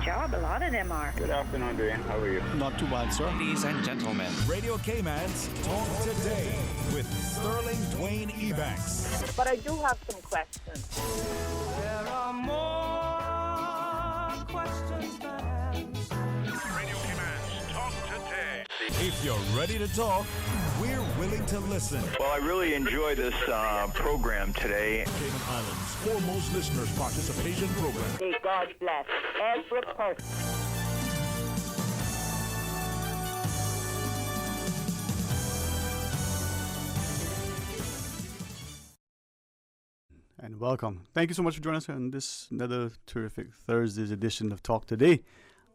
job. A lot of them are. Good afternoon, Dwayne. How are you? Not too bad, sir. Ladies and gentlemen, Radio Cayman's Talk Today with Sterling Dwayne Ebanks. But I do have some questions. there are more questions than answers. Radio Cayman's Talk Today. If you're ready to talk, we're willing to listen. Well, I really enjoy this program today. Cayman Islands' foremost listeners participation program. May God bless every person. And welcome. Thank you so much for joining us on this another terrific Thursday's edition of Talk Today,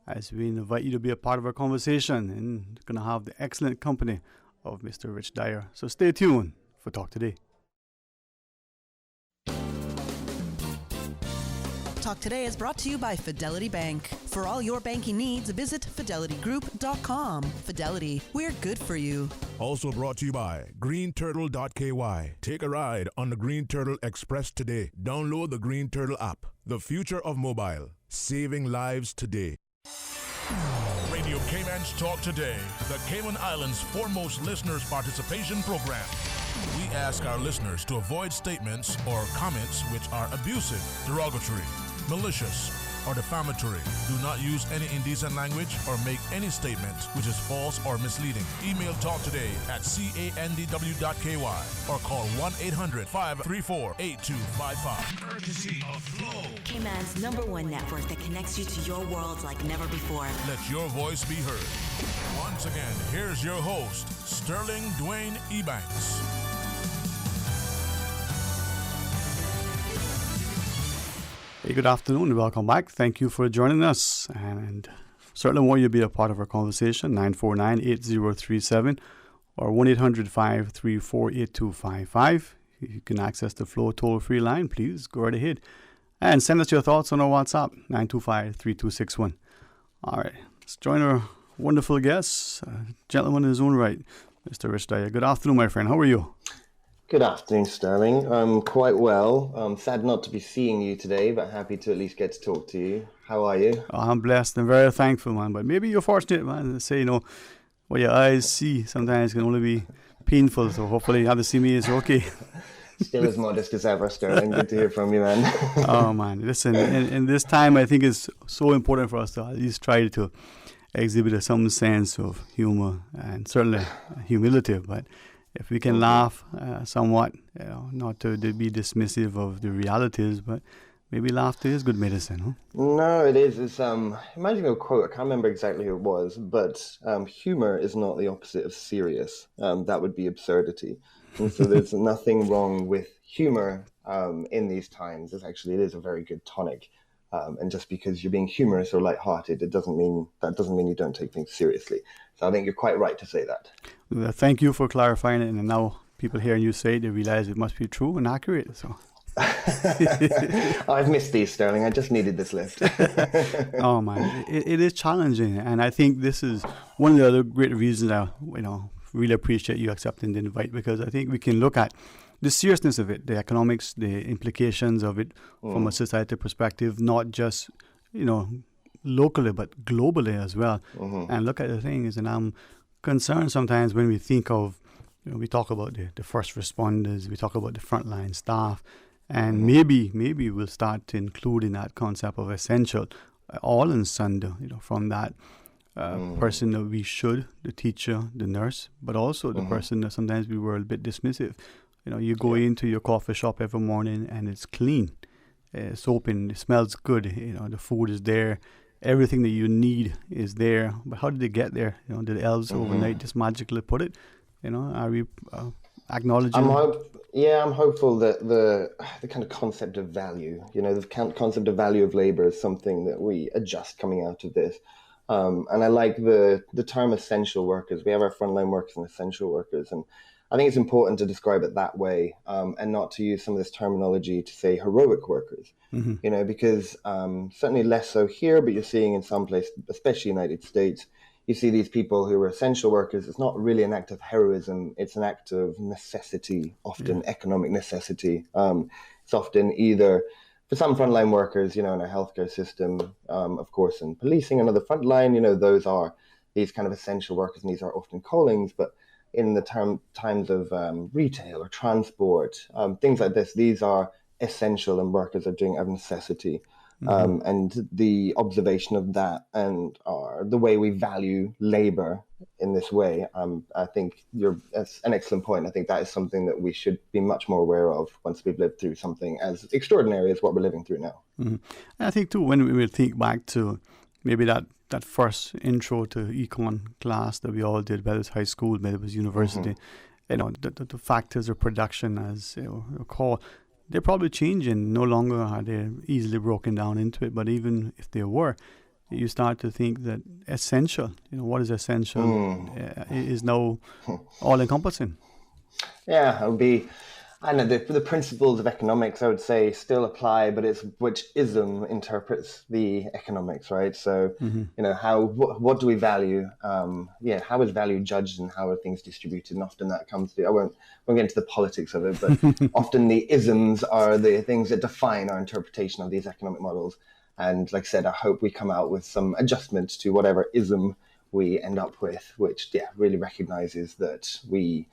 as we invite you to be a part of our conversation and going to have the excellent company of Mr. Rich Dyer. So stay tuned for Talk Today. Talk Today is brought to you by Fidelity Bank. For all your banking needs, visit fidelitygroup.com. Fidelity, we're good for you. Also brought to you by greenturtle.ky. Take a ride on the Green Turtle Express today. Download the Green Turtle app. The future of mobile. Saving lives today. Radio Cayman's Talk Today, the Cayman Islands' foremost listeners participation program. We ask our listeners to avoid statements or comments which are abusive, derogatory, malicious, or defamatory. Do not use any indecent language or make any statement which is false or misleading. Email Talk Today at candw.ky or call 1-800-534-8255. Courtesy of Flow. Cayman's #1 network that connects you to your world like never before. Let your voice be heard. Once again, here's your host, Sterling Dwayne Ebanks. Hey, good afternoon and welcome back. Thank you for joining us, and certainly want you to be a part of our conversation. 949-8037 or 1-800-534-8255. You can access the Flow toll-free line. Please go right ahead and send us your thoughts on our WhatsApp, 925-3261. All right, let's join our wonderful guest, gentleman in his own right, Mr. Rich Dyer. Good afternoon, my friend. How are you? Good afternoon, Sterling. I'm quite well. I'm sad not to be seeing you today, but happy to at least get to talk to you. How are you? I'm blessed and very thankful, man. But maybe you're fortunate, man. They say, what your eyes see sometimes can only be painful. So hopefully, how to see me is okay. Still as modest as ever, Sterling. Good to hear from you, man. Oh, man. Listen, in this time, I think it's so important for us to at least try to exhibit some sense of humor and certainly humility. But if we can laugh somewhat, not to be dismissive of the realities, but maybe laughter is good medicine, huh? No, it is. It's imagine a quote. I can't remember exactly who it was, but humor is not the opposite of serious. That would be absurdity. And so there's nothing wrong with humor in these times. It is a very good tonic. And just because you're being humorous or lighthearted, that doesn't mean you don't take things seriously. So I think you're quite right to say that. Thank you for clarifying it. And now people hearing you say it, they realize it must be true and accurate. So I've missed these, Sterling. I just needed this lift. Oh man, it is challenging, and I think this is one of the other great reasons I really appreciate you accepting the invite, because I think we can look at the seriousness of it, the economics, the implications of it from a society perspective, not just locally but globally as well. And look at the things, and I'm concerned sometimes when we think of, we talk about the first responders, we talk about the frontline staff, and maybe we'll start to include in that concept of essential, all and sundry, from that person that we should, the teacher, the nurse, but also the person that sometimes we were a bit dismissive. You go into your coffee shop every morning and it's clean, it's open, it smells good, the food is there, everything that you need is there. But how did they get there? Did the elves overnight just magically put it? Are we acknowledging? I'm hopeful that the kind of concept of value, the concept of value of labor is something that we adjust coming out of this. And I like the term essential workers. We have our frontline workers and essential workers. And I think it's important to describe it that way, and not to use some of this terminology to say heroic workers, because certainly less so here, but you're seeing in some places, especially United States, you see these people who are essential workers. It's not really an act of heroism. It's an act of necessity, often economic necessity. It's often either for some frontline workers, in our healthcare system, of course, and policing, another frontline, those are these kind of essential workers, and these are often callings. But in the times of retail or transport, things like this, these are essential, and workers are doing it out of necessity. And the observation of that and the way we value labor in this way, I think that's an excellent point. I think that is something that we should be much more aware of once we've lived through something as extraordinary as what we're living through now. And I think too, when we think back to maybe that first intro to econ class that we all did, whether it's high school, whether it was university, the factors of production, as called, they're probably changing. No longer are they easily broken down into it, but even if they were, you start to think that essential, what is essential is now all-encompassing. Yeah, it would be, I know the principles of economics, I would say, still apply, but it's which ism interprets the economics, right? So, what do we value? How is value judged, and how are things distributed? And often that comes to, I won't get into the politics of it, but often the isms are the things that define our interpretation of these economic models. And like I said, I hope we come out with some adjustment to whatever ism we end up with, which really recognizes that we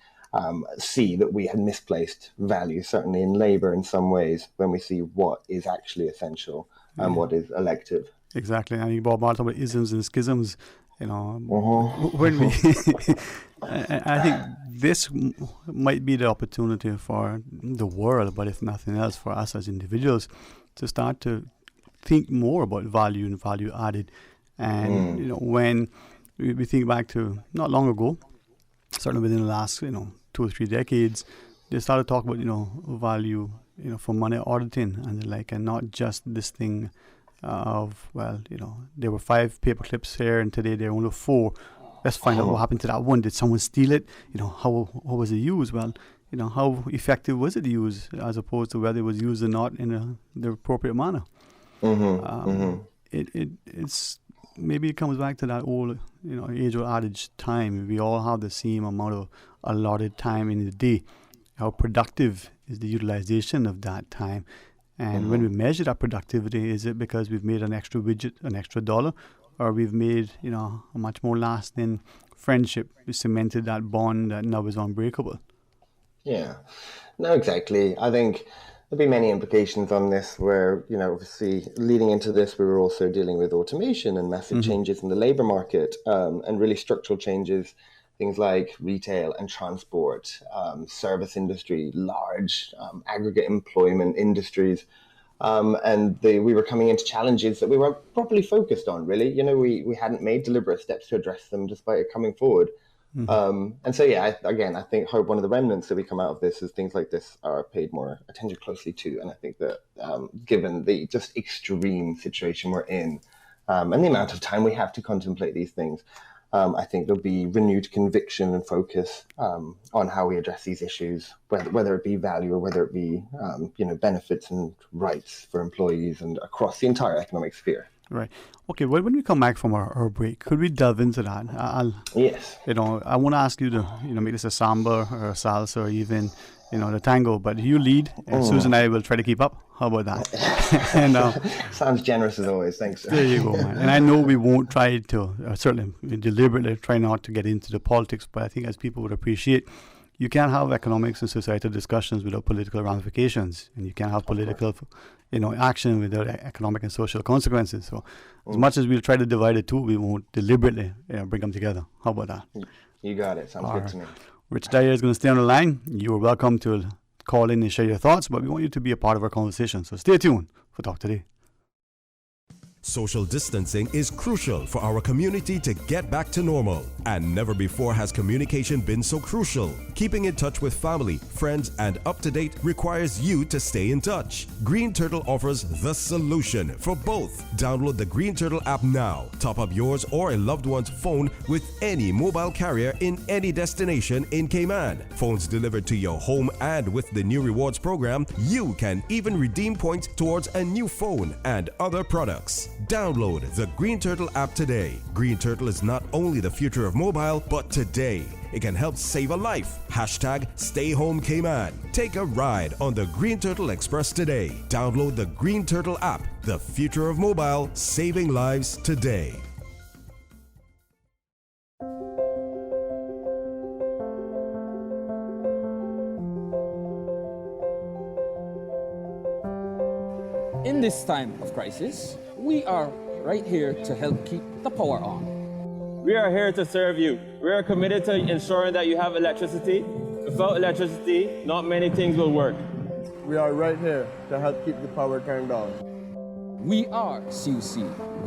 see that we had misplaced value, certainly in labor in some ways, when we see what is actually essential and what is elective. Exactly. And you brought about isms and schisms, when we I think this might be the opportunity for the world, but if nothing else, for us as individuals, to start to think more about value and value added. And when we think back to not long ago, certainly within the last 2 or 3 decades, they started talking about value for money auditing and the like, and not just this thing of there were 5 paper clips here and today there are only 4. Let's find out what happened to that one. Did someone steal it? How was it used? Well, how effective was it used, as opposed to whether it was used or not in the appropriate manner. It's maybe it comes back to that old age-old adage, time. We all have the same amount of allotted time in the day. How productive is the utilization of that time? And when we measure that productivity, is it because we've made an extra widget, an extra dollar, or we've made a much more lasting friendship? We cemented that bond that now is unbreakable. Yeah, no, exactly. I think there'll be many implications on this where, obviously leading into this, we were also dealing with automation and massive changes in the labor market, and really structural changes, things like retail and transport, service industry, large aggregate employment industries. And we were coming into challenges that we weren't properly focused on, really. We hadn't made deliberate steps to address them despite it coming forward. And so, I think hope one of the remnants that we come out of this is things like this are paid more attention closely to. And I think that given the just extreme situation we're in, and the amount of time we have to contemplate these things, I think there'll be renewed conviction and focus on how we address these issues, whether it be value or whether it be benefits and rights for employees and across the entire economic sphere. Right. Okay, well, when we come back from our break, could we delve into that? Yes. I want to ask you to, make this a samba or a salsa or even, the tango, but you lead, and Susan and I will try to keep up. How about that? And sounds generous as always. Thanks. There you go, man. And I know we won't try to, certainly we deliberately try not to get into the politics, but I think as people would appreciate, you can't have economics and societal discussions without political ramifications, and you can't have political action without economic and social consequences. So as much as we'll try to divide the two, we won't deliberately bring them together. How about that? You got it. Sounds good to me. Rich Dyer is going to stay on the line. You are welcome to call in and share your thoughts, but we want you to be a part of our conversation. So stay tuned for Talk Today. Social distancing is crucial for our community to get back to normal. And never before has communication been so crucial. Keeping in touch with family, friends, and up to date requires you to stay in touch. Green Turtle offers the solution for both. Download the Green Turtle app now. Top up yours or a loved one's phone with any mobile carrier in any destination in Cayman. Phones delivered to your home, and with the new rewards program, you can even redeem points towards a new phone and other products. Download the Green Turtle app today. Green Turtle is not only the future of mobile, but today. it can help save a life. Hashtag Stay Home Cayman. Take a ride on the Green Turtle Express today. Download the Green Turtle app. The future of mobile, saving lives today. In this time of crisis, we are right here to help keep the power on. We are here to serve you. We are committed to ensuring that you have electricity. Without electricity, not many things will work. We are right here to help keep the power turned on. We are CUC.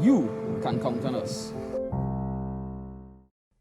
You can count on us.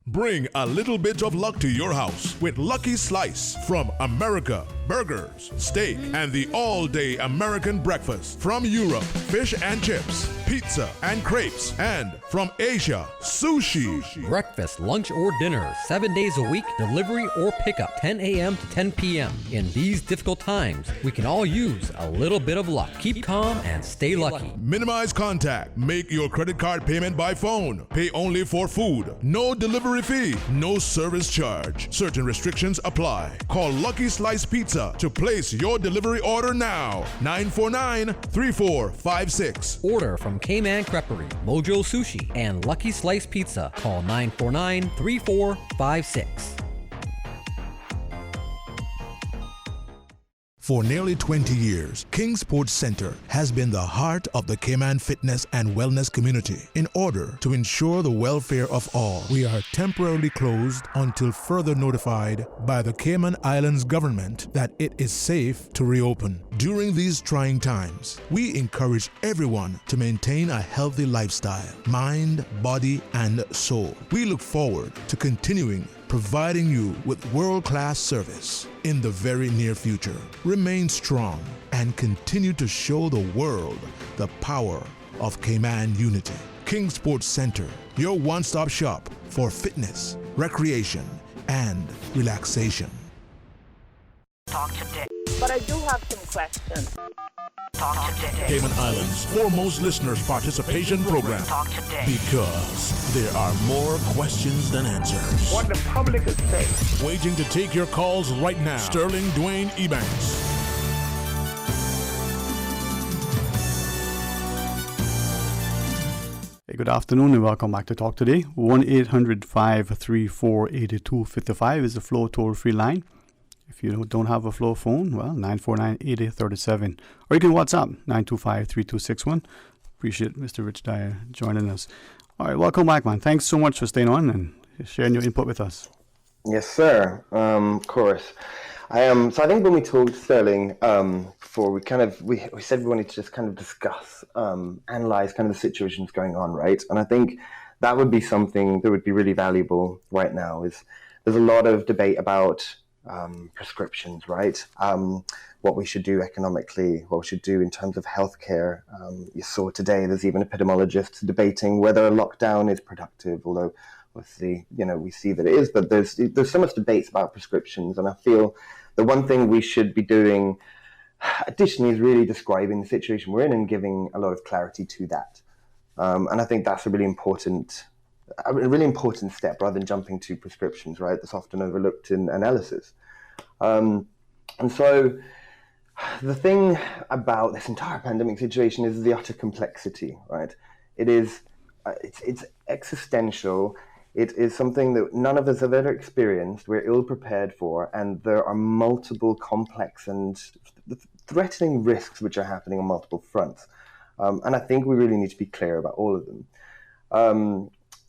Bring a little bit of luck to your house with Lucky Slice from America. Burgers, steak, and the all-day American breakfast. From Europe, fish and chips, pizza and crepes. And from Asia, sushi. Breakfast, lunch, or dinner, 7 days a week, delivery or pickup, 10 a.m. to 10 p.m. In these difficult times, we can all use a little bit of luck. Keep calm and stay lucky. Minimize contact. Make your credit card payment by phone. Pay only for food. No delivery fee. No service charge. Certain restrictions apply. Call Lucky Slice Pizza to place your delivery order now. 949-3456. Order from Cayman Creperie, Mojo Sushi, and Lucky Slice Pizza. Call 949-3456. For nearly 20 years, Kingsport Center has been the heart of the Cayman fitness and wellness community. In order to ensure the welfare of all, we are temporarily closed until further notified by the Cayman Islands government that it is safe to reopen. During these trying times, we encourage everyone to maintain a healthy lifestyle, mind, body, and soul. We look forward to continuing providing you with world-class service in the very near future. Remain strong and continue to show the world the power of Cayman unity. Kingsport Center, your one-stop shop for fitness, recreation, and relaxation. Talk today. But I do have some questions. Talk today. Cayman Islands' foremost listeners participation program. Talk today. Because there are more questions than answers. What the public is saying. Waiting to take your calls right now. Sterling Dwayne Ebanks. Hey, good afternoon and welcome back to Talk Today. 1-800-534-8255 is the Flow toll-free line. If you don't have a Flow phone, well, 949-8037. Or you can WhatsApp 925-3261. Appreciate Mr. Rich Dyer joining us. All right, welcome back, man. Thanks so much for staying on and sharing your input with us. Yes, sir. Of course. So I think when we talked, Sterling, before, we said we wanted to just kind of discuss, analyze kind of the situations going on, right? And I think that would be something that would be really valuable right now. Is there's a lot of debate about prescriptions, right? What we should do economically, what we should do in terms of healthcare. You saw today there's even epidemiologists debating whether a lockdown is productive, although obviously, we see that it is, but there's so much debates about prescriptions, and I feel the one thing we should be doing additionally is really describing the situation we're in and giving a lot of clarity to that. And I think that's a really important step rather than jumping to prescriptions, right? That's often overlooked in analysis. And so the thing about this entire pandemic situation is the utter complexity, right? It's existential. It is something that none of us have ever experienced. We're ill prepared for, and there are multiple complex and threatening risks which are happening on multiple fronts. And I think we really need to be clear about all of them.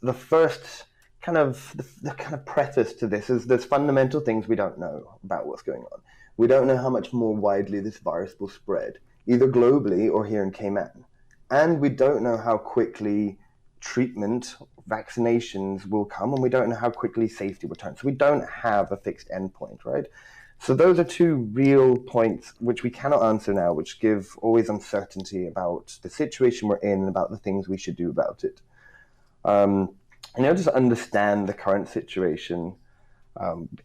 The first kind of preface to this is there's fundamental things we don't know about what's going on. We don't know how much more widely this virus will spread, either globally or here in Cayman. And we don't know how quickly treatment, vaccinations will come, and we don't know how quickly safety will return. So we don't have a fixed endpoint, right? So those are two real points which we cannot answer now, which give always uncertainty about the situation we're in and about the things we should do about it. Just understand the current situation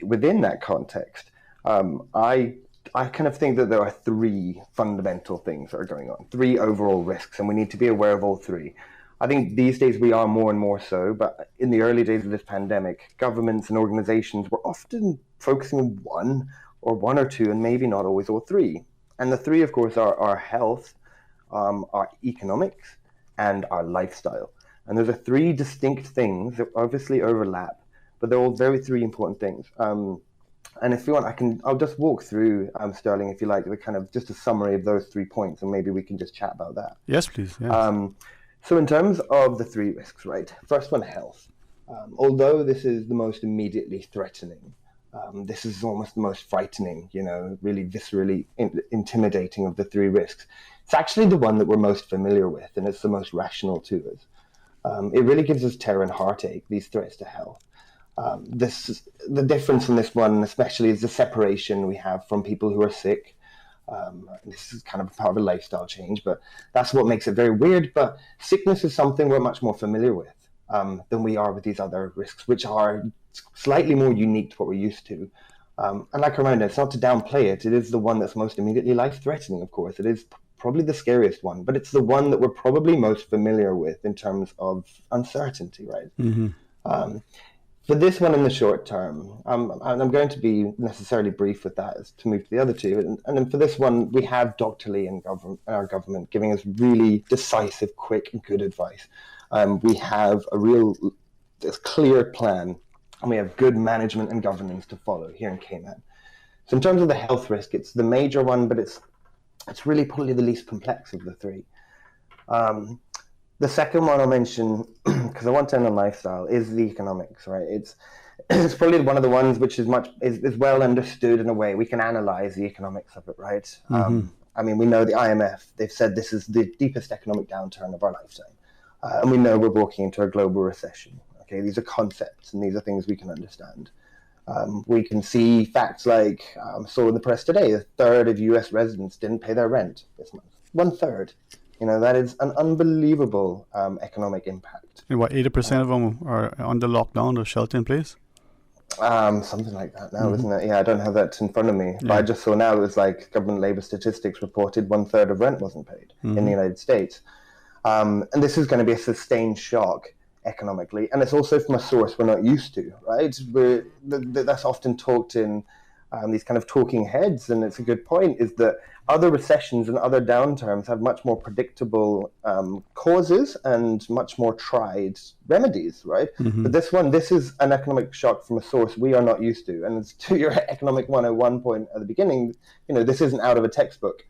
within that context. I kind of think that there are three fundamental things that are going on, three overall risks, and we need to be aware of all three. I think these days we are more and more so, but in the early days of this pandemic, governments and organizations were often focusing on one or two, and maybe not always all three. And the three, of course, are our health, our economics, and our lifestyle. And those are three distinct things that obviously overlap, but they're all very three important things. And if you want, I'll just walk through, Sterling, if you like, the kind of just a summary of those 3 points, and maybe we can just chat about that. Yes, please. Yes. So in terms of the three risks, right? First one, health. Although this is the most immediately threatening, this is almost the most frightening, really viscerally intimidating of the three risks. It's actually the one that we're most familiar with, and it's the most rational to us. It really gives us terror and heartache, these threats to health. The difference in this one, especially, is the separation we have from people who are sick. This is kind of part of a lifestyle change, but that's what makes it very weird. But sickness is something we're much more familiar with than we are with these other risks, which are slightly more unique to what we're used to. And like I reminded, it's not to downplay it. It is the one that's most immediately life-threatening, of course. It is probably the scariest one, but it's the one that we're probably most familiar with in terms of uncertainty, right? Mm-hmm. For this one in the short term, I'm going to be necessarily brief with that as to move to the other two. And then for this one, we have Dr. Lee and our government giving us really decisive, quick, and good advice. We have this clear plan, and we have good management and governance to follow here in Cayman. So in terms of the health risk, it's the major one, but it's really probably the least complex of the three. The second one I'll mention, because I want to end on lifestyle, is the economics, right? It's probably one of the ones which is well understood in a way. We can analyze the economics of it, right? Mm-hmm. I mean, we know the IMF, they've said this is the deepest economic downturn of our lifetime. And we know we're walking into a global recession. Okay, these are concepts, and these are things we can understand. We can see facts like, saw in the press today, a third of US residents didn't pay their rent this month. 1/3. That is an unbelievable economic impact. And what, 80% of them are under lockdown or shelter in place? Something like that now, isn't it? Yeah, I don't have that in front of me. Yeah. But I just saw now it was like government labor statistics reported 1/3 of rent wasn't paid in the United States. And this is going to be a sustained shock economically. And it's also from a source we're not used to, right? That's often talked in these kind of talking heads, and it's a good point, is that other recessions and other downturns have much more predictable causes and much more tried remedies, right? Mm-hmm. But this is an economic shock from a source we are not used to. And to your economic 101 point at the beginning, this isn't out of a textbook.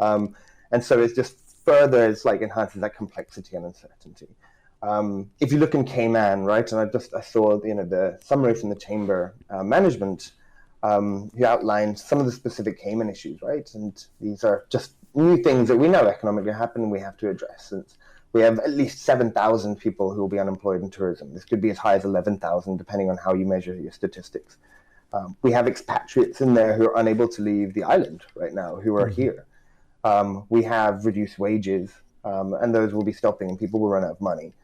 And so it's just further, enhances that complexity and uncertainty. If you look in Cayman, right, and I saw the summary from the chamber management, who outlined some of the specific Cayman issues, right? And these are just new things that we know economically happen and we have to address. And we have at least 7,000 people who will be unemployed in tourism. This could be as high as 11,000, depending on how you measure your statistics. We have expatriates in there who are unable to leave the island right now, who are here. We have reduced wages, and those will be stopping, and people will run out of money.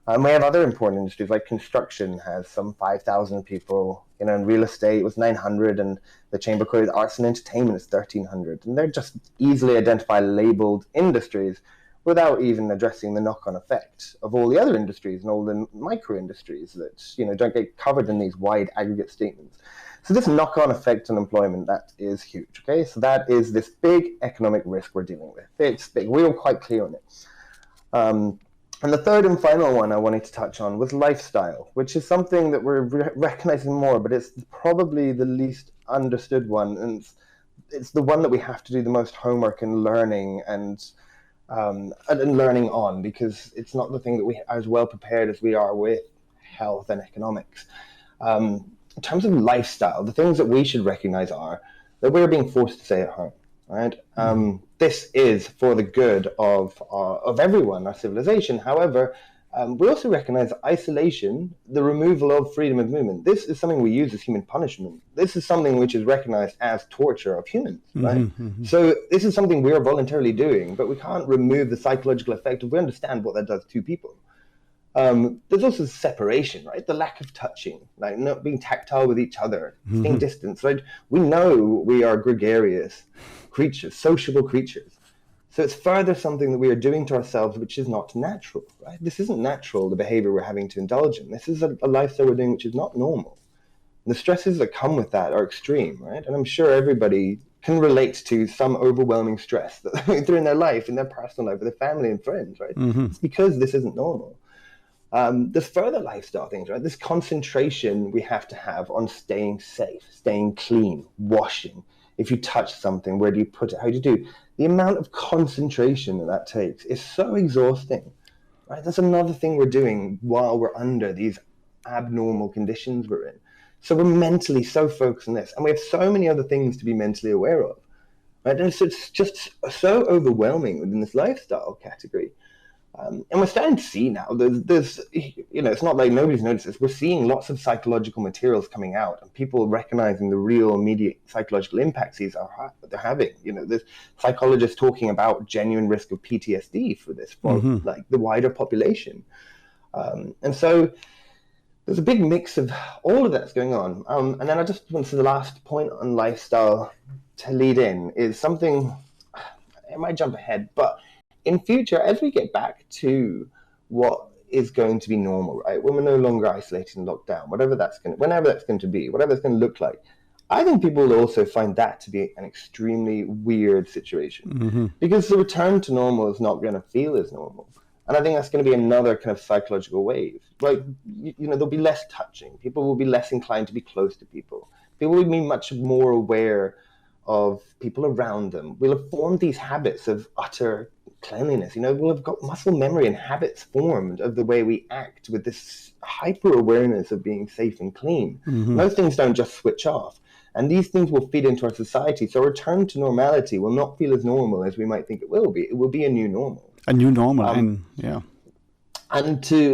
We have other important industries, like construction has some 5,000 people, in real estate it was 900, and the chamber quoted arts and entertainment is 1,300. And they're just easily identified, labeled industries without even addressing the knock-on effect of all the other industries and all the micro-industries that, don't get covered in these wide aggregate statements. So this knock-on effect on employment, that is huge, okay? So that is this big economic risk we're dealing with. It's big. We were quite clear on it. And the third and final one I wanted to touch on was lifestyle, which is something that we're recognizing more, but it's probably the least understood one. And it's the one that we have to do the most homework and learning and learning on, because it's not the thing that we are as well prepared as we are with health and economics. In terms of lifestyle, the things that we should recognize are that we're being forced to stay at home, right? This is for the good of everyone, our civilization. However, we also recognize isolation, the removal of freedom of movement. This is something we use as human punishment. This is something which is recognized as torture of humans, right? Mm-hmm. So this is something we are voluntarily doing, but we can't remove the psychological effect if we understand what that does to people. There's also separation, right? The lack of touching, like not being tactile with each other, staying distance, right? We know we are gregarious creatures, sociable creatures. So it's further something that we are doing to ourselves, which is not natural, right? This isn't natural, the behavior we're having to indulge in. This is a lifestyle we're doing which is not normal. The stresses that come with that are extreme, right? And I'm sure everybody can relate to some overwhelming stress that they're going through in their life, in their personal life, with their family and friends, right? It's because this isn't normal. There's further lifestyle things, right? This concentration we have to have on staying safe, staying clean, washing. If you touch something, where do you put it? How do you do? The amount of concentration that takes is so exhausting, right? That's another thing we're doing while we're under these abnormal conditions we're in. So we're mentally so focused on this, and we have so many other things to be mentally aware of, right? And so it's just so overwhelming within this lifestyle category. And we're starting to see now, there's, it's not like nobody's noticed this. We're seeing lots of psychological materials coming out and people recognizing the real immediate psychological impacts they're having. There's psychologists talking about genuine risk of PTSD for this, for like the wider population. And so there's a big mix of all of that's going on. And then I just want to the last point on lifestyle to lead in is something, I might jump ahead, but in future, as we get back to what is going to be normal, right? When we're no longer isolated and locked down, whenever that's going to be, whatever it's going to look like, I think people will also find that to be an extremely weird situation because the return to normal is not going to feel as normal. And I think that's going to be another kind of psychological wave. Like, there'll be less touching. People will be less inclined to be close to people. People will be much more aware of people around them. We'll have formed these habits of utter cleanliness. We'll have got muscle memory and habits formed of the way we act with this hyper awareness of being safe and clean. Those things don't just switch off. And these things will feed into our society. So a return to normality will not feel as normal as we might think it will be. It will be a new normal. A new normal, and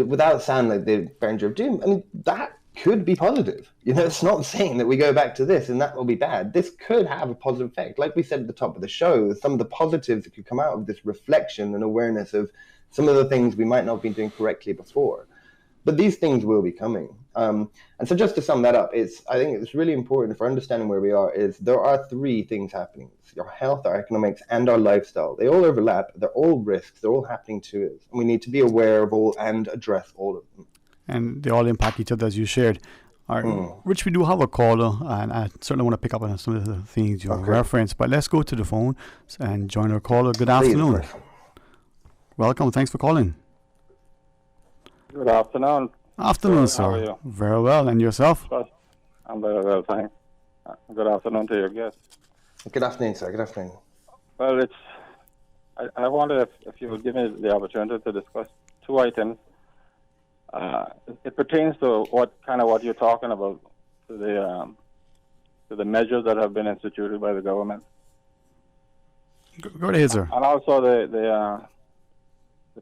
without sounding like the Berenger of Doom, I mean, that could be positive. It's not saying that we go back to this and that will be bad. This could have a positive effect. Like we said at the top of the show, some of the positives that could come out of this reflection and awareness of some of the things we might not have been doing correctly before. But these things will be coming. And so just to sum that up, I think it's really important for understanding where we are is there are three things happening. It's our health, our economics, and our lifestyle. They all overlap. They're all risks. They're all happening to us. And we need to be aware of all and address all of them. And they all impact each other, as you shared. Rich, we do have a caller, and I certainly want to pick up on some of the things you referenced. But let's go to the phone and join our caller. Good afternoon. Welcome. Thanks for calling. Good afternoon. Afternoon, sir. How are you? Very well. And yourself? I'm very well, thanks. Good afternoon to your guest. Good afternoon, sir. Good afternoon. Well, I wonder if you would give me the opportunity to discuss two items. It pertains to what you're talking about, to the measures that have been instituted by the government. Go ahead, sir. And also the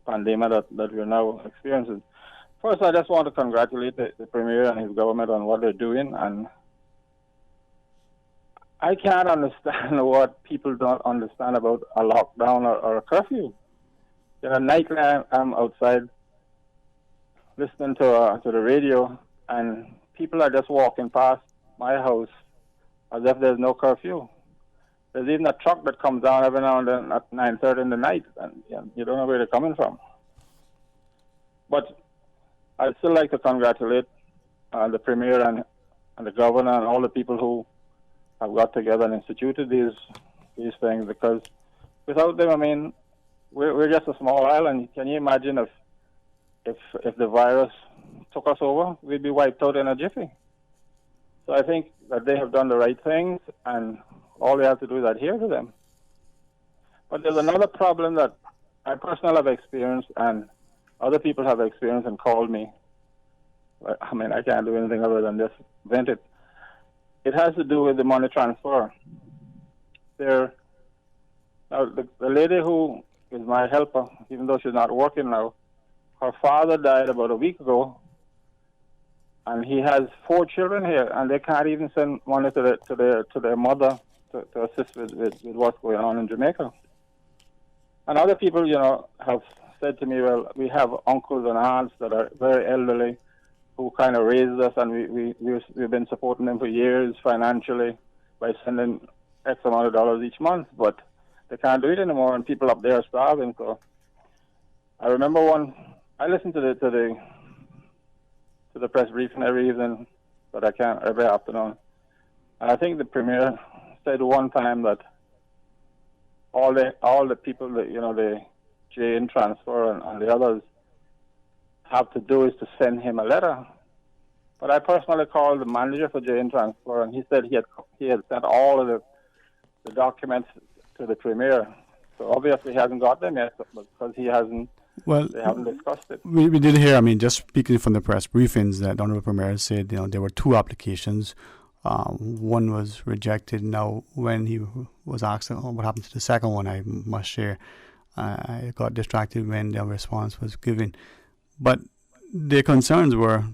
pandemic that we're now experiencing. First, I just want to congratulate the Premier and his government on what they're doing. And I can't understand what people don't understand about a lockdown or a curfew. Nightly I'm outside listening to the radio, and people are just walking past my house as if there's no curfew. There's even a truck that comes down every now and then at 9:30 in the night, and you don't know where they're coming from. But I'd still like to congratulate the Premier and the Governor and all the people who have got together and instituted these things, because without them, I mean, we're just a small island. Can you imagine if the virus took us over, we'd be wiped out in a jiffy. So I think that they have done the right things, and all they have to do is adhere to them. But there's another problem that I personally have experienced, and other people have experienced and called me. I mean, I can't do anything other than just vent it. It has to do with the money transfer. Now, the lady who is my helper, even though she's not working now, her father died about a week ago, and he has 4 children here, and they can't even send money to their mother to assist with what's going on in Jamaica. And other people, have said to me, well, we have uncles and aunts that are very elderly who kind of raised us, and we've been supporting them for years financially by sending X amount of dollars each month, but they can't do it anymore, and people up there are starving. So I remember I listened to the press briefing every evening, but I can't every afternoon. And I think the premier said one time that all the people that the Jane transfer and the others have to do is to send him a letter. But I personally called the manager for Jane transfer, and he said he had sent all of the documents to the premier. So obviously he hasn't got them yet because they haven't discussed it. We did hear, I mean, just speaking from the press briefings, that the Honorable Premier said, there were 2 applications. One was rejected. Now, when he was asked what happened to the second one, I must share, I got distracted when the response was given. But their concerns were,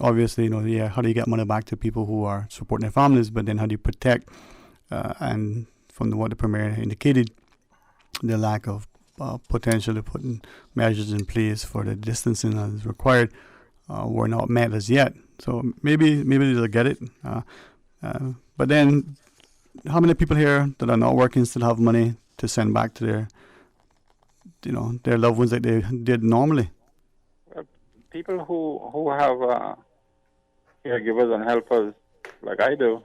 obviously, how do you get money back to people who are supporting their families, but then how do you protect, and from what the Premier indicated, the lack of potentially putting measures in place for the distancing as required were not met as yet. So maybe they'll get it. But then, how many people here that are not working still have money to send back to their loved ones like they did normally? People who have caregivers and helpers like I do.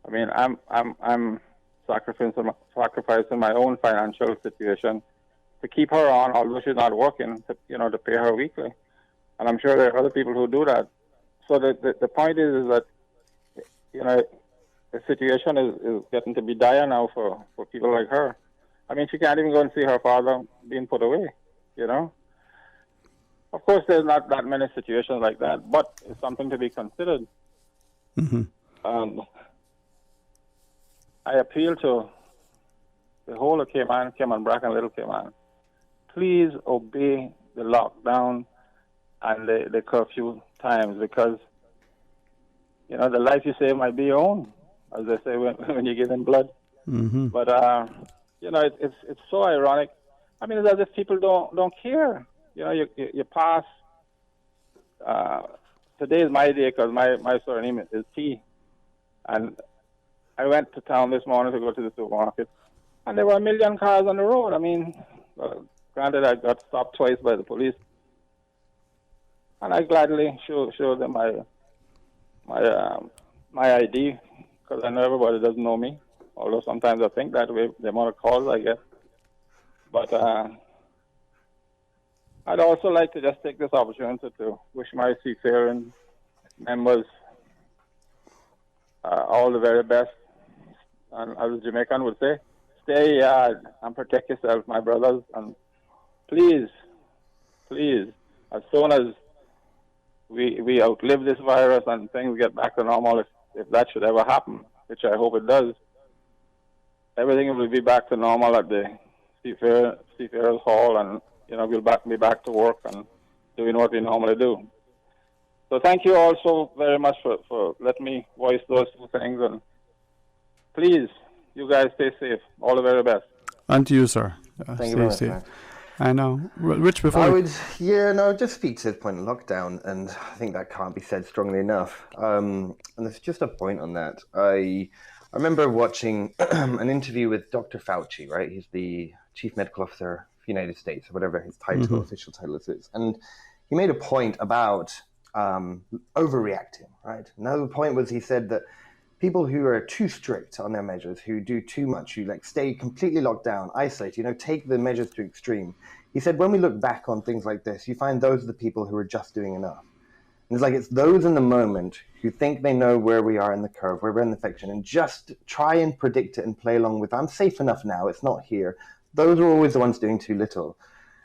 I mean, I'm sacrificing my own financial situation to keep her on, although she's not working, to pay her weekly. And I'm sure there are other people who do that. So the point is that, the situation is getting to be dire now for people like her. I mean, she can't even go and see her father being put away, Of course, there's not that many situations like that, but it's something to be considered. Mm-hmm. I appeal to the whole of Cayman Brac and Little Cayman. Please obey the lockdown and the curfew times, because, the life you save might be your own, as they say when you give in blood. Mm-hmm. But, it's so ironic. I mean, it's as if people don't care. You pass. Today is my day because my surname is T. And I went to town this morning to go to the supermarket, and there were 1 million cars on the road. I mean, granted, I got stopped twice by the police, and I gladly showed them my ID, because I know everybody doesn't know me, although sometimes I think that way, the amount of calls I get. But I'd also like to just take this opportunity to wish my seafaring members all the very best. And as a Jamaican would say, stay yard and protect yourself, my brothers. And please, as soon as we outlive this virus and things get back to normal, if that should ever happen, which I hope it does, everything will be back to normal at the Seafarers Hall, and we'll be back to work and doing what we normally do. So thank you all so very much for letting me voice those 2 things, and please, you guys stay safe. All the very best. And to you, sir. Thank you very much, man. I know. Rich, before I would, just speak to the point of lockdown, and I think that can't be said strongly enough. And there's just a point on that. I remember watching an interview with Dr. Fauci, right? He's the Chief Medical Officer of the United States, or whatever his title, official title is. And he made a point about overreacting, right? Now the point was, he said that people who are too strict on their measures, who do too much, who stay completely locked down, isolate, take the measures to extreme. He said, when we look back on things like this, you find those are the people who are just doing enough. And it's those in the moment who think they know where we are in the curve, where we're in the fiction, and just try and predict it and play along with, I'm safe enough now, it's not here. Those are always the ones doing too little.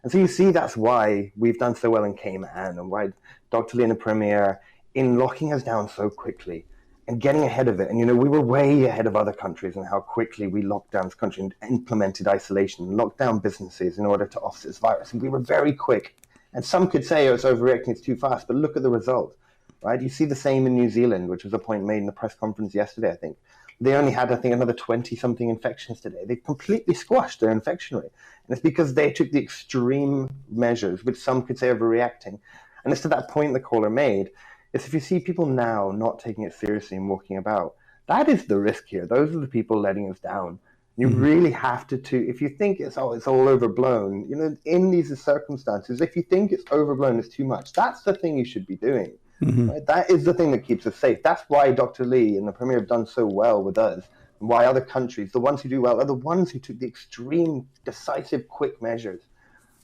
And so you see, that's why we've done so well in Cayman, and why Dr. Lee and the Premier, in locking us down so quickly and getting ahead of it. And, we were way ahead of other countries in how quickly we locked down this country and implemented isolation, locked down businesses in order to offset this virus. And we were very quick. And some could say, it's overreacting, it's too fast, but look at the result, right? You see the same in New Zealand, which was a point made in the press conference yesterday, I think. They only had, I think, another 20-something infections today. They completely squashed their infection rate. And it's because they took the extreme measures, which some could say overreacting. And it's to that point the caller made, is if you see people now not taking it seriously and walking about, that is the risk here. Those are the people letting us down. You really have to, if you think it's all overblown, in these circumstances, if you think it's overblown, it's too much, that's the thing you should be doing. Right? That is the thing that keeps us safe. That's why Dr. Lee and the Premier have done so well with us, and why other countries, the ones who do well, are the ones who took the extreme, decisive, quick measures.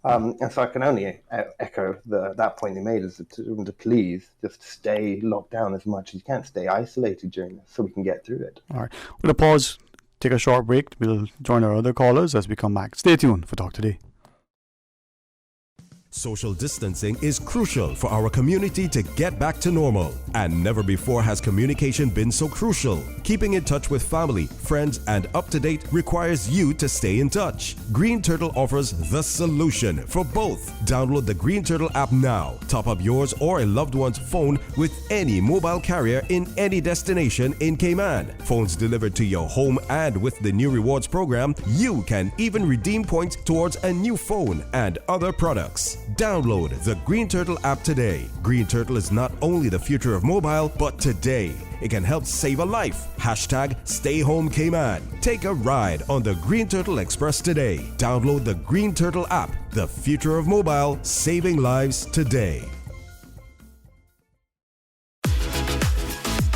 And so I can only echo that point they made, is to please just stay locked down as much as you can, stay isolated during this so we can get through it. All right. We're going to pause, take a short break. We'll join our other callers as we come back. Stay tuned for Talk Today. Social distancing is crucial for our community to get back to normal. And never before has communication been so crucial. Keeping in touch with family, friends, and up to date requires you to stay in touch. Green Turtle offers the solution for both. Download the Green Turtle app now. Top up yours or a loved one's phone with any mobile carrier in any destination in Cayman. Phones delivered to your home, and with the new rewards program, you can even redeem points towards a new phone and other products. Download the Green Turtle app today. Green Turtle is not only the future of mobile, but today it can help save a life. Hashtag Stay Home Cayman. Take a ride on the Green Turtle Express today. Download the Green Turtle app. The future of mobile, saving lives today.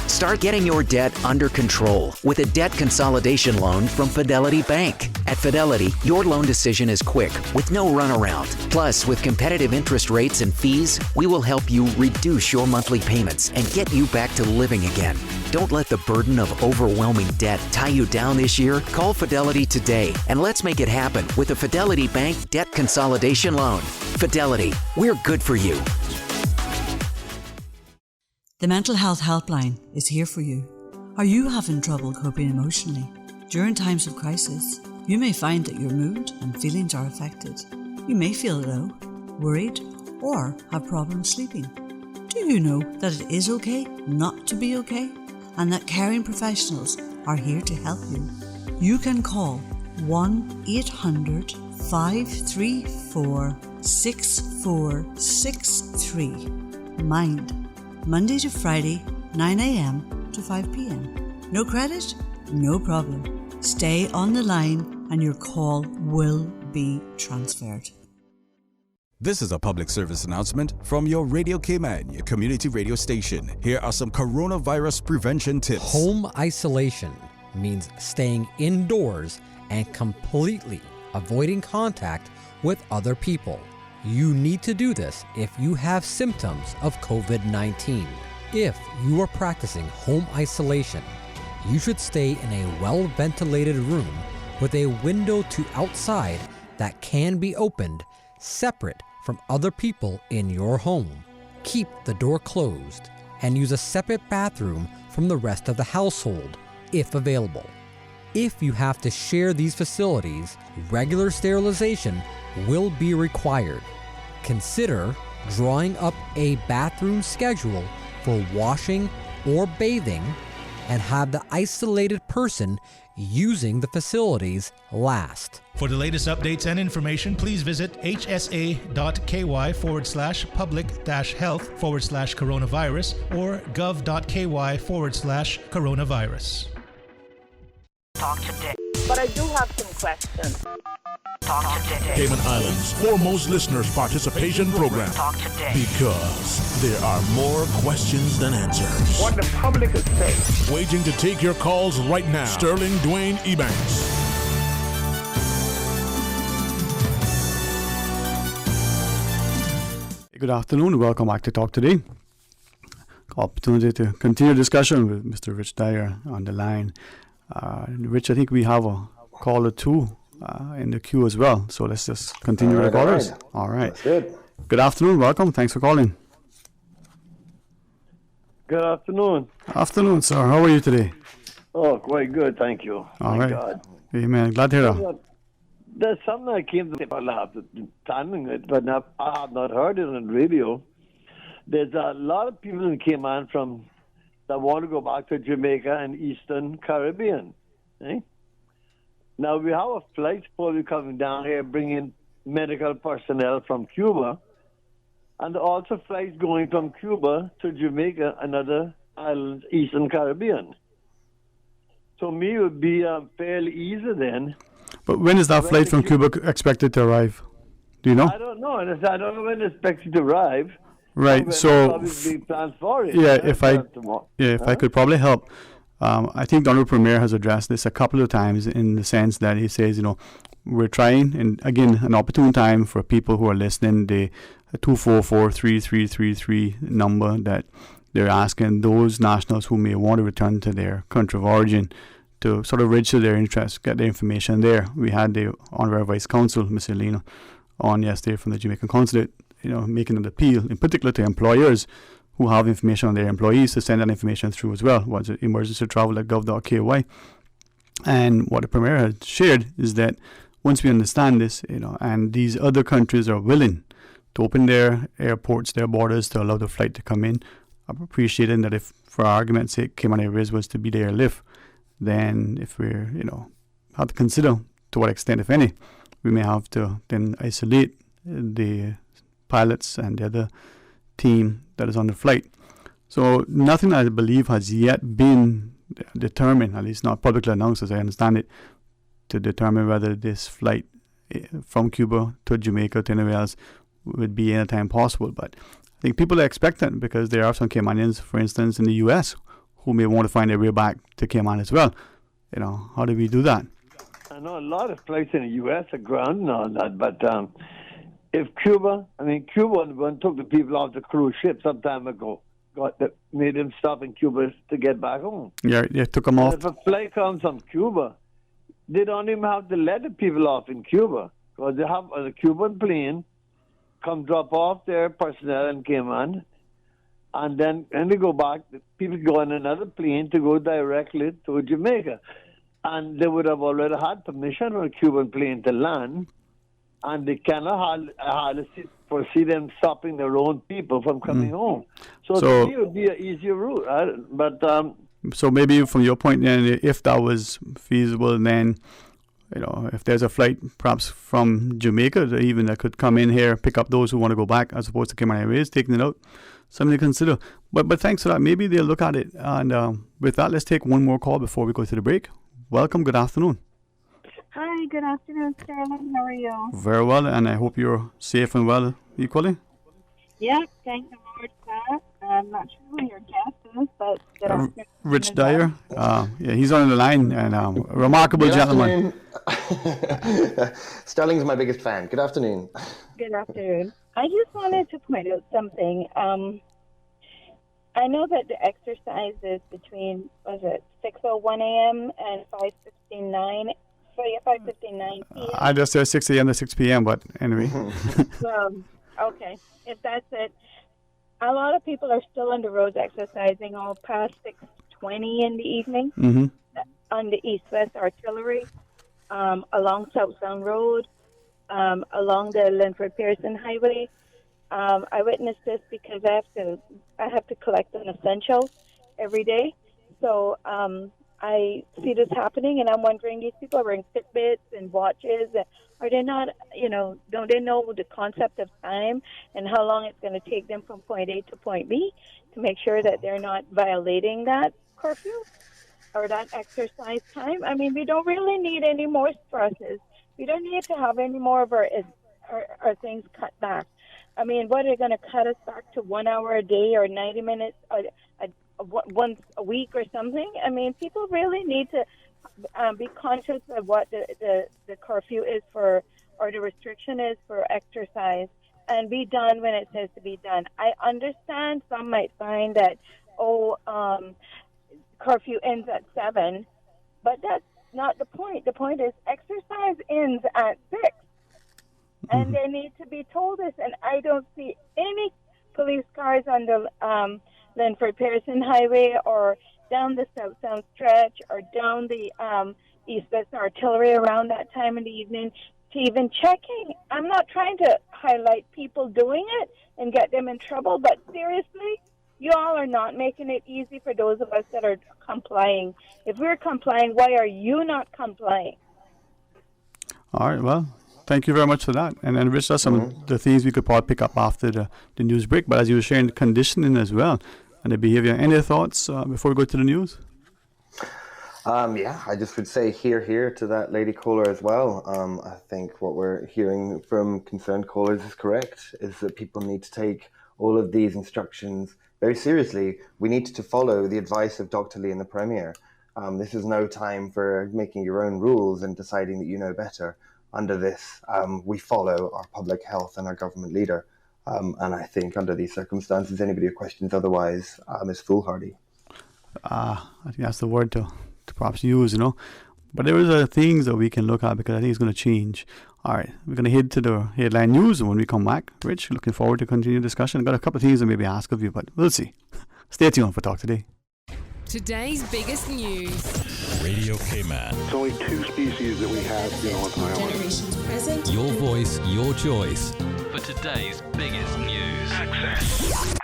Start getting your debt under control with a debt consolidation loan from Fidelity Bank. At Fidelity, your loan decision is quick with no runaround. Plus, with competitive interest rates and fees, we will help you reduce your monthly payments and get you back to living again. Don't let the burden of overwhelming debt tie you down this year. Call Fidelity today and let's make it happen with a Fidelity Bank debt consolidation loan. Fidelity, we're good for you. The Mental Health Helpline is here for you. Are you having trouble coping emotionally? During times of crisis, you may find that your mood and feelings are affected. You may feel low, worried, or have problems sleeping. Do you know that it is okay not to be okay? And that caring professionals are here to help you. You can call 1-800-534-6463. Mind. Monday to Friday, 9 a.m. to 5 p.m. No credit? No problem. Stay on the line and your call will be transferred. This is a public service announcement from your Radio Cayman, your community radio station. Here are some coronavirus prevention tips. Home isolation means staying indoors and completely avoiding contact with other people. You need to do this if you have symptoms of COVID-19. If you are practicing home isolation, you should stay in a well-ventilated room with a window to outside that can be opened separate from other people in your home. Keep the door closed and use a separate bathroom from the rest of the household, if available. If you have to share these facilities, regular sterilization will be required. Consider drawing up a bathroom schedule for washing or bathing and have the isolated person using the facilities last. For the latest updates and information, please visit hsa.ky/public-health/coronavirus or gov.ky/coronavirus. Talk today. But I do have some questions. Talk today. Cayman Islands' foremost listeners participation program. Talk today. Because there are more questions than answers. What the public is saying. Waging to take your calls right now. Sterling Dwayne Ebanks. Good afternoon. Welcome back to Talk Today. Opportunity to continue discussion with Mr. Rich Dyer on the line. Rich, I think we have a caller too in the queue as well. So let's just continue with the callers. All right. That's good. Good afternoon. Welcome. Thanks for calling. Good afternoon. Afternoon, sir. How are you today? Oh, quite good, thank you. All Thank right. God. Amen. Glad to hear that. There's something I came to after timing it, but I have not heard it on radio. There's a lot of people in Cayman that want to go back to Jamaica and Eastern Caribbean. Eh? Now, we have a flight probably coming down here bringing medical personnel from Cuba, and also flights going from Cuba to Jamaica and other islands, Eastern Caribbean. So me it would be fairly easy then. But when is that flight from Cuba expected to arrive? Do you know? I don't know. And I don't know when it's expected to arrive. Right. So, obviously plans for it. yeah, if I could probably help, I think the Honourable Premier has addressed this a couple of times in the sense that he says, you know, we're trying, and again, an opportune time for people who are listening, the 244-3333 number that they're asking those nationals who may want to return to their country of origin to sort of register their interest, get their information there. We had the Honorary Vice Consul, Ms. Elena, on yesterday from the Jamaican Consulate, you know, making an appeal, in particular to employers who have information on their employees to send that information through as well. What's it, emergencytravel.gov.ky. And what the Premier has shared is that once we understand this, you know, and these other countries are willing to open their airports, their borders to allow the flight to come in, I'm appreciating that if, for argument's sake, Cayman Airways was to be the airlift, then if we're, you know, have to consider to what extent, if any, we may have to then isolate the pilots and the other team that is on the flight. So nothing, I believe, has yet been determined, at least not publicly announced as I understand it, to determine whether this flight from Cuba to Jamaica to anywhere else would be any time possible. But I think people are expectant because there are some Caymanians, for instance, in the U.S., who may want to find their way back to Cayman as well. You know, how do we do that? I know a lot of flights in the U.S. are grounded and all that, but if Cuba took the people off the cruise ship some time ago, made them stop in Cuba to get back home. Yeah, took them off. If a flight comes from Cuba, they don't even have to let the people off in Cuba because they have a Cuban plane come drop off their personnel in Cayman, and then when they go back, the people go on another plane to go directly to Jamaica. And they would have already had permission for a Cuban plane to land, and they cannot hardly foresee them stopping their own people from coming home. So to me, it would be an easier route. So maybe from your point, then, if that was feasible, then, you know, if there's a flight perhaps from Jamaica even that could come in here, pick up those who want to go back, as opposed to Cayman Airways taking it out, something to consider. But thanks for that. Maybe they'll look at it. And with that, let's take one more call before we go to the break. Welcome. Good afternoon. Hi. Good afternoon, Sterling. How are you? Very well, and I hope you're safe and well equally. Yeah. Thank the Lord for that. I'm not sure who your guest is, but good afternoon. Rich Dyer. Yeah, he's on the line, and a remarkable gentleman. Sterling's my biggest fan. Good afternoon. Good afternoon. I just wanted to point out something. I know that the exercise is between, 6:01 a.m. and 5:59 p.m. I just said 6 a.m. to 6 p.m., but anyway. Okay. If that's it, a lot of people are still on the roads exercising all past 6:20 in the evening on the East-West Artillery, along South Sound Road, along the Linford-Pearson Highway. I witnessed this because I have to collect an essential every day. So I see this happening, and I'm wondering, these people are wearing Fitbits and watches. Are they not, don't they know the concept of time and how long it's going to take them from point A to point B to make sure that they're not violating that curfew or that exercise time? I mean, we don't really need any more stresses. We don't need to have any more of our things cut back. I mean, what are they going to cut us back to 1 hour a day or 90 minutes once a week or something? I mean, people really need to be conscious of what the curfew is for, or the restriction is for exercise, and be done when it says to be done. I understand some might find that, curfew ends at 7, but that's not the point. The point is exercise ends at 6. And they need to be told this, and I don't see any police cars on the Linford-Pearson Highway or down the South Sound stretch or down the East-West Artillery around that time in the evening to even checking. I'm not trying to highlight people doing it and get them in trouble, but seriously, you all are not making it easy for those of us that are complying. If we're complying, why are you not complying? All right, well, thank you very much for that. And Rich, that's some of the things we could probably pick up after the news break. But as you were sharing the conditioning as well and the behavior, any thoughts before we go to the news? Yeah, I just would say here to that lady caller as well. I think what we're hearing from concerned callers is correct, is that people need to take all of these instructions very seriously. We need to follow the advice of Dr. Lee and the Premier. This is no time for making your own rules and deciding that you know better. Under this, we follow our public health and our government leader. And I think under these circumstances, anybody who questions otherwise is foolhardy. I think that's the word to perhaps use, But there is things that we can look at because I think it's going to change. All right, we're going to head to the headline news when we come back. Rich, looking forward to continued discussion. I've got a couple of things to maybe ask of you, but we'll see. Stay tuned for Talk Today. Today's biggest news. Radio K-Man. It's only 2 species that we have, on the island. Generations present. Your voice, your choice. For today's biggest news. Access.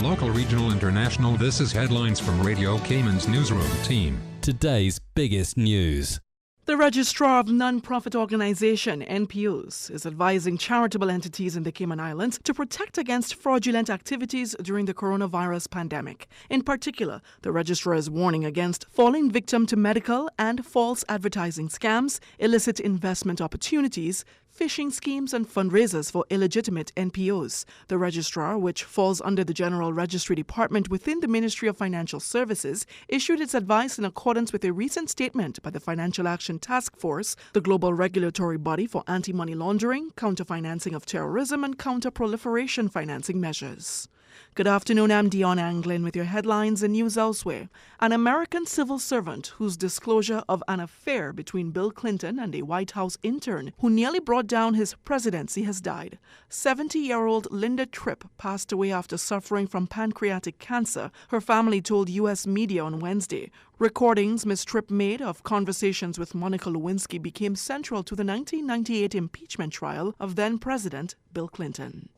Local, regional, international, this is headlines from Radio Cayman's newsroom team. Today's biggest news. The Registrar of Non-Profit Organization, NPOs, is advising charitable entities in the Cayman Islands to protect against fraudulent activities during the coronavirus pandemic. In particular, the Registrar is warning against falling victim to medical and false advertising scams, illicit investment opportunities, phishing schemes and fundraisers for illegitimate NPOs. The Registrar, which falls under the General Registry Department within the Ministry of Financial Services, issued its advice in accordance with a recent statement by the Financial Action Task Force, the global regulatory body for anti-money laundering, counter-financing of terrorism and counter-proliferation financing measures. Good afternoon, I'm Dion Anglin with your headlines and news elsewhere. An American civil servant whose disclosure of an affair between Bill Clinton and a White House intern who nearly brought down his presidency has died. 70-year-old Linda Tripp passed away after suffering from pancreatic cancer, her family told U.S. media on Wednesday. Recordings Ms. Tripp made of conversations with Monica Lewinsky became central to the 1998 impeachment trial of then-President Bill Clinton.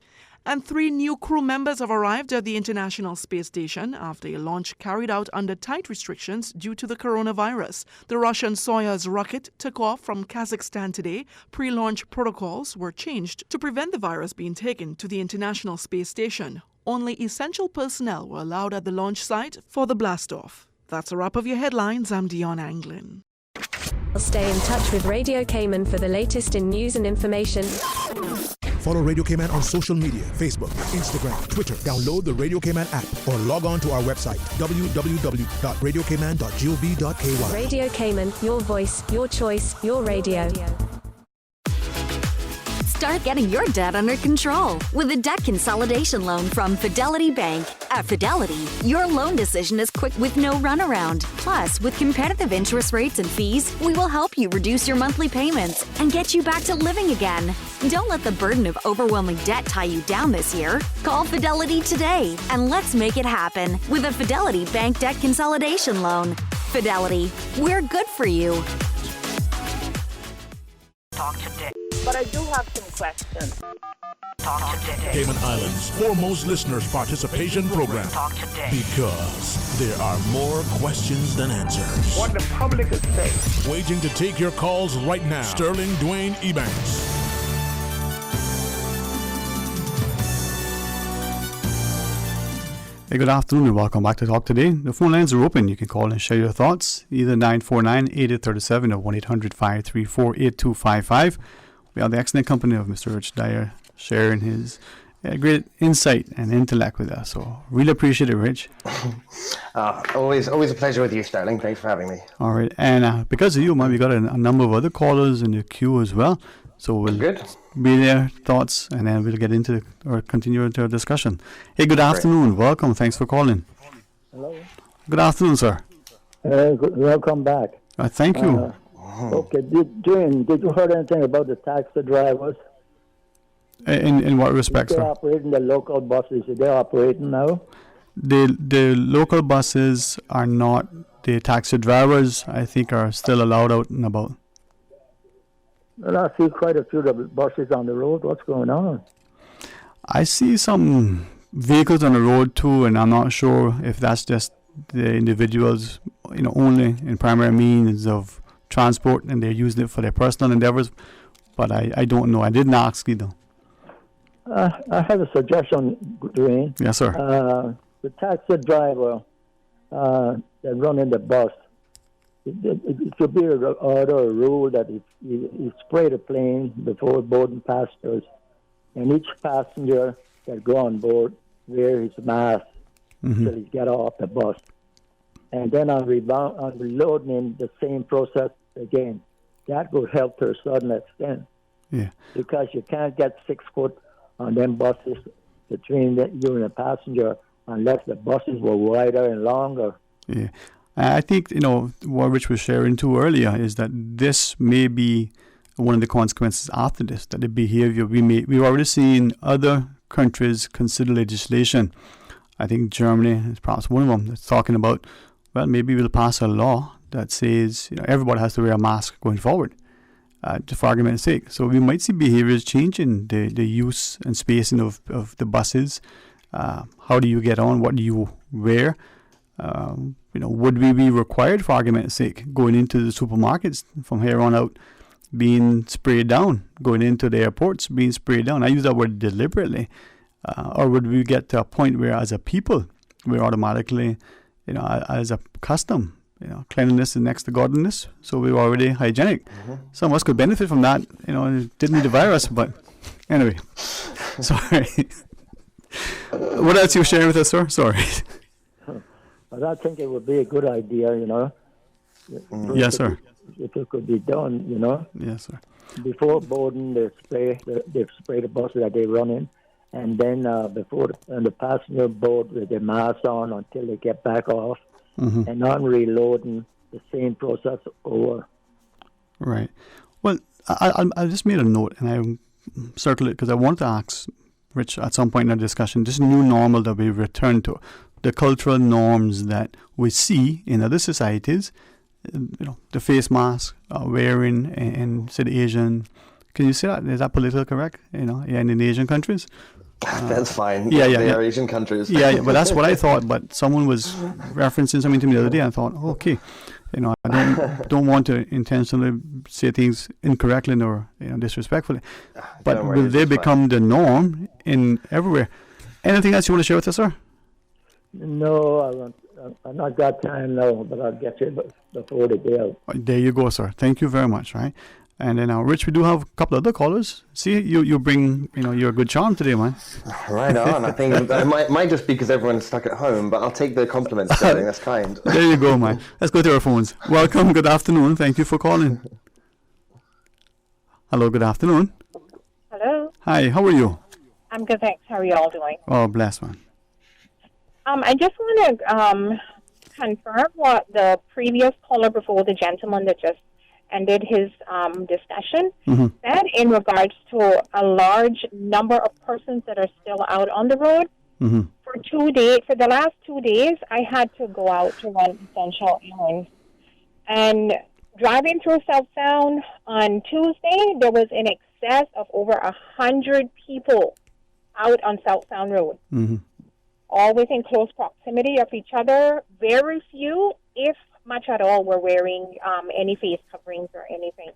And 3 new crew members have arrived at the International Space Station after a launch carried out under tight restrictions due to the coronavirus. The Russian Soyuz rocket took off from Kazakhstan today. Pre-launch protocols were changed to prevent the virus being taken to the International Space Station. Only essential personnel were allowed at the launch site for the blastoff. That's a wrap of your headlines. I'm Dion Anglin. Stay in touch with Radio Cayman for the latest in news and information. Follow Radio Cayman on social media, Facebook, Instagram, Twitter. Download the Radio Cayman app or log on to our website, www.radiocayman.gov.ky. Radio Cayman, your voice, your choice, your radio. Start getting your debt under control with a debt consolidation loan from Fidelity Bank. At Fidelity, your loan decision is quick with no runaround. Plus, with competitive interest rates and fees, we will help you reduce your monthly payments and get you back to living again. Don't let the burden of overwhelming debt tie you down this year. Call Fidelity today and let's make it happen with a Fidelity Bank debt consolidation loan. Fidelity, we're good for you. Talk today. But I do have some questions. Talk today. Cayman Islands' foremost listeners' participation program. Talk today. Because there are more questions than answers. What the public is saying. Waging to take your calls right now. Sterling Dwayne Ebanks. Hey, good afternoon and welcome back to Talk Today. The phone lines are open. You can call and share your thoughts, either 949-8837 or 1-800-534-8255. We have the excellent company of Mr. Rich Dyer sharing his great insight and intellect with us. So really appreciate it, Rich. Always a pleasure with you, Sterling. Thanks for having me. All right. And because of you, man, we got a number of other callers in the queue as well. So we'll be their thoughts and then we'll get into or continue into our discussion. Hey, good afternoon. Welcome. Thanks for calling. Hello. Good afternoon, sir. Welcome back. Thank you. Okay. Did you heard anything about the taxi drivers? In what respect, sir? They're operating the local buses. They're operating now? The local buses are not. The taxi drivers, I think, are still allowed out and about. Well, I see quite a few of the buses on the road. What's going on? I see some vehicles on the road too, and I'm not sure if that's just the individuals, only in primary means of transport, and they're using it for their personal endeavors. But I don't know. I didn't ask either. I have a suggestion, Dwayne. Yes, sir. The taxi driver that running the bus, it should be an order or rule that you spray the plane before boarding passengers, and each passenger that go on board wear his mask till he get off the bus. And then on reloading, the same process again. That would help to a certain extent. Yeah. Because you can't get 6 foot on them buses between you and the passenger unless the buses were wider and longer. Yeah. I think, what Rich was sharing too earlier is that this may be one of the consequences after this, that the behavior we've already seen other countries consider legislation. I think Germany is perhaps one of them that's talking about, well, maybe we'll pass a law that says everybody has to wear a mask going forward, just for argument's sake. So we might see behaviors changing, the use and spacing of the buses. How do you get on? What do you wear? Would we be required, for argument's sake, going into the supermarkets from here on out, being sprayed down, going into the airports, being sprayed down? I use that word deliberately. Or would we get to a point where, as a people, we're automatically, as a custom, cleanliness is next to godliness, so we're already hygienic. Some of us could benefit from that. Didn't need the virus, but anyway, sorry. What else you sharing with us, sir? Sorry. But I think it would be a good idea, Yes, sir. If it could be done, Yes, sir. Before boarding, they spray the buses that they run in, and then before the passenger board with their mask on until they get back off, and on reloading, the same process over. Right. Well, I just made a note, and I circled it because I wanted to ask Rich at some point in our discussion, this new normal that we return to, the cultural norms that we see in other societies, the face mask wearing in, say, the Asian. Can you say that? Is that politically correct? In Asian countries? That's fine. Yeah. They are Asian countries. Yeah, but that's what I thought. But someone was referencing something to me the other day, and I thought, okay, I don't want to intentionally say things incorrectly or disrespectfully. But will they become the norm in everywhere? Anything else you want to share with us, sir? No, I won't. I've not got time now, but I'll get you before the day out. There you go, sir. Thank you very much. Right. And then, Rich, we do have a couple other callers. See, you bring, you're a good charm today, man. Right on. I think it might just be because everyone's stuck at home, but I'll take the compliments. That's kind. There you go, man. Let's go to our phones. Welcome. Good afternoon. Thank you for calling. Hello. Good afternoon. Hello. Hi. How are you? I'm good, thanks. How are you all doing? Oh, bless, man. I just want to confirm what the previous caller before the gentleman that just ended his discussion said in regards to a large number of persons that are still out on the road. For the last 2 days, I had to go out to run essential errands. And driving through South Sound on Tuesday, there was in excess of over 100 people out on South Sound Road. All within close proximity of each other. Very few, if much at all, were wearing any face coverings or anything.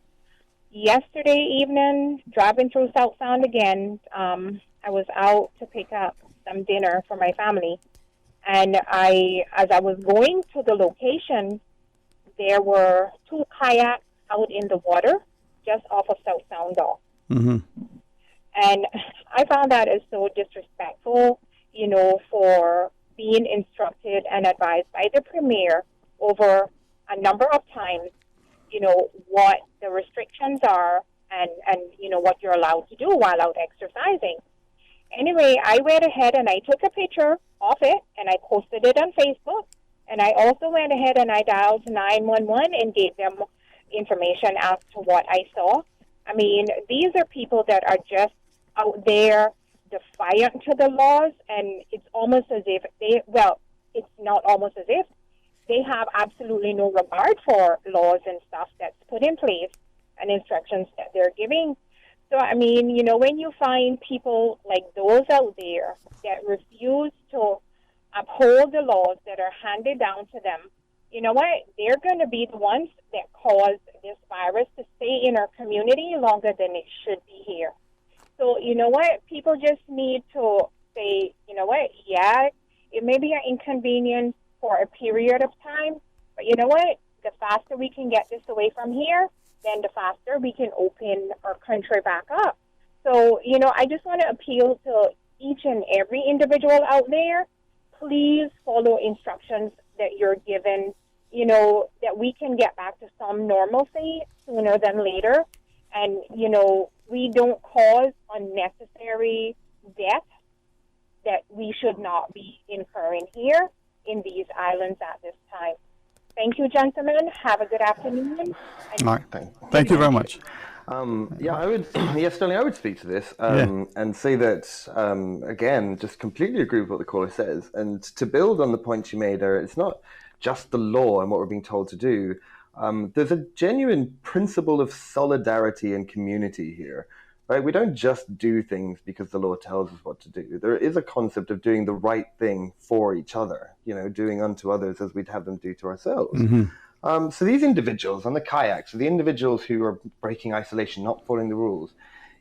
Yesterday evening, driving through South Sound again, I was out to pick up some dinner for my family. And as I was going to the location, there were 2 kayaks out in the water just off of South Sound Dock. And I found that as so disrespectful, for being instructed and advised by the Premier over a number of times, what the restrictions are and what you're allowed to do while out exercising. Anyway, I went ahead and I took a picture of it and I posted it on Facebook. And I also went ahead and I dialed 911 and gave them information as to what I saw. I mean, these are people that are just out there defiant to the laws, and it's almost as if it's not almost as if they have absolutely no regard for laws and stuff that's put in place and instructions that they're giving. So, I mean, when you find people like those out there that refuse to uphold the laws that are handed down to them, you know what? They're going to be the ones that cause this virus to stay in our community longer than it should be here. So, you know what? People just need to say, you know what? Yeah, it may be an inconvenience for a period of time, but you know what? the faster we can get this away from here, then the faster we can open our country back up. So, I just want to appeal to each and every individual out there. Please follow instructions that you're given, that we can get back to some normalcy sooner than later. And, we don't cause unnecessary death that we should not be incurring here in these islands at this time. Thank you, gentlemen. Have a good afternoon. All right. Thank you very much. Sterling, I would speak to this and say that, again, just completely agree with what the caller says. And to build on the point you made there, it's not just the law and what we're being told to do. There's a genuine principle of solidarity and community here. Right? We don't just do things because the law tells us what to do. There is a concept of doing the right thing for each other, doing unto others as we'd have them do to ourselves. Mm-hmm. So these individuals on the kayaks, the individuals who are breaking isolation, not following the rules,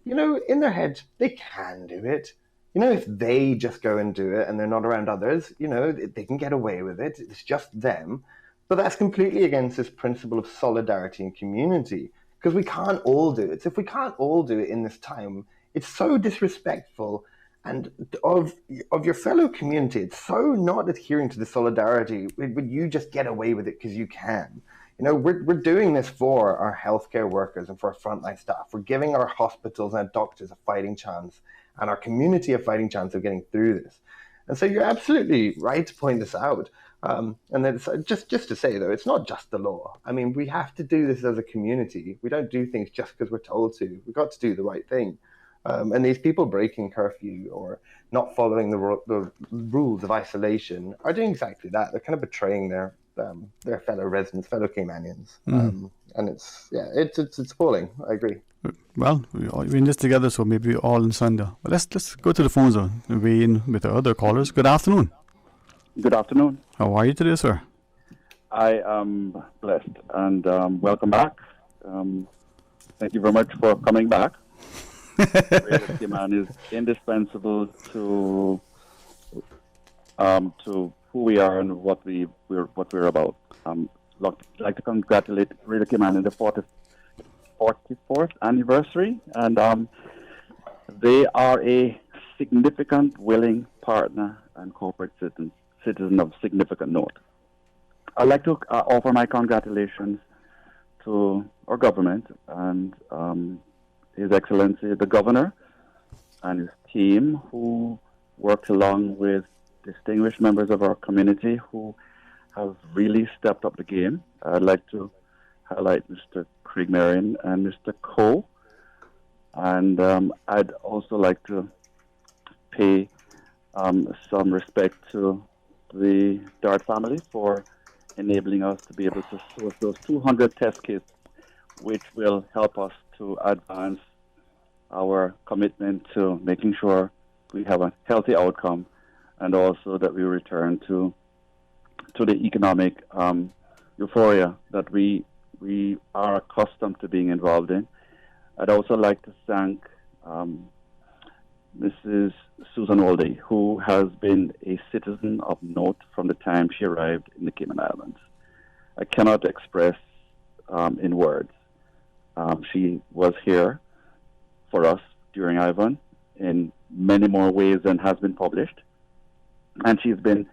in their head, they can do it. If they just go and do it and they're not around others, they can get away with it. It's just them. But that's completely against this principle of solidarity and community, because we can't all do it. So if we can't all do it in this time, it's so disrespectful and of your fellow community. It's so not adhering to the solidarity. Would you just get away with it because you can? We're doing this for our healthcare workers and for our frontline staff. We're giving our hospitals and our doctors a fighting chance and our community a fighting chance of getting through this. And so you're absolutely right to point this out. And then it's just to say, though, it's not just the law. I mean, we have to do this as a community. We don't do things just because we're told to. We've got to do the right thing. And these people breaking curfew or not following the rules of isolation are doing exactly that. They're kind of betraying their fellow residents, fellow Caymanians. And it's appalling. I agree. Well, we're in this together, so maybe we're all in Sunday. But let's go to the phone zone and weigh in with the other callers. Good afternoon. Good afternoon. How are you today, sir? I am blessed and welcome back. Thank you very much for coming back. Radio Cayman is indispensable to who we are and what we're about. Like to congratulate Radio Cayman on the 44th anniversary, and they are a significant, willing partner and corporate citizen of significant note. I'd like to offer my congratulations to our government and His Excellency the Governor and his team, who worked along with distinguished members of our community who have really stepped up the game. I'd like to highlight Mr. Craig Marion and Mr. Coe. And I'd also like to pay some respect to the Dart family for enabling us to be able to source those 200 test kits, which will help us to advance our commitment to making sure we have a healthy outcome and also that we return to the economic euphoria that we are accustomed to being involved in. I'd also like to thank Mrs. Susan Oldie, who has been a citizen of note from the time she arrived in the Cayman Islands. I cannot express in words. She was here for us during Ivan in many more ways than has been published. And she's been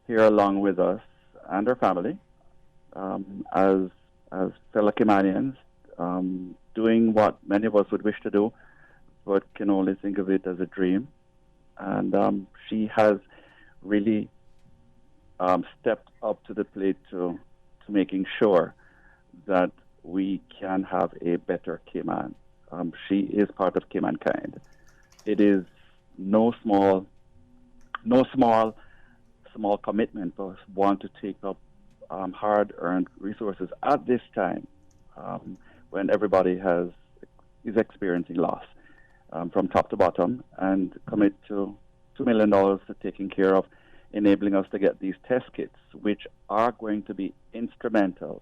here along with us and her family as fellow Caymanians, doing what many of us would wish to do, but can only think of it as a dream. And she has really stepped up to the plate to making sure that we can have a better Cayman. She is part of Caymankind. It is no small commitment for us want to take up hard-earned resources at this time when everybody is experiencing loss from top to bottom, and commit to $2 million to taking care of enabling us to get these test kits, which are going to be instrumental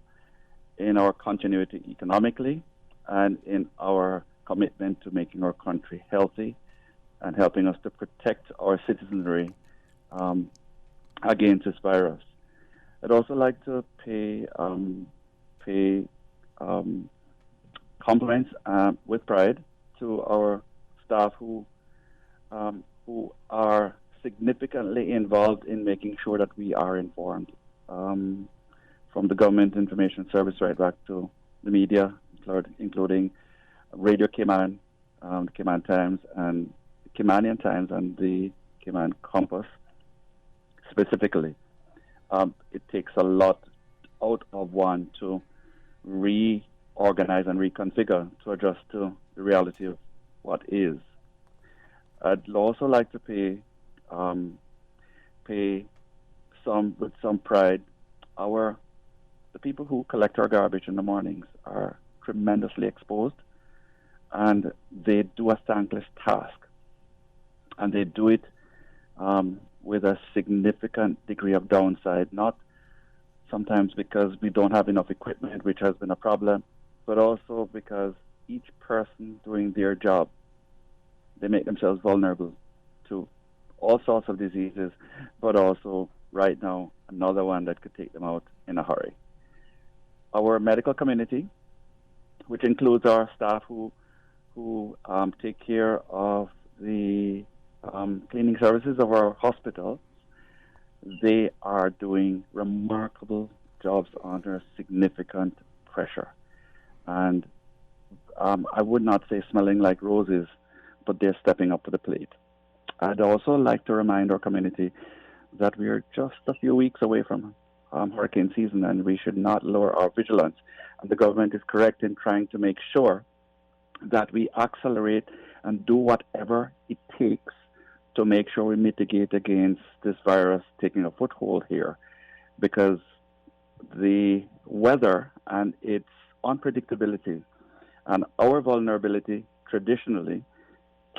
in our continuity economically and in our commitment to making our country healthy and helping us to protect our citizenry against this virus. I'd also like to pay pay compliments with pride to our staff who are significantly involved in making sure that we are informed, from the government information service right back to the media, including Radio Cayman, the Cayman Times, and Caymanian Times, and the Cayman Compass specifically. It takes a lot out of one to reorganize and reconfigure to adjust to the reality of what is. I'd also like to pay with some pride the people who collect our garbage in the mornings are tremendously exposed, and they do a thankless task, and they do it with a significant degree of downside, not sometimes because we don't have enough equipment, which has been a problem, but also because each person doing their job, they make themselves vulnerable to all sorts of diseases, but also right now another one that could take them out in a hurry. Our medical community, which includes our staff who take care of the cleaning services of our hospitals, they are doing remarkable jobs under significant pressure. And I would not say smelling like roses, but they're stepping up to the plate. I'd also like to remind our community that we are just a few weeks away from hurricane season, and we should not lower our vigilance. And the government is correct in trying to make sure that we accelerate and do whatever it takes to make sure we mitigate against this virus taking a foothold here, because the weather and its unpredictability and our vulnerability traditionally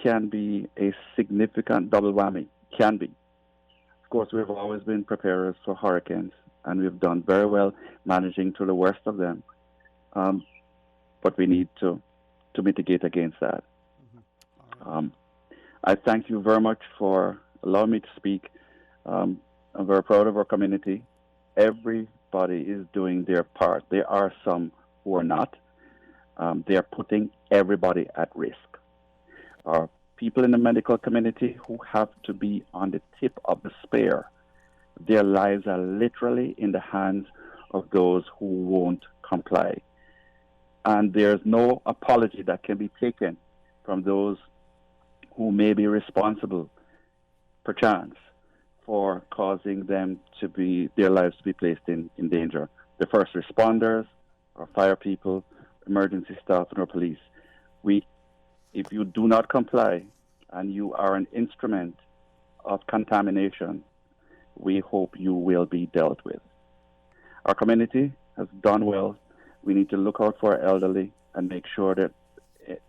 can be a significant double whammy. Can be. Of course, we've always been preparers for hurricanes, and we've done very well managing through the worst of them. But we need to mitigate against that. I thank you very much for allowing me to speak. I'm very proud of our community. Everybody is doing their part. There are some who are not. They are putting everybody at risk. Our people in the medical community who have to be on the tip of the spear. Their lives are literally in the hands of those who won't comply. And there's no apology that can be taken from those who may be responsible, perchance, for causing their lives to be placed in danger. The first responders, our fire people, emergency staff, and our police. If you do not comply and you are an instrument of contamination, we hope you will be dealt with. Our community has done well. We need to look out for our elderly and make sure that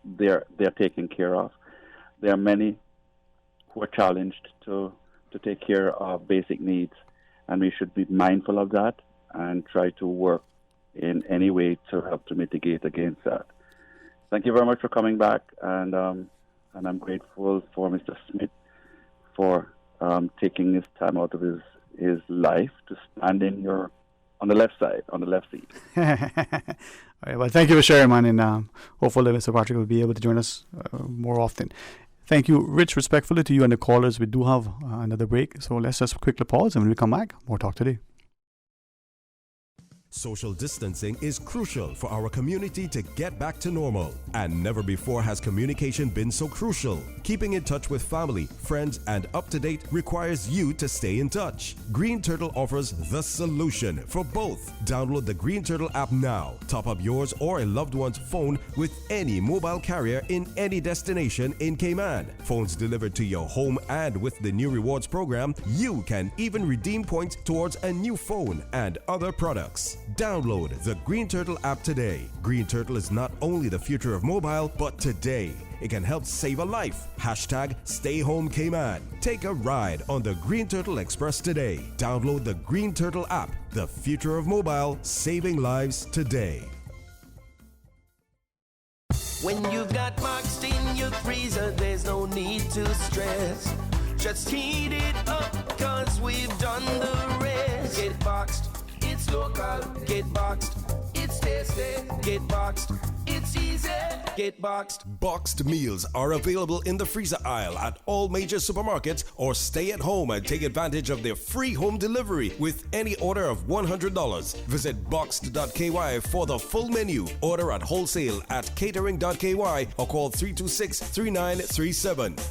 they're taken care of. There are many who are challenged to take care of basic needs, and we should be mindful of that and try to work in any way to help to mitigate against that. Thank you very much for coming back, and I'm grateful for Mr. Smith for taking his time out of his life to stand on the left side, on the left seat. All right, well, thank you for sharing, man, and hopefully Mr. Patrick will be able to join us more often. Thank you, Rich, respectfully to you and the callers. We do have another break, so let's just quickly pause, and when we come back, more talk today. Social distancing is crucial for our community to get back to normal. And never before has communication been so crucial. Keeping in touch with family, friends, and up to date requires you to stay in touch. Green Turtle offers the solution for both. Download the Green Turtle app now. Top up yours or a loved one's phone with any mobile carrier in any destination in Cayman. Phones delivered to your home, and with the new rewards program, you can even redeem points towards a new phone and other products. Download the Green Turtle app today. Green Turtle is not only the future of mobile, but today it can help save a life. Hashtag Stay Home Cayman. Take a ride on the Green Turtle Express today. Download the Green Turtle app. The future of mobile, saving lives today. When you've got boxed in your freezer, there's no need to stress. Just heat it up, cause we've done the rest. Get boxed, it's local. Get boxed, it's tasty. Get boxed, it's easy. Get boxed. Boxed meals are available in the freezer aisle at all major supermarkets, or stay at home and take advantage of their free home delivery with any order of $100. Visit boxed.ky for the full menu. Order at wholesale at catering.ky or call 326-3937.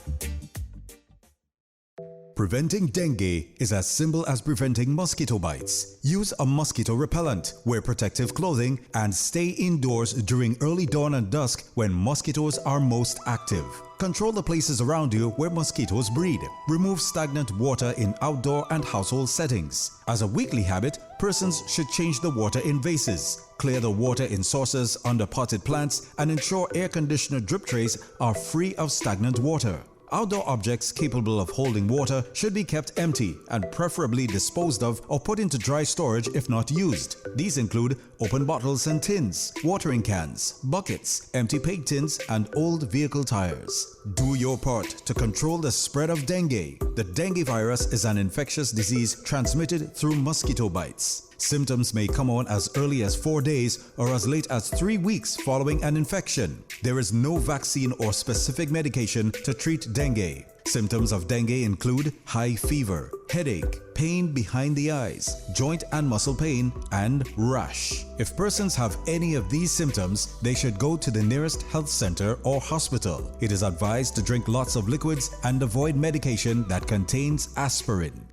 Preventing dengue is as simple as preventing mosquito bites. Use a mosquito repellent, wear protective clothing, and stay indoors during early dawn and dusk when mosquitoes are most active. Control the places around you where mosquitoes breed. Remove stagnant water in outdoor and household settings. As a weekly habit, persons should change the water in vases, clear the water in saucers under potted plants, and ensure air conditioner drip trays are free of stagnant water. Outdoor objects capable of holding water should be kept empty and preferably disposed of or put into dry storage if not used. These include open bottles and tins, watering cans, buckets, empty paint tins, and old vehicle tires. Do your part to control the spread of dengue. The dengue virus is an infectious disease transmitted through mosquito bites. Symptoms may come on as early as 4 days or as late as 3 weeks following an infection. There is no vaccine or specific medication to treat dengue. Symptoms of dengue include high fever, headache, pain behind the eyes, joint and muscle pain, and rash. If persons have any of these symptoms, they should go to the nearest health center or hospital. It is advised to drink lots of liquids and avoid medication that contains aspirin.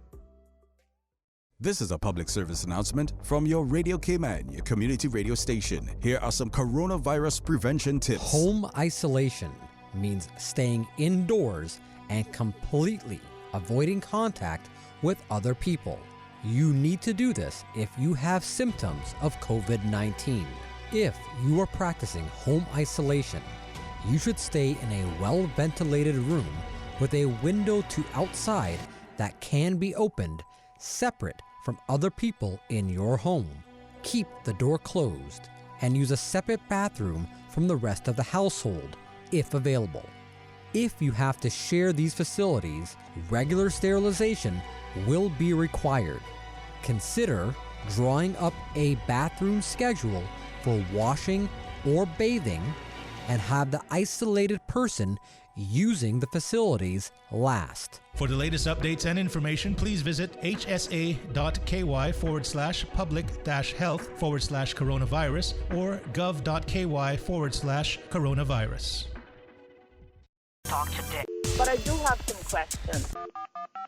This is a public service announcement from your Radio Cayman, your community radio station. Here are some coronavirus prevention tips. Home isolation means staying indoors and completely avoiding contact with other people. You need to do this if you have symptoms of COVID-19. If you are practicing home isolation, you should stay in a well-ventilated room with a window to outside that can be opened separate from other people in your home. Keep the door closed and use a separate bathroom from the rest of the household, if available. If you have to share these facilities, regular sterilization will be required. Consider drawing up a bathroom schedule for washing or bathing and have the isolated person using the facilities last. For the latest updates and information, please visit hsa.ky/public-health/coronavirus or gov.ky/coronavirus. Talk today. But I do have some questions.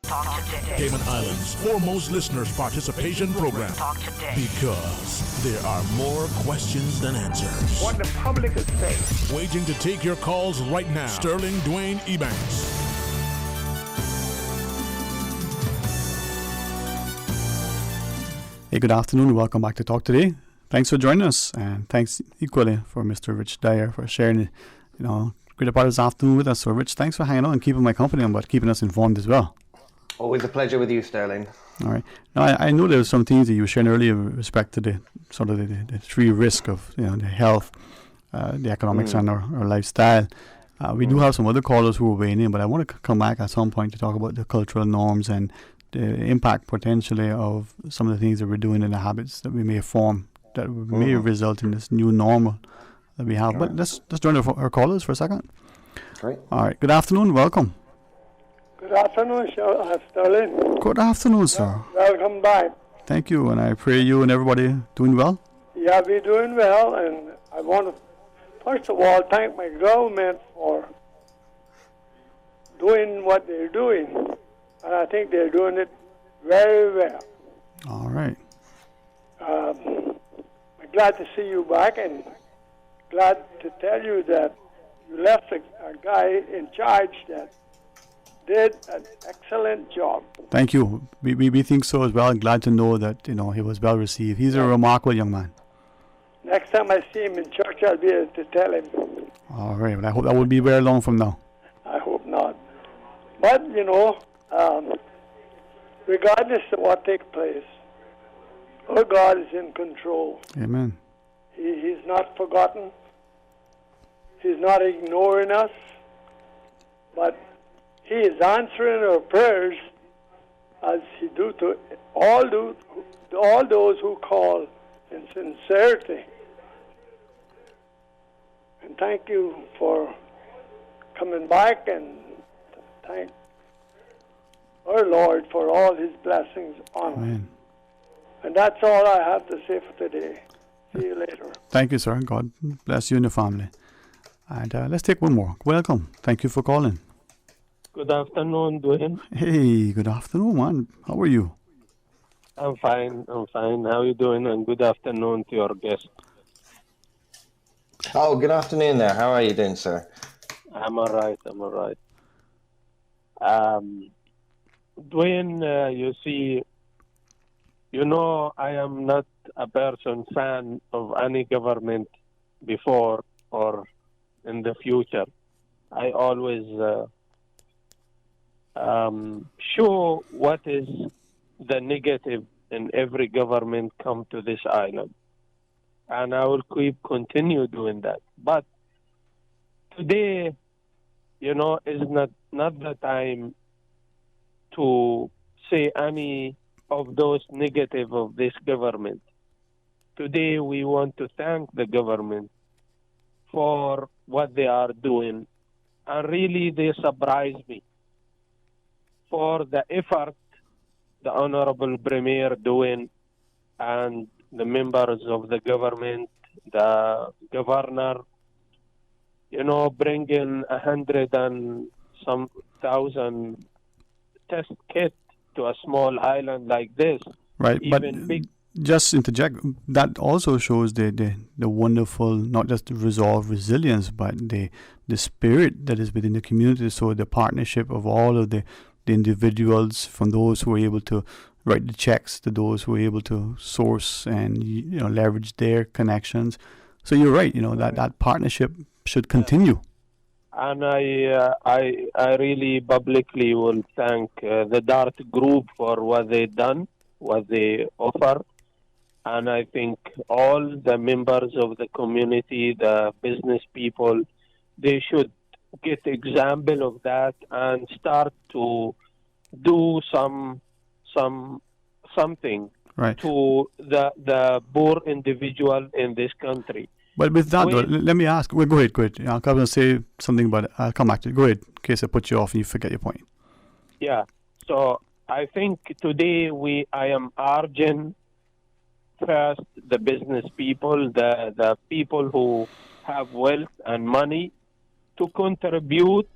Talk today. Cayman Islands' foremost listeners participation program. Talk today. Because there are more questions than answers. What the public is saying. Waiting to take your calls right now. Sterling Dwayne Ebanks. Hey, good afternoon. Welcome back to Talk Today. Thanks for joining us, and thanks equally for Mr. Rich Dyer for sharing, greater part of this afternoon with us. So, Rich, thanks for hanging on and keeping my company on, but keeping us informed as well. Always a pleasure with you, Sterling. All right. Now, I know there were some things that you were sharing earlier with respect to the sort of the three risks of the health, the economics, and our lifestyle. We do have some other callers who are weighing in, but I want to come back at some point to talk about the cultural norms and the impact potentially of some of the things that we're doing and the habits that we may form that may result in this new normal that we have. But let's join our callers for a second. Great. All right. Good afternoon. Welcome. Good afternoon, Sterling. Good afternoon, sir. Welcome back. Thank you, and I pray you and everybody doing well. Yeah, we're doing well, and I want to, first of all, thank my government for doing what they're doing, and I think they're doing it very well. All right. I'm glad to see you back, and glad to tell you that you left a guy in charge that did an excellent job. Thank you. We think so as well. Glad to know that he was well received. He's a remarkable young man. Next time I see him in church, I'll be able to tell him. All right. But I hope that will be very long from now. I hope not. But regardless of what takes place, our God is in control. Amen. He's not forgotten. He's not ignoring us, but He is answering our prayers as He do to all those who call in sincerity. And thank you for coming back, and thank our Lord for all his blessings on us. Amen. And that's all I have to say for today. See you later. Thank you, sir. God bless you and your family. And let's take one more. Welcome. Thank you for calling. Good afternoon, Dwayne. Hey, good afternoon, man. How are you? I'm fine. How are you doing? And good afternoon to your guest. Oh, good afternoon there. How are you doing, sir? I'm all right. Dwayne, you see, I am not a fan of any government before or in the future. I always show what is the negative in every government come to this island. And I will continue doing that. But today, is not the time to say any of those negative of this government. Today, we want to thank the government for what they are doing. And really, they surprise me for the effort the Honorable Premier doing and the members of the government, the governor, bringing 100 and some thousand test kit to a small island like this. Right, but just interject, that also shows the wonderful, not just the resolve, resilience, but the spirit that is within the community. So the partnership of all of the individuals, from those who were able to write the checks to those who were able to source and leverage their connections. So you're right, that partnership should continue. And I really publicly will thank the DART group for what they done, what they offer. And I think all the members of the community, the business people, they should get example of that and start to do something right to the poor individual in this country. But with that, though, let me ask. Well, go ahead. I'm going to say something about it. I'll come back to it. Go ahead, in case I put you off and you forget your point. Yeah. So I think today I am urging first the business people, the people who have wealth and money, to contribute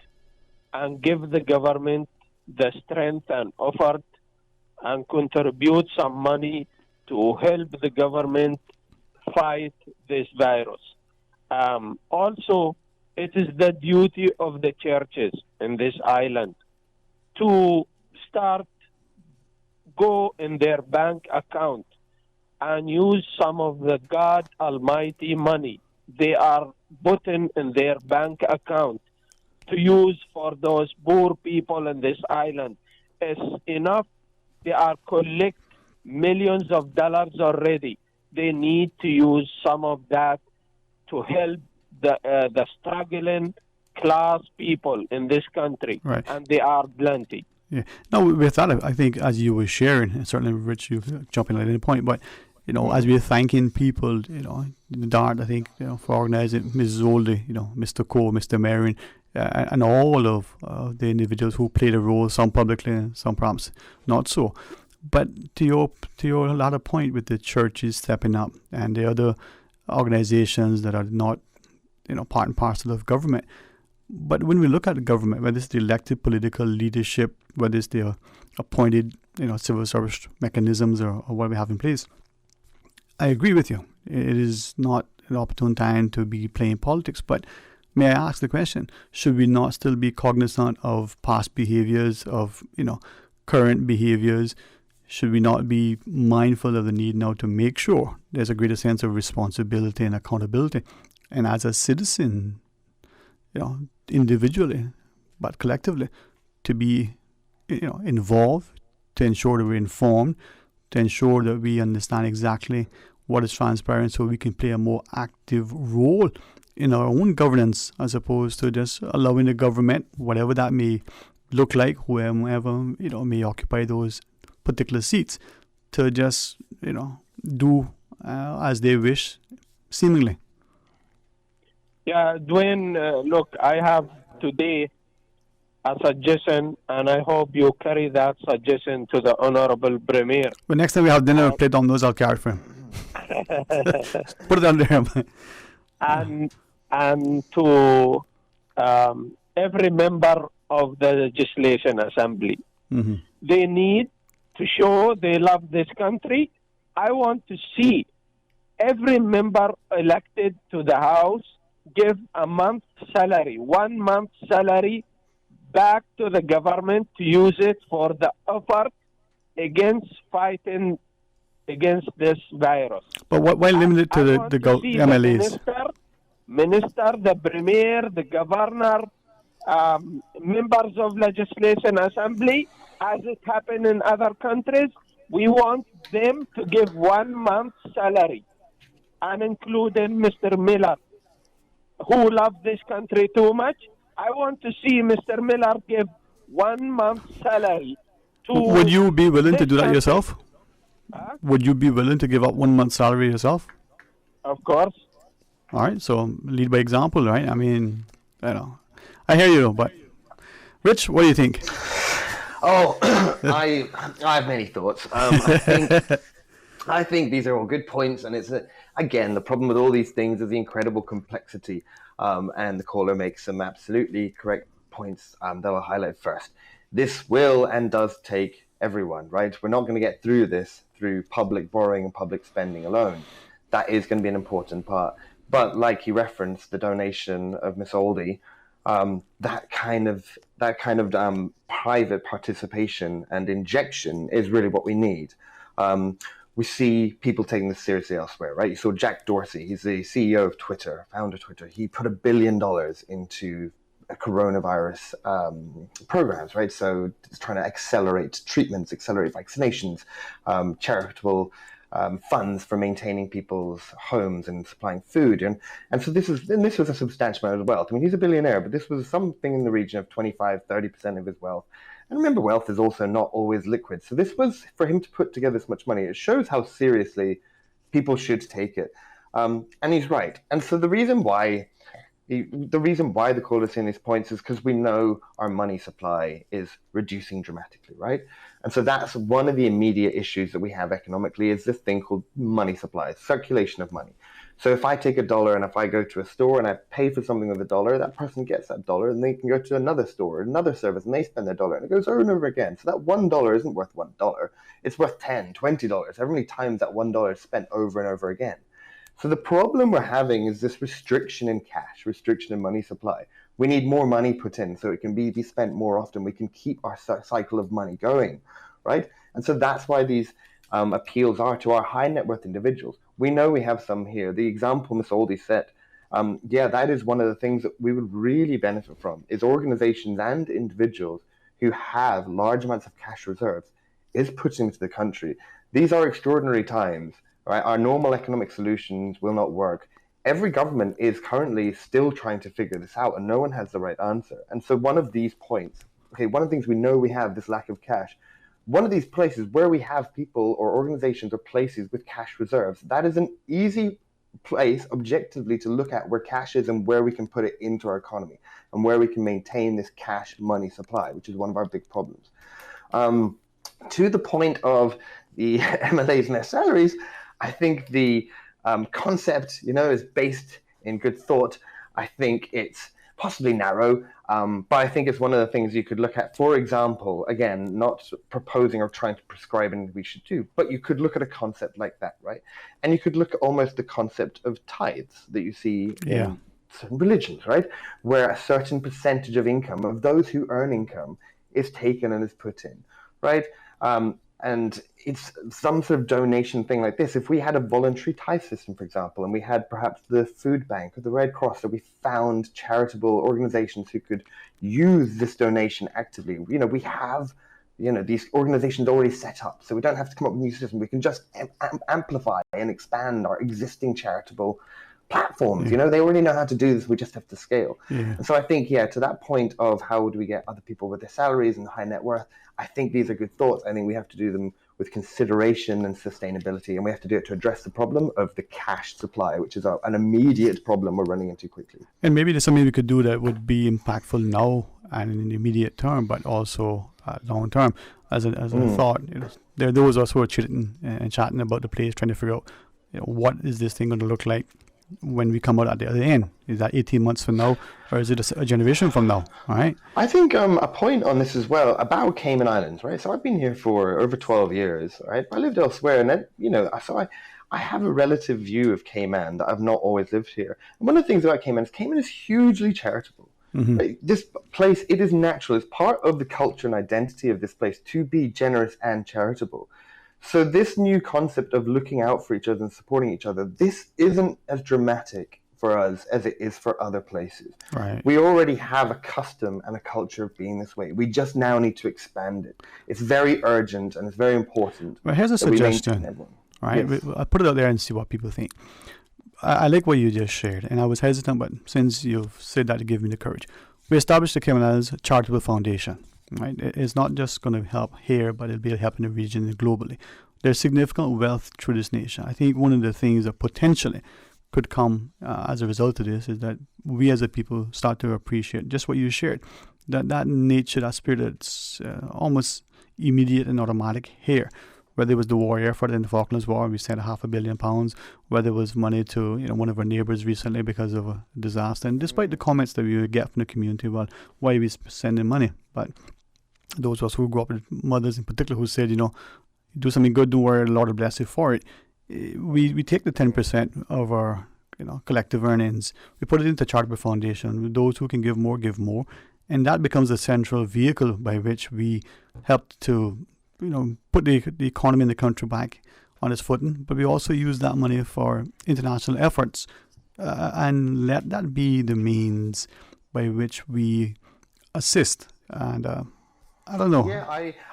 and give the government the strength and effort and contribute some money to help the government fight this virus. Also, it is the duty of the churches in this island to go in their bank account and use some of the God Almighty money they are putting in their bank account to use for those poor people in this island. It's enough. They are collect millions of dollars already. They need to use some of that to help the struggling class people in this country. Right. And they are plenty. Yeah. Now, with that, I think as you were sharing, and certainly Rich, you jumping at any point, but as we're thanking people, DART, I think, for organizing, Mrs. Oldie, Mr. Cole, Mr. Marion, and all of the individuals who played a role, some publicly and some perhaps not so. But to your latter point with the churches stepping up and the other organizations that are not, part and parcel of government. But when we look at the government, whether it's the elected political leadership, whether it's the appointed, civil service mechanisms or what we have in place, I agree with you. It is not an opportune time to be playing politics. But may I ask the question, should we not still be cognizant of past behaviors, of, current behaviors? Should we not be mindful of the need now to make sure there's a greater sense of responsibility and accountability? And as a citizen, individually, but collectively, to be, involved, to ensure that we're informed, to ensure that we understand exactly what is transpiring so we can play a more active role in our own governance as opposed to just allowing the government, whatever that may look like, whoever, may occupy those particular seats, to just, do as they wish, seemingly. Yeah, Dwayne, look, I have today a suggestion, and I hope you carry that suggestion to the Honorable Premier. But next time we have dinner, play dominoes, I'll carry for him. Put it under him. and to every member of the legislation assembly. Mm-hmm. They need to show they love this country. I want to see every member elected to the House give a month's salary, 1 month's salary, back to the government to use it for the effort against fighting against this virus. But why limit it to the MLAs? The minister, the premier, the governor, members of legislation assembly, as it happened in other countries. We want them to give 1 month's salary, and including Mr. Miller, who loved this country too much. I want to see Mr. Miller give 1 month's salary to... Would you be willing to do that country. yourself? Would you be willing to give up 1 month's salary yourself? Of course. All right, so lead by example, right? I mean, I know. I hear you, but Rich, what do you think? Oh, I have many thoughts. I think these are all good points, and it's again the problem with all these things is the incredible complexity. And the caller makes some absolutely correct points that I'll highlight first. This will and does take everyone, right? We're not going to get through this through public borrowing and public spending alone. That is going to be an important part. But like you referenced, the donation of Miss Oldie, that kind of private participation and injection is really what we need. We see people taking this seriously elsewhere, right? You saw Jack Dorsey, he's the CEO of Twitter, founder of Twitter. He put $1 billion into coronavirus programs, right? So it's trying to accelerate treatments, accelerate vaccinations, charitable funds for maintaining people's homes and supplying food. And so this was a substantial amount of wealth. I mean, he's a billionaire, but this was something in the region of 25-30% of his wealth. And remember, wealth is also not always liquid. So this was, for him to put together this much money, it shows how seriously people should take it. And he's right. And so the reason why the caller is saying these points is because we know our money supply is reducing dramatically, right? And so that's one of the immediate issues that we have economically is this thing called money supply, circulation of money. So if I take $1 and if I go to a store and I pay for something with $1, that person gets that $1 and they can go to another store, another service, and they spend their $1 and it goes over and over again. So that $1 isn't worth $1. It's worth $10, $20. However many times that $1 is spent over and over again. So the problem we're having is this restriction in cash, restriction in money supply. We need more money put in so it can be spent more often. We can keep our cycle of money going, right? And so that's why these appeals are to our high net worth individuals. We know we have some here. The example Ms. Oldie set, that is one of the things that we would really benefit from is organizations and individuals who have large amounts of cash reserves is putting into the country. These are extraordinary times. Right? Our normal economic solutions will not work. Every government is currently still trying to figure this out, and no one has the right answer. And so one of these points, one of the things we know we have, this lack of cash, one of these places where we have people or organizations or places with cash reserves, that is an easy place objectively to look at where cash is and where we can put it into our economy and where we can maintain this cash money supply, which is one of our big problems. To the point of the MLAs and their salaries, I think the concept, is based in good thought. I think it's possibly narrow, but I think it's one of the things you could look at. For example, again, not proposing or trying to prescribe anything we should do, but you could look at a concept like that, right? And you could look at almost the concept of tithes that you see in certain religions, right? Where a certain percentage of income, of those who earn income, is taken and is put in, right? And it's some sort of donation thing like this. If we had a voluntary tithe system, for example, and we had perhaps the food bank or the Red Cross, or we found charitable organizations who could use this donation actively. We have, these organizations already set up, so we don't have to come up with a new system. We can just amplify and expand our existing charitable platforms. They already know how to do this. We just have to scale. And so I think, to that point of how do we get other people with their salaries and high net worth, I think these are good thoughts. I think we have to do them with consideration and sustainability, and we have to do it to address the problem of the cash supply, which is an immediate problem we're running into quickly. And maybe there's something we could do that would be impactful now and in the immediate term, but also long term. As a thought, there are those of us who are chitting and chatting about the place, trying to figure out, what is this thing going to look like when we come out at the other end? Is that 18 months from now, or is it a generation from now? All right. I think a point on this as well about Cayman Islands, right? So I've been here for over 12 years, right? I lived elsewhere, and then, so I have a relative view of Cayman that I've not always lived here. And one of the things about Cayman is hugely charitable. Mm-hmm. Right? This place, it is natural. It's part of the culture and identity of this place to be generous and charitable. So this new concept of looking out for each other and supporting each other, this isn't as dramatic for us as it is for other places. Right. We already have a custom and a culture of being this way. We just now need to expand it. It's very urgent and it's very important. Well, here's a suggestion. Right? Yes. I'll put it out there and see what people think. I like what you just shared, and I was hesitant, but since you've said that, it gave me the courage. We established the Cayman Islands Charitable Foundation. Right? It's not just going to help here, but it'll be helping the region and globally. There's significant wealth through this nation. I think one of the things that potentially could come as a result of this is that we as a people start to appreciate just what you shared, that nature, that spirit that's almost immediate and automatic here. Whether it was the war effort in the Falklands War, we sent £500 million, whether it was money to one of our neighbours recently because of a disaster. And despite the comments that we would get from the community, well, why are we sending money? But those of us who grew up with mothers in particular who said, do something good, don't worry, the Lord will bless you for it. We take the 10% of our collective earnings, we put it into charitable foundation. Those who can give more, and that becomes the central vehicle by which we help to put the economy in the country back on its footing. But we also use that money for international efforts, and let that be the means by which we assist. And I don't know. Yeah,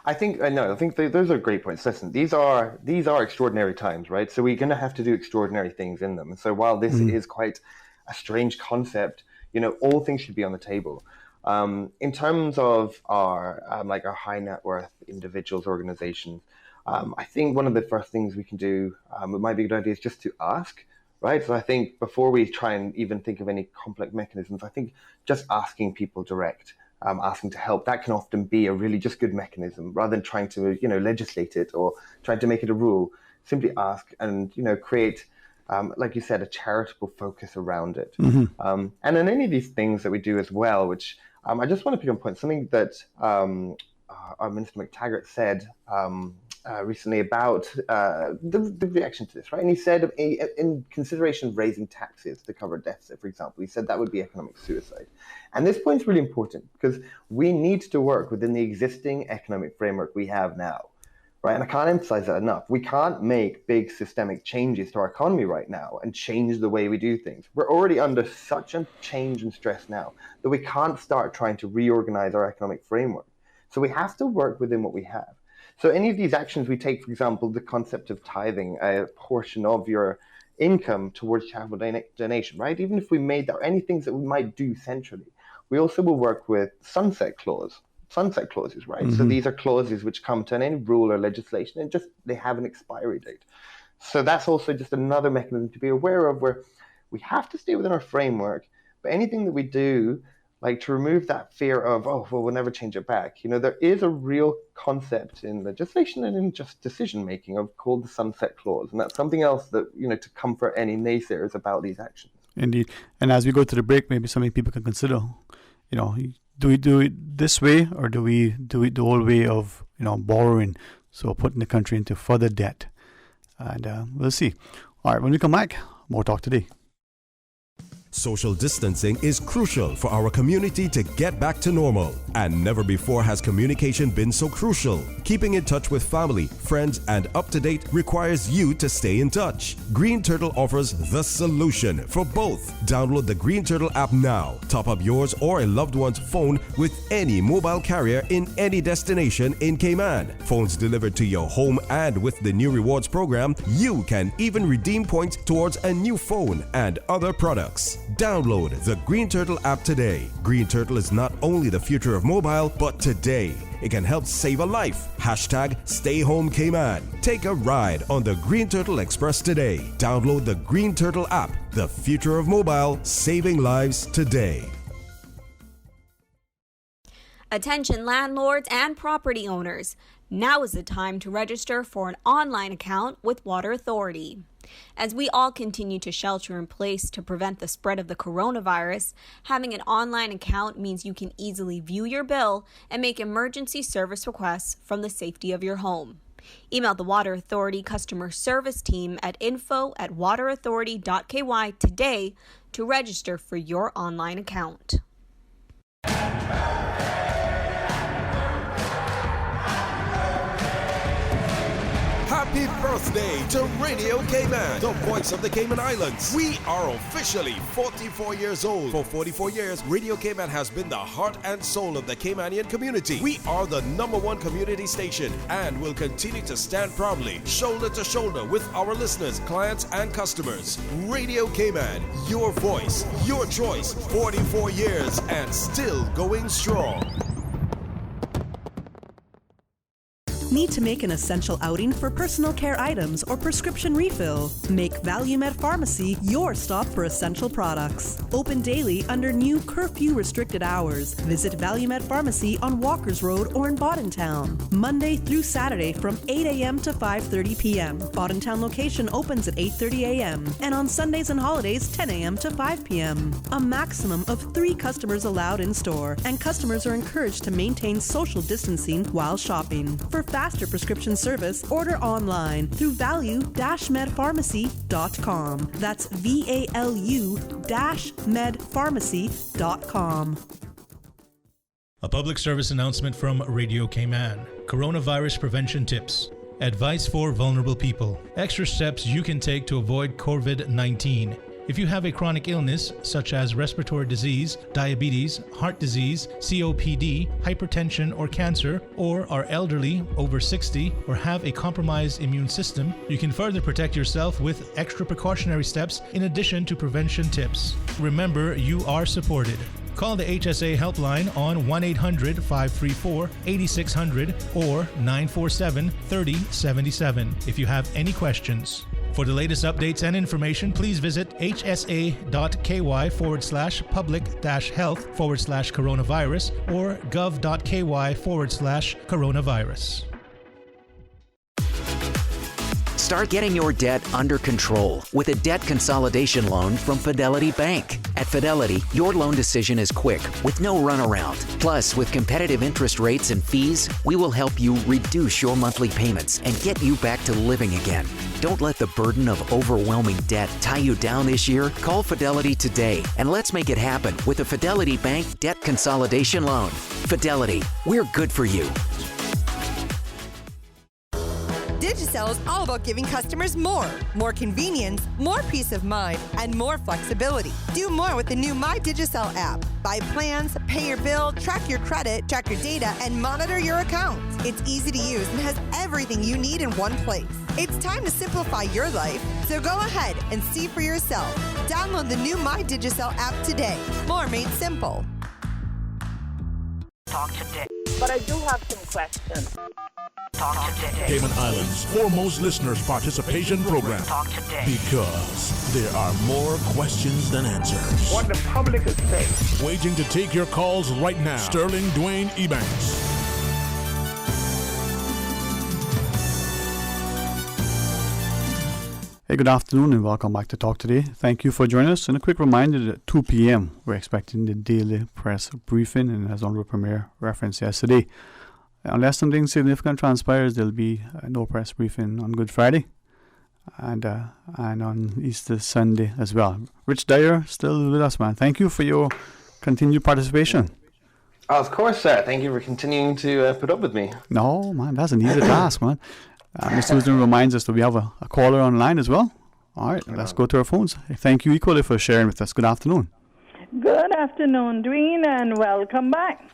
I think those are great points. Listen, these are extraordinary times, right? So we're going to have to do extraordinary things in them. And so while this is quite a strange concept, all things should be on the table. In terms of our high net worth individuals, organizations, I think one of the first things we can do, it might be a good idea, is just to ask, right? So I think before we try and even think of any complex mechanisms, I think just asking people direct, asking to help, that can often be a really just good mechanism rather than trying to, legislate it or trying to make it a rule. Simply ask and, create, like you said, a charitable focus around it. Mm-hmm. And in any of these things that we do as well, which I just want to pick on point, something that our Minister McTaggart said recently about the reaction to this, right? And he said, in consideration of raising taxes to cover a deficit, for example, he said that would be economic suicide. And this point is really important because we need to work within the existing economic framework we have now, right? And I can't emphasize that enough. We can't make big systemic changes to our economy right now and change the way we do things. We're already under such a change and stress now that we can't start trying to reorganize our economic framework. So we have to work within what we have. So any of these actions we take, for example, the concept of tithing a portion of your income towards charitable donation, right? Even if we made that, or any things that we might do centrally, we also will work with sunset clauses, right? Mm-hmm. So these are clauses which come to any rule or legislation and just they have an expiry date. So that's also just another mechanism to be aware of where we have to stay within our framework, but anything that we do, like to remove that fear of, we'll never change it back. There is a real concept in legislation and in just decision making of called the sunset clause. And that's something else that, to comfort any naysayers about these actions. Indeed. And as we go to the break, maybe something people can consider, do we do it this way or do we do it the old way of, borrowing? So putting the country into further debt. And we'll see. All right, when we come back, more Talk Today. Social distancing is crucial for our community to get back to normal. And never before has communication been so crucial. Keeping in touch with family, friends, and up to date requires you to stay in touch. Green Turtle offers the solution for both. Download the Green Turtle app now. Top up yours or a loved one's phone with any mobile carrier in any destination in Cayman. Phones delivered to your home, and with the new rewards program, you can even redeem points towards a new phone and other products. Download the Green Turtle app today. Green Turtle is not only the future of mobile, but today it can help save a life. Hashtag Stay Home Cayman. Take a ride on the Green Turtle Express today. Download the Green Turtle app. The future of mobile, saving lives today. Attention landlords and property owners. Now is the time to register for an online account with Water Authority. As we all continue to shelter in place to prevent the spread of the coronavirus, having an online account means you can easily view your bill and make emergency service requests from the safety of your home. Email the Water Authority customer service team at info@waterauthority.ky today to register for your online account. Happy birthday to Radio Cayman, the voice of the Cayman Islands. We are officially 44 years old. For 44 years, Radio Cayman has been the heart and soul of the Caymanian community. We are the #1 community station and will continue to stand proudly, shoulder to shoulder with our listeners, clients, and customers. Radio Cayman, your voice, your choice, 44 years and still going strong. Need to make an essential outing for personal care items or prescription refill? Make ValueMed Pharmacy your stop for essential products. Open daily under new curfew-restricted hours. Visit ValueMed Pharmacy on Walkers Road or in Boddentown. Monday through Saturday from 8 a.m. to 5:30 p.m. Boddentown location opens at 8:30 a.m. and on Sundays and holidays 10 a.m. to 5 p.m. A maximum of 3 customers allowed in store, and customers are encouraged to maintain social distancing while shopping. For faster prescription service, order online through value-medpharmacy.com. That's VALU-medpharmacy.com. A public service announcement from Radio Cayman. Coronavirus prevention tips. Advice for vulnerable people. Extra steps you can take to avoid COVID-19. If you have a chronic illness such as respiratory disease, diabetes, heart disease, COPD, hypertension, or cancer, or are elderly, over 60, or have a compromised immune system, you can further protect yourself with extra precautionary steps in addition to prevention tips. Remember, you are supported. Call the HSA helpline on 1-800-534-8600 or 947-3077 if you have any questions. For the latest updates and information, please visit hsa.ky/public-health/coronavirus or gov.ky/coronavirus. Start getting your debt under control with a debt consolidation loan from Fidelity Bank. At Fidelity, your loan decision is quick with no runaround. Plus, with competitive interest rates and fees, we will help you reduce your monthly payments and get you back to living again. Don't let the burden of overwhelming debt tie you down this year. Call Fidelity today and let's make it happen with a Fidelity Bank debt consolidation loan. Fidelity, we're good for you. Digicel is all about giving customers more convenience, more peace of mind, and more flexibility. Do more with the new My Digicel app. Buy plans, pay your bill, track your credit, track your data, and monitor your account. It's easy to use and has everything you need in one place. It's time to simplify your life, so go ahead and see for yourself. Download the new My Digicel app today. More made simple. Talk today. But I do have some questions. Talk today. Cayman Islands' foremost listeners participation program. Talk today. Because there are more questions than answers. What the public is saying. Waiting to take your calls right now. Sterling Dwayne Ebanks. Hey, good afternoon and welcome back to Talk Today. Thank you for joining us. And a quick reminder that at 2 p.m. we're expecting the daily press briefing, and as Honorable Premier referenced yesterday, unless something significant transpires, there'll be no press briefing on Good Friday and on Easter Sunday as well. Rich Dyer still with us, man. Thank you for your continued participation. Of course, sir. Thank you for continuing to put up with me. No, man, that's an easy task, man. Mr. Susan reminds us that we have a caller online as well. All right, let's go to our phones. Thank you equally for sharing with us. Good afternoon. Good afternoon, Dwayne, and welcome back.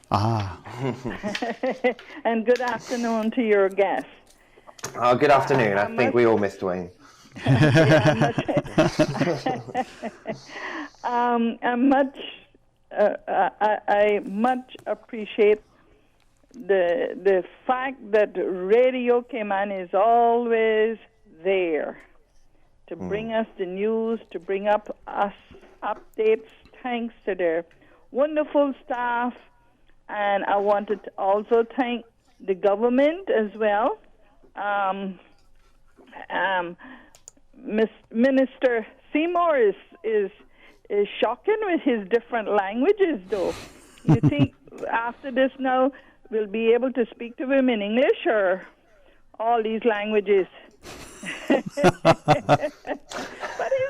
And good afternoon to your guest. Oh, good afternoon. I think we all missed Dwayne. I much appreciate the fact that Radio Cayman is always there to bring us the news, to bring up us updates, thanks to their wonderful staff. And I wanted to also thank the government as well. Minister Seymour is shocking with his different languages, though. You think after this now we'll be able to speak to him in English or all these languages? But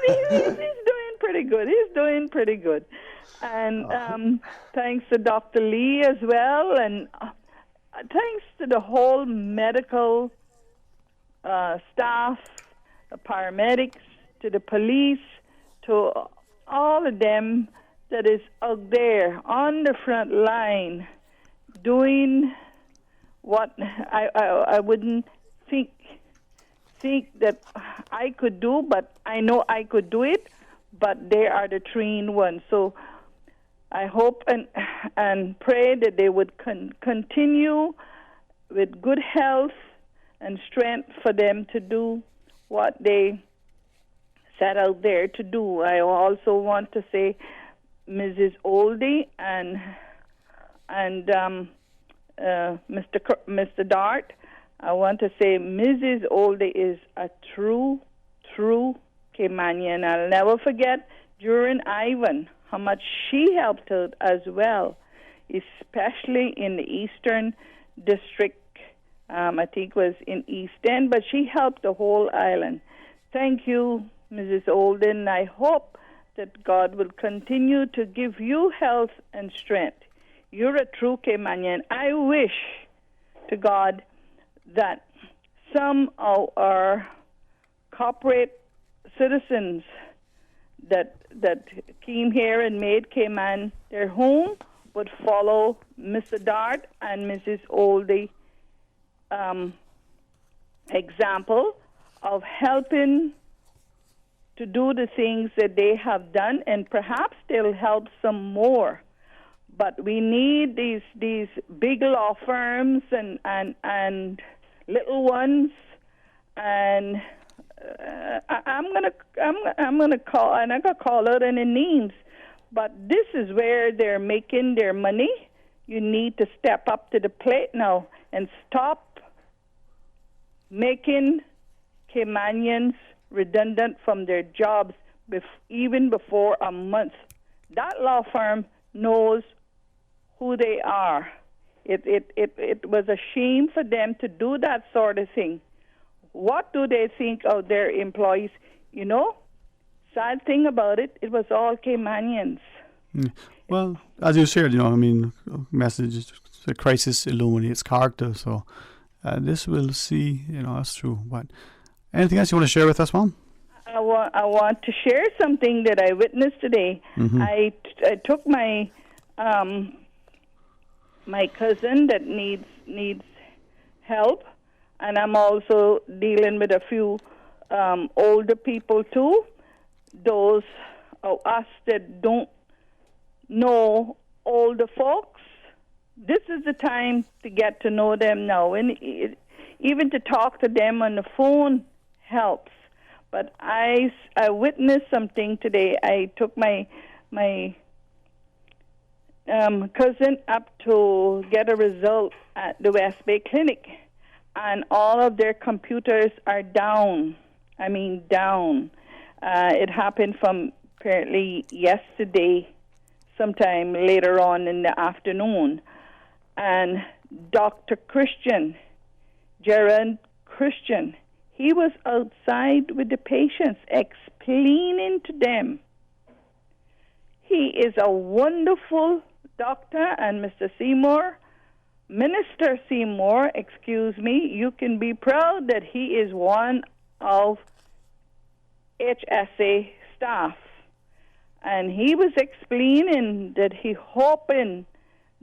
he's doing pretty good. He's doing pretty good. And thanks to Dr. Lee as well, and thanks to the whole medical staff, the paramedics, to the police, to all of them that is out there on the front line doing what I wouldn't think that I could do, but I know I could do it, but they are the trained ones. So I hope and pray that they would continue with good health and strength for them to do what they set out there to do. I also want to say Mrs. Oldie and Mr. Dart, I want to say Mrs. Oldie is a true Caymanian. I'll never forget during Ivan how much she helped out as well, especially in the Eastern District. I think it was in East End, but she helped the whole island. Thank you, Mrs. Olden. I hope that God will continue to give you health and strength. You're a true Caymanian. I wish to God that some of our corporate citizens that came here and made Cayman their home would follow Mr. Dart and Mrs. Oldie example of helping to do the things that they have done, and perhaps they'll help some more. But we need these big law firms and little ones, and I'm gonna call, and I'm gonna call out any names. But this is where they're making their money. You need to step up to the plate now and stop making Caymanians redundant from their jobs even before a month. That law firm knows who they are. It was a shame for them to do that sort of thing. What do they think of their employees? You know, sad thing about it, it was all Caymanians. Well, as you shared, message, the crisis illuminates character, so this will see, that's true. But anything else you want to share with us, Mom? I want to share something that I witnessed today. Mm-hmm. I took my my cousin that needs help, and I'm also dealing with a few older people too. Those of us that don't know older folks, this is the time to get to know them now. And even to talk to them on the phone helps. But I witnessed something today. I took my cousin up to get a result at the West Bay Clinic, and all of their computers are down. I mean, down. It happened from apparently yesterday, sometime later on in the afternoon. And Dr. Christian, Gerard Christian, he was outside with the patients explaining to them. He is a wonderful doctor, and Mr. Seymour, Minister Seymour, you can be proud that he is one of HSA staff. And he was explaining that he hoping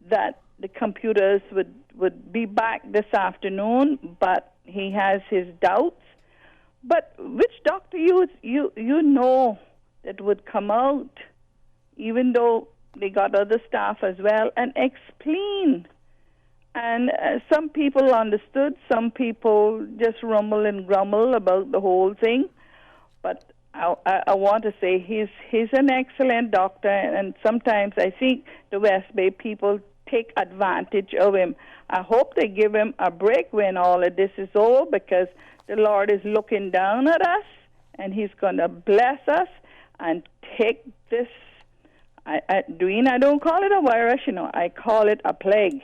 that the computers would be back this afternoon, but he has his doubts. But which doctor you know that would come out, even though they got other staff as well, and explain And some people understood, some people just rumble and grumble about the whole thing. But I want to say he's an excellent doctor, and sometimes I think the West Bay people take advantage of him. I hope they give him a break when all of this is over, because the Lord is looking down at us, and he's going to bless us and take this. Dwayne, I don't call it a virus, I call it a plague.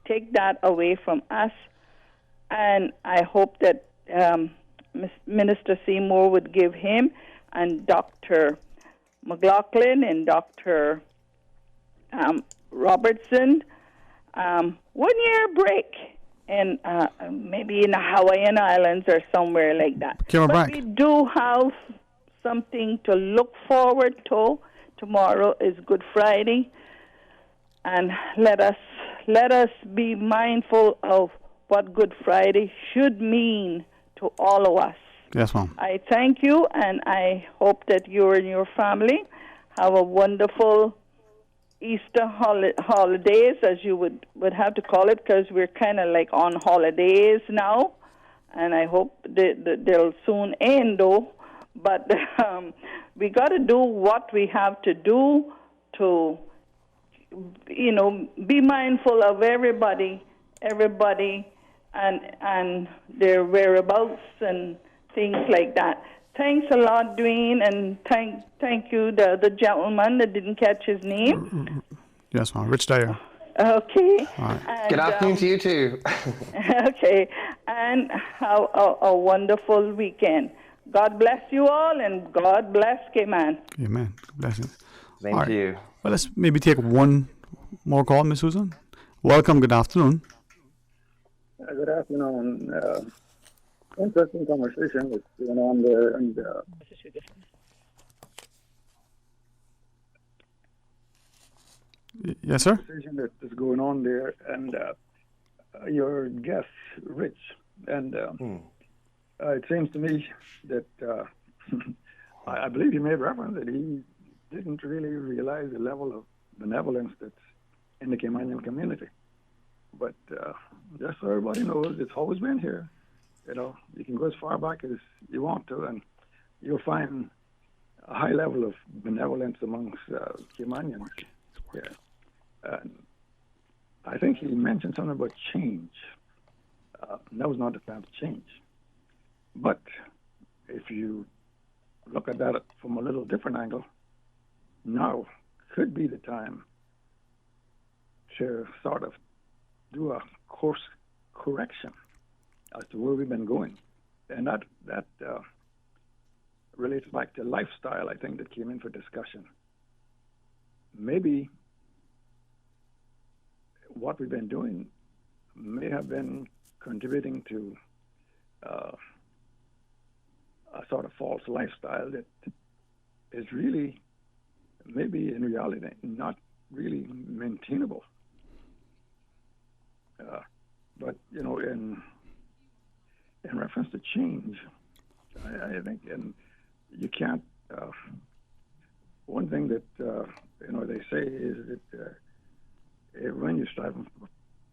Take that away from us, and I hope that Minister Seymour would give him and Dr. McLaughlin and Dr. Robertson 1 year break, and maybe in the Hawaiian Islands or somewhere like that. But we do have something to look forward to. Tomorrow is Good Friday, and let us be mindful of what Good Friday should mean to all of us. Yes, ma'am. I thank you, and I hope that you and your family have a wonderful Easter holidays, as you would have to call it, because we're kind of like on holidays now, and I hope they'll soon end, though. But we got to do what we have to do to, be mindful of everybody, and their whereabouts and things like that. Thanks a lot, Dwayne, and thank you, the gentleman that didn't catch his name. Yes, ma'am. Rich Dyer. Okay. All right. Good afternoon to you too. Okay, and have a wonderful weekend. God bless you all, and God bless Cayman. Amen. Blessings. Same to you. Well, let's maybe take one more call, Miss Susan. Welcome. Good afternoon. Good afternoon. Interesting conversation that's going on there, and yes, sir. Conversation that is going on there, and your guest, Rich, and it seems to me that I believe he made reference that he didn't really realize the level of benevolence that's in the Caymanian community. But just so everybody knows, it's always been here. You can go as far back as you want to, and you'll find a high level of benevolence amongst Caymanians here. And I think he mentioned something about change. That was not the time to change. But if you look at that from a little different angle, now could be the time to sort of do a course correction as to where we've been going. And that relates back to lifestyle, I think, that came in for discussion. Maybe what we've been doing may have been contributing to a sort of false lifestyle that is really, maybe in reality, not really maintainable. But, in reference to change, I think, and you can't, one thing that, they say is that when you strive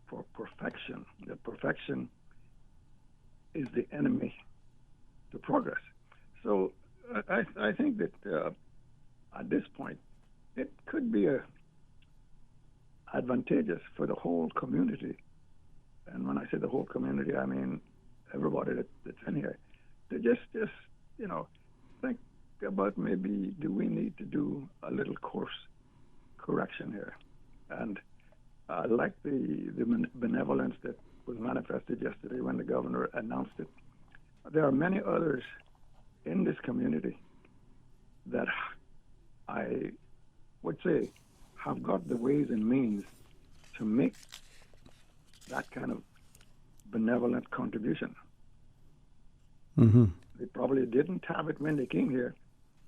for perfection, that perfection is the enemy to progress. So I think that at this point, it could be advantageous for the whole community. And when I say the whole community, I mean everybody that's in here, to just think about, maybe do we need to do a little course correction here. And I like the benevolence that was manifested yesterday when the governor announced it. There are many others in this community that I would say have got the ways and means to make that kind of benevolent contribution. Mm-hmm. They probably didn't have it when they came here,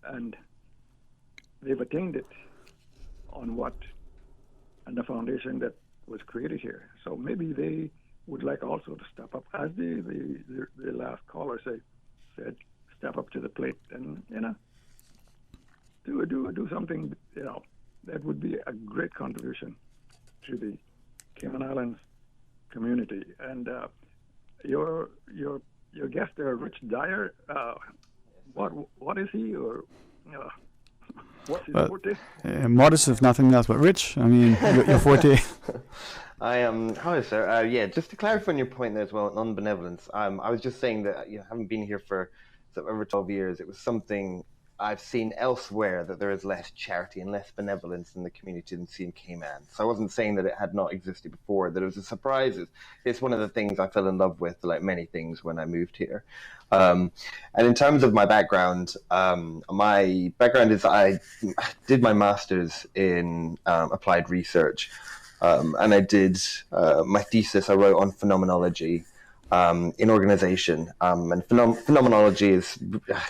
and they've attained it on the foundation that was created here. So maybe they would like also to step up, as the last caller said, step up to the plate and do something that would be a great contribution to the Cayman Islands community. And your guest there, Rich Dyer, what is he, or what's his forte? Modest, if nothing else, but rich. I mean, your forte. Hello, sir. Yeah, just to clarify on your point there as well on benevolence, I was just saying that having been here for over 12 years, it was something I've seen elsewhere, that there is less charity and less benevolence in the community than seen in Cayman. So I wasn't saying that it had not existed before, that it was a surprise. It's one of the things I fell in love with, like many things, when I moved here. And in terms of my background is I did my master's in applied research. And I did my thesis, I wrote on phenomenology in organization. And phenomenology is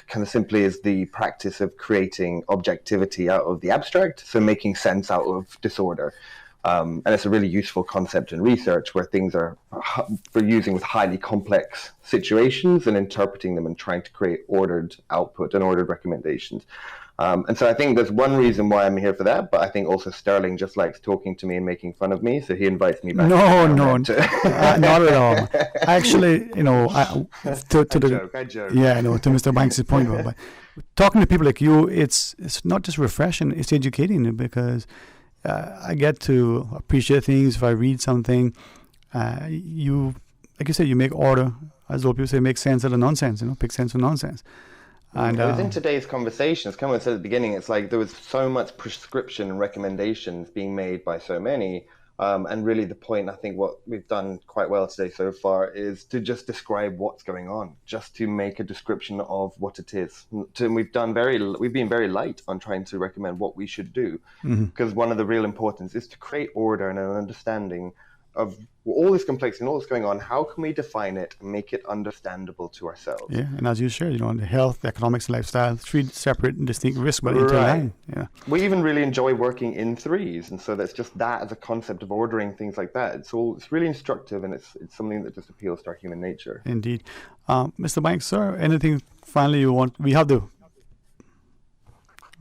kind of simply is the practice of creating objectivity out of the abstract, so making sense out of disorder. And it's a really useful concept in research where things are we're using with highly complex situations and interpreting them and trying to create ordered output and ordered recommendations. And so I think there's one reason why I'm here for that, but I think also Sterling just likes talking to me and making fun of me, so he invites me back. No, not at all. Actually, I joke. Yeah, I know, to Mr. Banks' point, but talking to people like you, it's not just refreshing, it's educating, because I get to appreciate things. If I read something, like you said, you make order, as old people say, make sense out of nonsense, pick sense of nonsense. And it was in today's conversation, as Cameron said at the beginning, it's like there was so much prescription and recommendations being made by so many. And really the point, I think what we've done quite well today so far is to just describe what's going on, just to make a description of what it is. We've been very light on trying to recommend what we should do, because one of the real importance is to create order and an understanding of all this complexity and all that's going on. How can we define it and make it understandable to ourselves? Yeah, and as you shared, the health, the economics, lifestyle, 3 separate and distinct risks, but interline. Yeah. We even really enjoy working in threes, and so that's just that as a concept of ordering things like that. It's really instructive, and it's something that just appeals to our human nature. Indeed. Mr. Banks, sir, anything finally you want? We have the...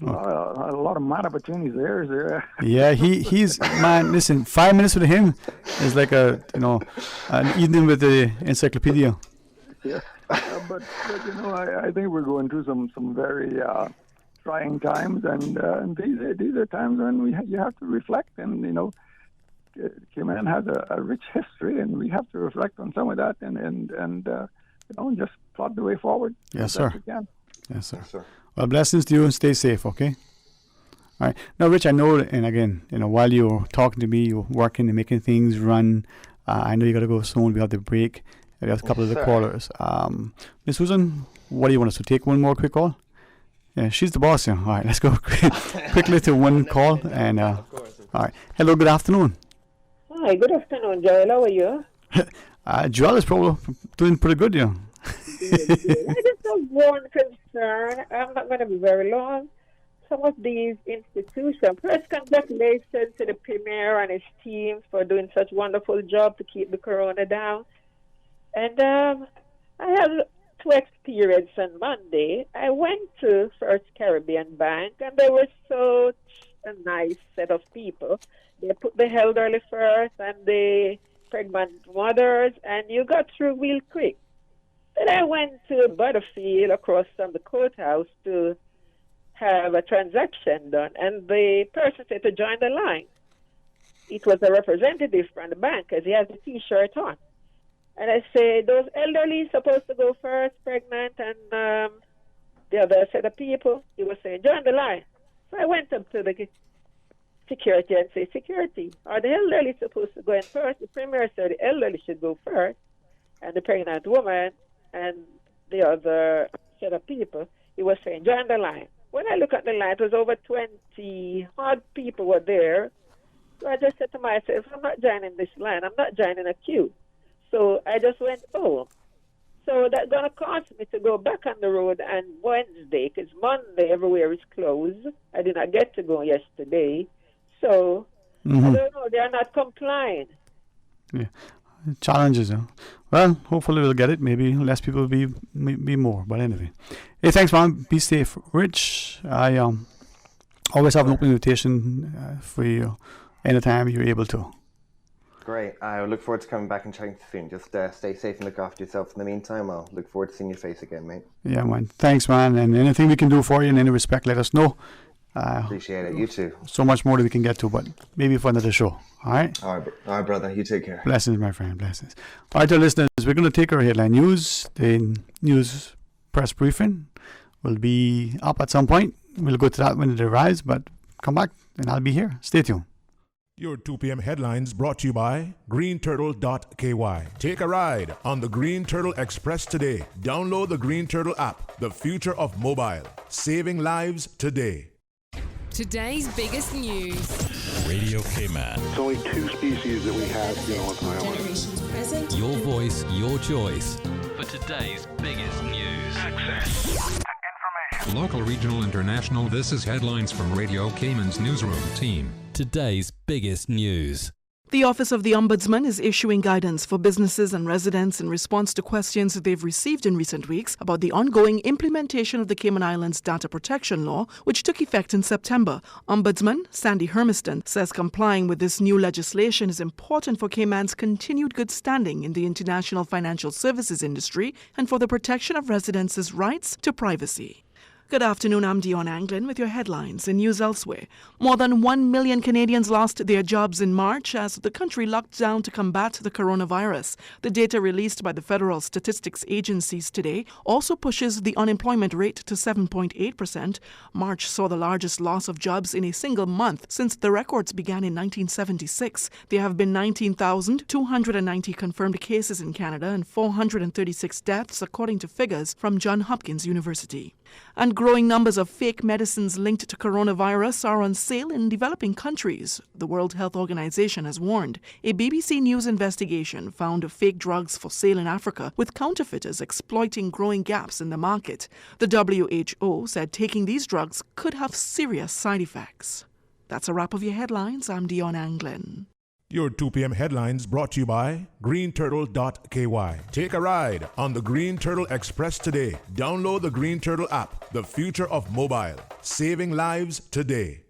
A lot of mad opportunities there, is there? Yeah, he's man. Listen, 5 minutes with him is like an evening with the encyclopedia. Yeah, but I think we're going through some very trying times, and these are times when you have to reflect, and Cayman has a rich history, and we have to reflect on some of that, and just plot the way forward. Yes, sir. Yes, sir. Well, blessings to you, and stay safe, okay? All right. Now, Rich, I know, and again, while you're talking to me, you're working and making things run. I know you got to go soon. We have the break. We have a couple of the callers. Miss Susan, what do you want us to take? One more quick call? Yeah, she's the boss here. All right, let's go quickly to one call. And all right. Hello, good afternoon. Hi, good afternoon, Joel. How are you? Joel is probably doing pretty good, yeah. I just have one concern. I'm not going to be very long. Some of these institutions, first, congratulations to the Premier and his team for doing such a wonderful job to keep the corona down. And I had 2 experiences on Monday. I went to First Caribbean Bank, and they were such a nice set of people. They put the elderly first and the pregnant mothers, and you got through real quick. Then I went to Butterfield across from the courthouse to have a transaction done, and the person said to join the line. It was a representative from the bank, because he has a T-shirt on. And I said, those elderly supposed to go first, pregnant, and the other set of people. He was saying, join the line. So I went up to the security and said, security, are the elderly supposed to go in first? The Premier said the elderly should go first, and the pregnant woman and the other set of people. He was saying, join the line. When I look at the line, it was over 20 odd people were there. So I just said to myself, I'm not joining this line. I'm not joining a queue. So I just went, So that's going to cost me to go back on the road on Wednesday, because Monday everywhere is closed. I did not get to go yesterday. So I don't know. They are not complying. Yeah. Challenges, huh? Well, hopefully we'll get it. Maybe less people will be more. But anyway. Hey, thanks, man. Be safe. Rich, I always have an open invitation for you anytime you're able to. great. I look forward to coming back and chatting soon. Just stay safe and look after yourself. In the meantime, I'll look forward to seeing your face again, mate. Yeah, man. Thanks, man. And anything we can do for you in any respect, let us know. Appreciate it. You too. So much more that we can get to, but maybe for another show. All right? All right, brother. You take care. Blessings, my friend. Blessings. All right, our listeners, we're going to take our headline news. The news press briefing will be up at some point. We'll go to that when it arrives, but come back and I'll be here. Stay tuned. Your 2 p.m. headlines brought to you by greenturtle.ky. Take a ride on the Green Turtle Express today. Download the Green Turtle app, the future of mobile, saving lives today. Today's biggest news. Radio K-Man. It's only 2 species that we have, on the island. Generations present. Your voice, your choice. For today's biggest news. Access. Local, regional, international, this is headlines from Radio Cayman's newsroom team. Today's biggest news. The Office of the Ombudsman is issuing guidance for businesses and residents in response to questions that they've received in recent weeks about the ongoing implementation of the Cayman Islands Data Protection Law, which took effect in September. Ombudsman Sandy Hermiston says complying with this new legislation is important for Cayman's continued good standing in the international financial services industry and for the protection of residents' rights to privacy. Good afternoon, I'm Dion Anglin with your headlines and news elsewhere. More than 1 million Canadians lost their jobs in March as the country locked down to combat the coronavirus. The data released by the Federal Statistics Agencies today also pushes the unemployment rate to 7.8%. March saw the largest loss of jobs in a single month since the records began in 1976. There have been 19,290 confirmed cases in Canada and 436 deaths, according to figures from Johns Hopkins University. And growing numbers of fake medicines linked to coronavirus are on sale in developing countries, the World Health Organization has warned. A BBC News investigation found fake drugs for sale in Africa, with counterfeiters exploiting growing gaps in the market. The WHO said taking these drugs could have serious side effects. That's a wrap of your headlines. I'm Dion Anglin. Your 2 p.m. headlines brought to you by greenturtle.ky. Take a ride on the Green Turtle Express today. Download the Green Turtle app, the future of mobile, saving lives today.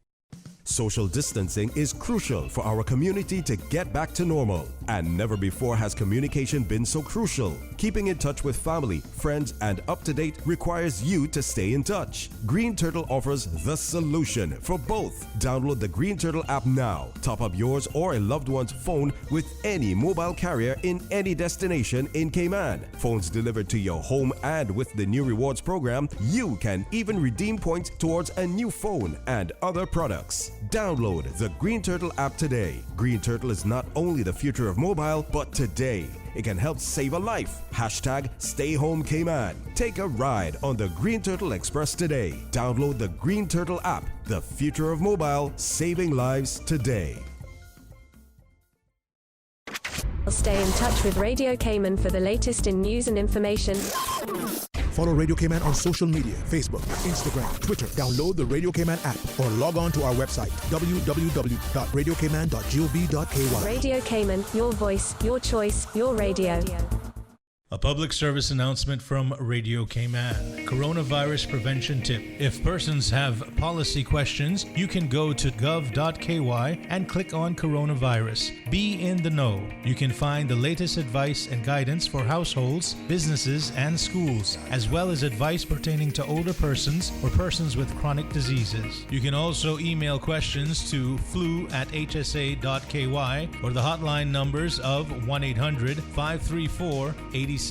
Social distancing is crucial for our community to get back to normal. And never before has communication been so crucial. Keeping in touch with family, friends, and up to date requires you to stay in touch. Green Turtle offers the solution for both. Download the Green Turtle app now. Top up yours or a loved one's phone with any mobile carrier in any destination in Cayman. Phones delivered to your home, and with the new rewards program, you can even redeem points towards a new phone and other products. Download the Green Turtle app today. Green Turtle is not only the future of mobile, but today it can help save a life. Hashtag Stay Home Cayman. Take a ride on the Green Turtle Express today. Download the Green Turtle app, the future of mobile, saving lives today. Stay in touch with Radio Cayman for the latest in news and information. Follow Radio Cayman on social media, Facebook, Instagram, Twitter. Download the Radio Cayman app or log on to our website, www.radiocayman.gov.ky. Radio Cayman, your voice, your choice, your radio. A public service announcement from Radio Cayman. Coronavirus prevention tip. If persons have policy questions, you can go to gov.ky and click on coronavirus. Be in the know. You can find the latest advice and guidance for households, businesses, and schools, as well as advice pertaining to older persons or persons with chronic diseases. You can also email questions to flu@hsa.ky or the hotline numbers of 1-800-534-8600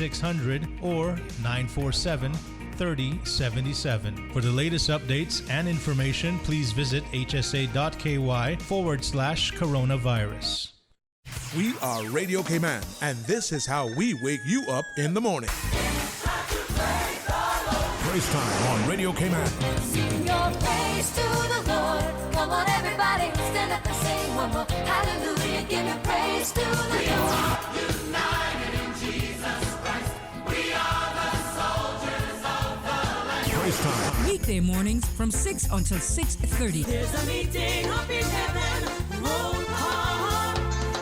or 947-3077. For the latest updates and information, please visit hsa.ky/coronavirus. We are Radio Cayman, and this is how we wake you up in the morning. Praise time on Radio Cayman. Sing your praise to the Lord. Come on, everybody, stand up and sing one more. Hallelujah, give your praise to the Lord. We are united in Jesus Christ. We are the soldiers of the land. Praise time. Weekday mornings from 6 until 6:30. There's a meeting up in heaven. Roll call.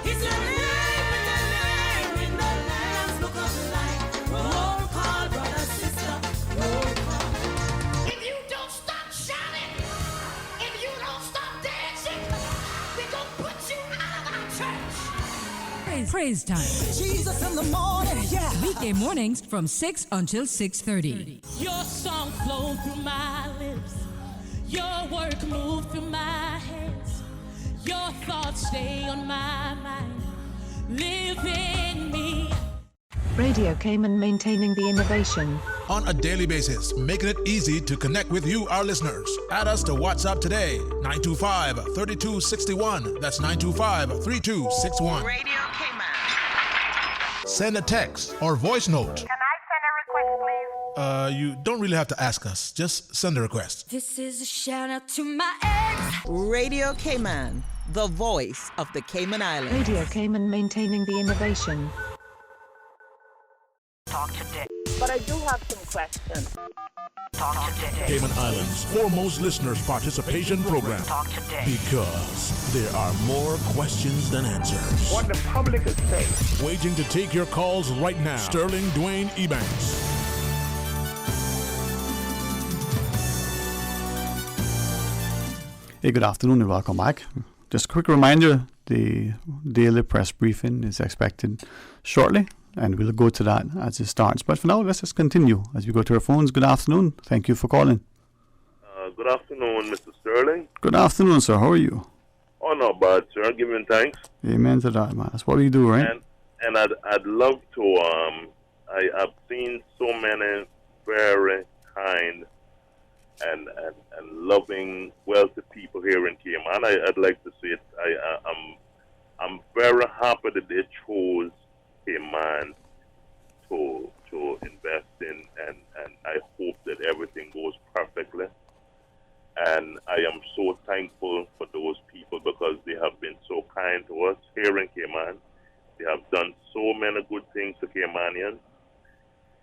He's a name in the Lamb's Book of Life. Roll call, brother, sister. Roll call. If you don't stop shouting, if you don't stop dancing, we're gonna put you out of our church. Praise Time. Jesus in the morning, yeah. Weekday mornings from 6 until 6:30. Your song flowed through my lips. Your work moved through my hands. Your thoughts stay on my mind. Live in me. Radio Cayman, maintaining the innovation. On a daily basis, making it easy to connect with you, our listeners. Add us to WhatsApp today, 925-3261. That's 925-3261. Radio Cayman. Send a text or voice note. Can I send a request, please? You don't really have to ask us. Just send a request. This is a shout out to my ex. Radio Cayman, the voice of the Cayman Islands. Radio Cayman, maintaining the innovation. Talk today. But I do have some questions. Talk today. Cayman Islands' foremost listeners participation program. Talk today. Because there are more questions than answers. What the public is saying. Waiting to take your calls right now. Sterling Dwayne Ebanks. Hey, good afternoon and welcome back. Just a quick reminder, the daily press briefing is expected shortly, and we'll go to that as it starts. But for now, let's just continue as we go to our phones. Good afternoon. Thank you for calling. Good afternoon, Mr. Sterling. Good afternoon, sir. How are you? Oh, not bad, sir. Giving thanks. Amen to that, man. That's what we do, right? And I'd love to, I've seen so many very kind and loving, wealthy people here in Cayman. I'd like to say it. I'm very happy that they chose Cayman to invest in, and I hope that everything goes perfectly. And I am so thankful for those people because they have been so kind to us here in Cayman. They have done so many good things to Caymanians.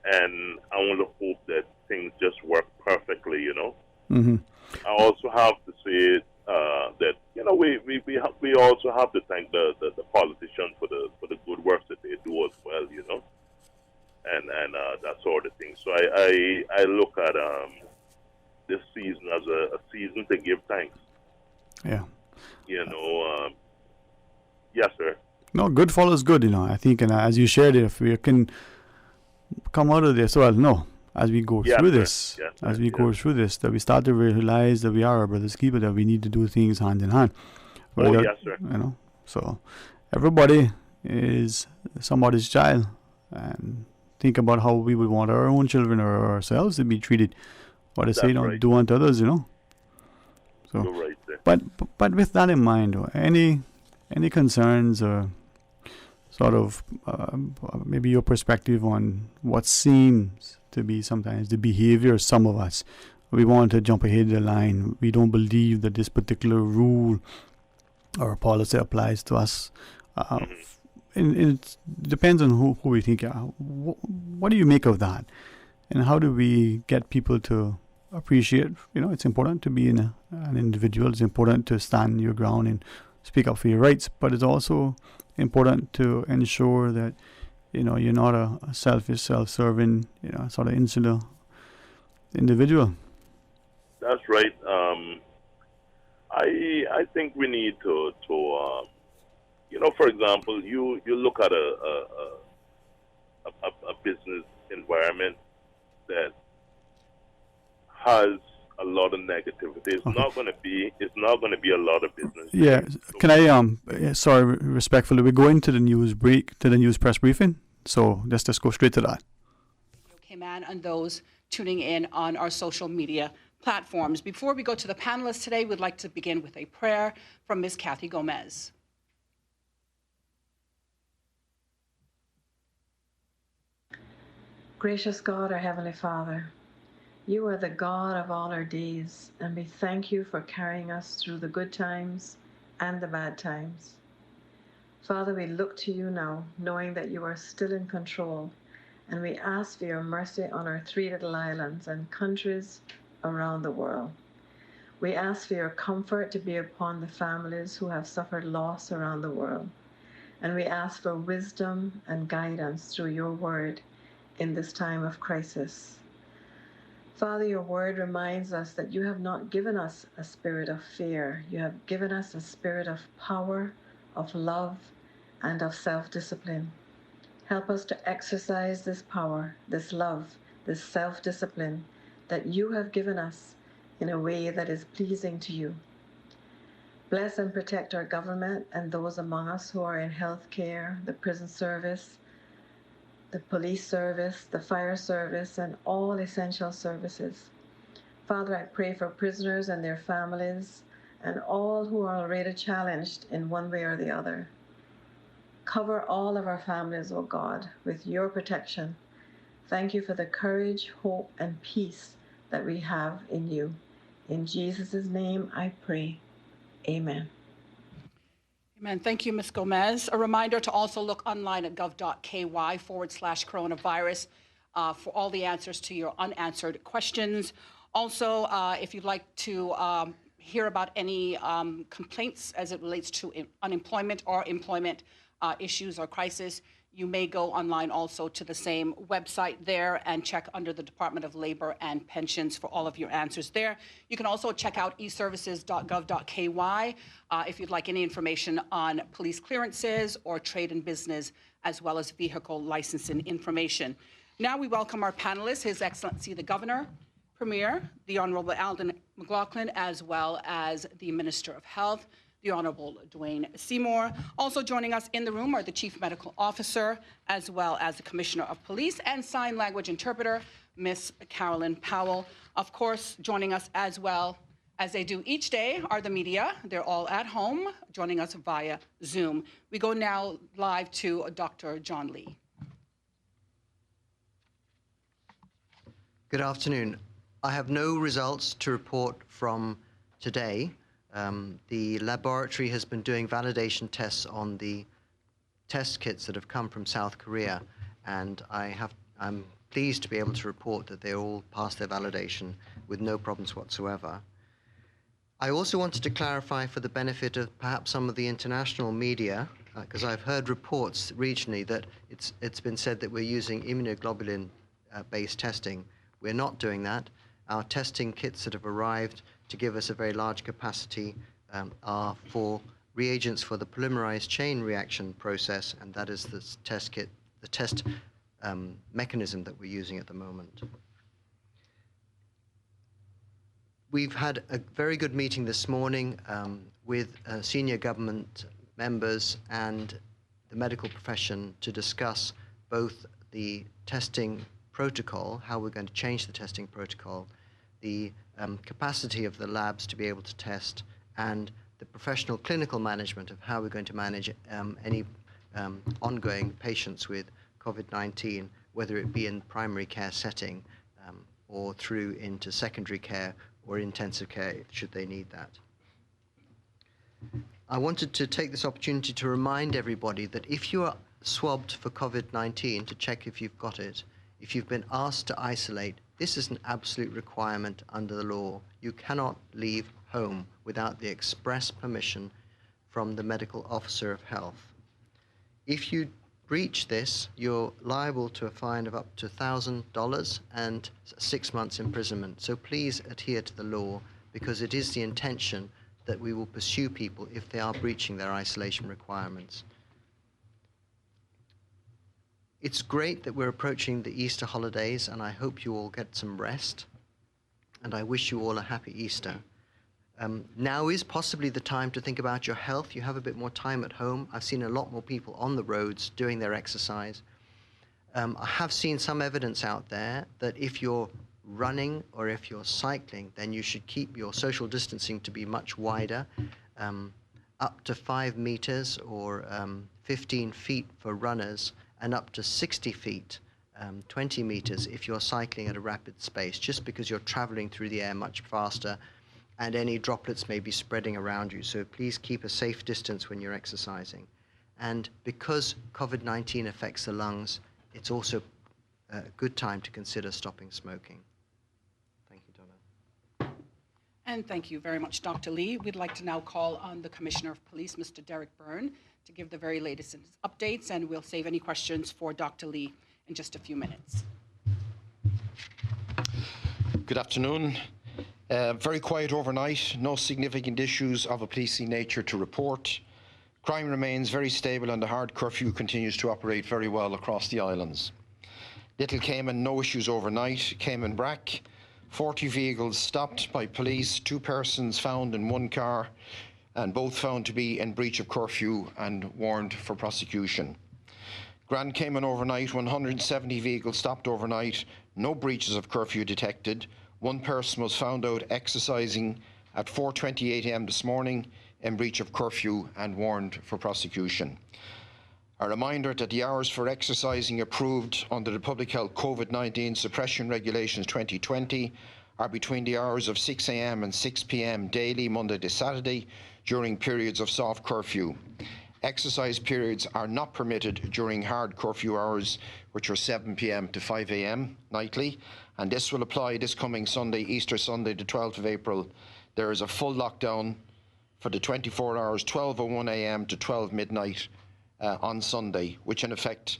And I want to hope that things just work perfectly, you know. Mm-hmm. I also have to say that, you know, we also have to thank the politicians for the good work that they do as well, you know, and that sort of thing. So I look at this season as a season to give thanks. Yeah. You know, yes, sir. No, good follows good, you know. I think, and as you shared it, if we can come out of this, well, no, as we go through this, that we start to realize that we are our brother's keeper, that we need to do things hand in hand. Oh, yes, sir. You know, so everybody is somebody's child, and think about how we would want our own children or ourselves to be treated. What I say, don't do unto others, you know. So, you're right, sir. But with that in mind, any concerns or sort of maybe your perspective on what seems to be sometimes the behavior of some of us. We want to jump ahead of the line. We don't believe that this particular rule or policy applies to us. It depends on who we think. What do you make of that? And how do we get people to appreciate, you know, it's important to be an individual. It's important to stand your ground and speak up for your rights. But it's also important to ensure that, you know, you're not a selfish, self-serving, you know, sort of insular individual. That's right. I think we need to you know, for example, you look at a business environment that has a lot of negativity. It's not going to be a lot of business. Yeah. Can I sorry, respectfully, we go into the news break, to the news press briefing. So let's just go straight to that. Cayman and those tuning in on our social media platforms. Before we go to the panelists today, we'd like to begin with a prayer from Ms. Kathy Gomez. Gracious God, our Heavenly Father, you are the God of all our days, and we thank you for carrying us through the good times and the bad times. Father, we look to you now, knowing that you are still in control, and we ask for your mercy on our 3 little islands and countries around the world. We ask for your comfort to be upon the families who have suffered loss around the world, and we ask for wisdom and guidance through your word in this time of crisis. Father, your word reminds us that you have not given us a spirit of fear. You have given us a spirit of power, of love, and of self-discipline. Help us to exercise this power, this love, this self-discipline that you have given us in a way that is pleasing to you. Bless and protect our government and those among us who are in health care, the prison service, the police service, the fire service, and all essential services. Father, I pray for prisoners and their families and all who are already challenged in one way or the other. Cover all of our families, O God, with your protection. Thank you for the courage, hope, and peace that we have in you. In Jesus' name I pray. Amen. Amen. Thank you, Ms. Gomez. A reminder to also look online at gov.ky/coronavirus for all the answers to your unanswered questions. Also, if you'd like to hear about any complaints as it relates to unemployment or employment issues or crisis, you may go online also to the same website there and check under the Department of Labor and Pensions for all of your answers there. You can also check out eservices.gov.ky if you'd like any information on police clearances or trade and business, as well as vehicle licensing information. Now we welcome our panelists, His Excellency the Governor, Premier, the Honorable Alden McLaughlin, as well as the Minister of Health, the Honorable Dwayne Seymour. Also joining us in the room are the Chief Medical Officer, as well as the Commissioner of Police and Sign Language Interpreter, Miss Carolyn Powell. Of course, joining us as well, as they do each day, are the media. They're all at home, joining us via Zoom. We go now live to Dr. John Lee. Good afternoon. I have no results to report from today. The laboratory has been doing validation tests on the test kits that have come from South Korea, and I'm pleased to be able to report that they all passed their validation with no problems whatsoever. I also wanted to clarify for the benefit of perhaps some of the international media, because I've heard reports regionally that it's been said that we're using immunoglobulin-based testing. We're not doing that. Our testing kits that have arrived to give us a very large capacity are for reagents for the polymerase chain reaction process, and that is the test kit, the test mechanism that we're using at the moment. We've had a very good meeting this morning with senior government members and the medical profession to discuss both the testing protocol, how we're going to change the testing protocol, the capacity of the labs to be able to test, and the professional clinical management of how we're going to manage any ongoing patients with COVID-19, whether it be in primary care setting or through into secondary care or intensive care, should they need that. I wanted to take this opportunity to remind everybody that if you are swabbed for COVID-19 to check if you've got it, if you've been asked to isolate, this is an absolute requirement under the law. You cannot leave home without the express permission from the medical officer of health. If you breach this, you're liable to a fine of up to $1,000 and 6 months imprisonment. So please adhere to the law, because it is the intention that we will pursue people if they are breaching their isolation requirements. It's great that we're approaching the Easter holidays, and I hope you all get some rest, and I wish you all a happy Easter. Now is possibly the time to think about your health. You have a bit more time at home. I've seen a lot more people on the roads doing their exercise. I have seen some evidence out there that if you're running or if you're cycling, then you should keep your social distancing to be much wider, up to 5 meters or 15 feet for runners, and up to 60 feet, 20 meters if you're cycling at a rapid pace, just because you're traveling through the air much faster and any droplets may be spreading around you. So please keep a safe distance when you're exercising. And because COVID-19 affects the lungs, it's also a good time to consider stopping smoking. Thank you, Donna. And thank you very much, Dr. Lee. We'd like to now call on the Commissioner of Police, Mr. Derek Byrne, to give the very latest updates, and we'll save any questions for Dr. Lee in just a few minutes. Good afternoon. Very quiet overnight, no significant issues of a policing nature to report. Crime remains very stable and the hard curfew continues to operate very well across the islands. Little Cayman, no issues overnight. Cayman Brac, 40 vehicles stopped by police, 2 persons found in 1 car, and both found to be in breach of curfew and warned for prosecution. Grand Cayman overnight, 170 vehicles stopped overnight, no breaches of curfew detected. 1 person was found out exercising at 4:28 a.m. this morning in breach of curfew and warned for prosecution. A reminder that the hours for exercising approved under the Public Health COVID-19 Suppression Regulations 2020 are between the hours of 6 a.m. and 6 p.m. daily, Monday to Saturday, during periods of soft curfew. Exercise periods are not permitted during hard curfew hours, which are 7 p.m. to 5 a.m. nightly, and this will apply this coming Sunday, Easter Sunday, the 12th of April. There is a full lockdown for the 24 hours, 12:01 a.m. to 12 midnight on Sunday, which in effect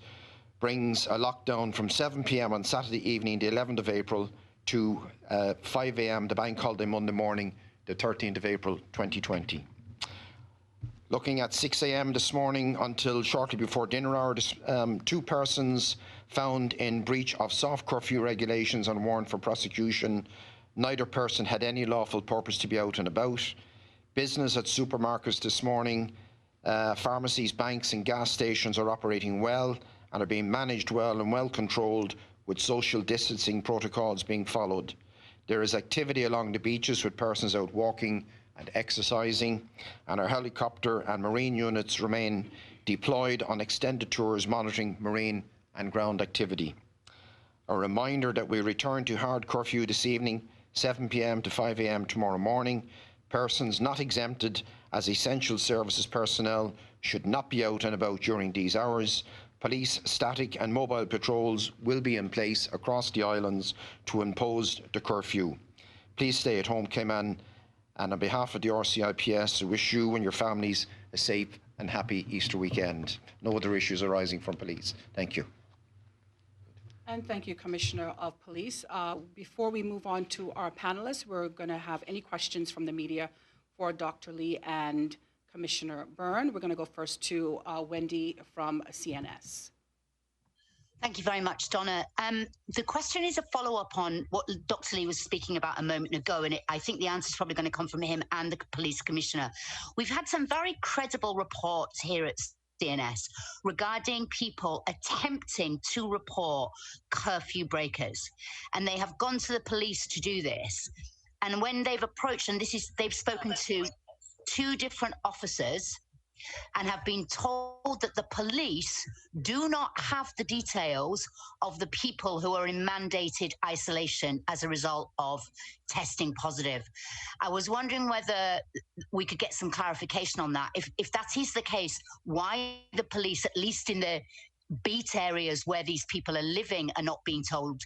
brings a lockdown from 7 p.m. on Saturday evening, the 11th of April, to 5 a.m. the bank holiday Monday morning, the 13th of April 2020. Looking at 6 a.m. this morning until shortly before dinner hour, 2 persons found in breach of soft curfew regulations and warned for prosecution. Neither person had any lawful purpose to be out and about. Business at supermarkets this morning, pharmacies, banks and gas stations are operating well and are being managed well and well controlled, with social distancing protocols being followed. There is activity along the beaches with persons out walking and exercising, and our helicopter and marine units remain deployed on extended tours monitoring marine and ground activity. A reminder that we return to hard curfew this evening, 7 p.m. to 5 a.m. tomorrow morning. Persons not exempted as essential services personnel should not be out and about during these hours. Police, static and mobile patrols will be in place across the islands to impose the curfew. Please stay at home, Cayman, and on behalf of the RCIPS, I wish you and your families a safe and happy Easter weekend. No other issues arising from police. Thank you. And thank you, Commissioner of Police. Before we move on to our panelists, we're going to have any questions from the media for Dr. Lee and Commissioner Byrne. We're going to go first to Wendy from CNS. Thank you very much, Donna. The question is a follow-up on what Dr. Lee was speaking about a moment ago, and I think the answer is probably going to come from him and the police commissioner. We've had some very credible reports here at CNS regarding people attempting to report curfew breakers, and they have gone to the police to do this. And when they've approached, and they've spoken to 2 different officers and have been told that the police do not have the details of the people who are in mandated isolation as a result of testing positive. I was wondering whether we could get some clarification on that. If that is the case, why the police, at least in the beat areas where these people are living, are not being told,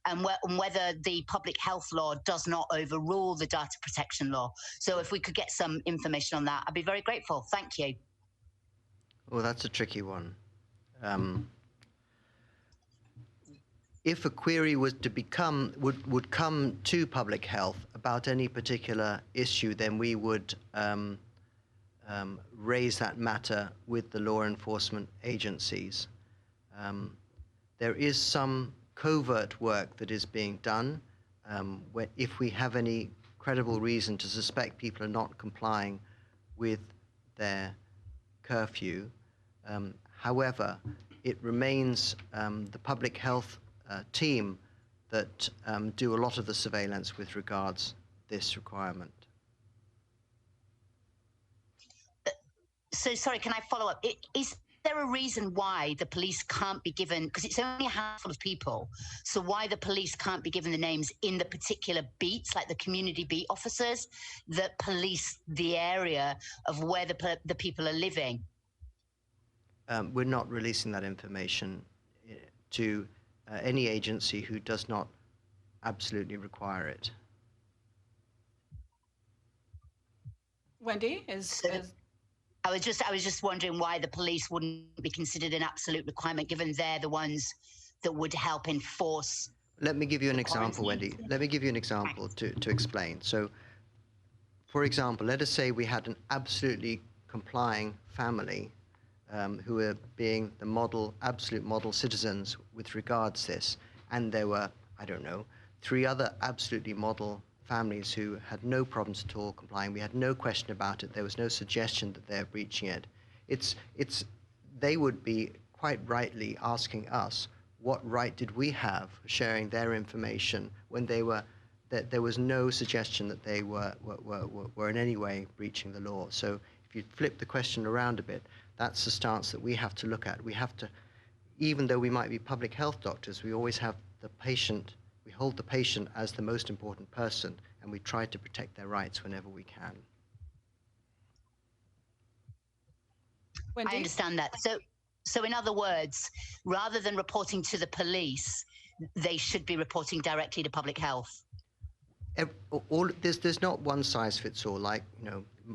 and whether the public health law does not overrule the data protection law. So if we could get some information on that, I'd be very grateful. Thank you. Well, that's a tricky one. If a query was to would come to public health about any particular issue, then we would raise that matter with the law enforcement agencies. There is some covert work that is being done if we have any credible reason to suspect people are not complying with their curfew. However, it remains the public health team that do a lot of the surveillance with regards this requirement. So sorry, can I follow up? Is there a reason why the police can't be given, because it's only a handful of people, so why the police can't be given the names in the particular beats, like the community beat officers that police the area of where the people are living? We're not releasing that information to any agency who does not absolutely require it. Wendy, I was just wondering why the police wouldn't be considered an absolute requirement, given they're the ones that would help enforce. Let me give you an example, Wendy. Let me give you an example to explain. So, for example, let us say we had an absolutely complying family who are being the model, absolute model citizens with regards to this. And there were, I don't know, 3 other absolutely model families who had no problems at all complying. We had no question about it. There was no suggestion that they're breaching it. They would be quite rightly asking us, what right did we have sharing their information when that there was no suggestion that they were in any way breaching the law. So if you flip the question around a bit, that's the stance that we have to look at. We have to, even though we might be public health doctors, we always have the patient, we hold the patient as the most important person, and we try to protect their rights whenever we can. Wendy? I understand that. So in other words, rather than reporting to the police, they should be reporting directly to public health. There's not one size fits all, like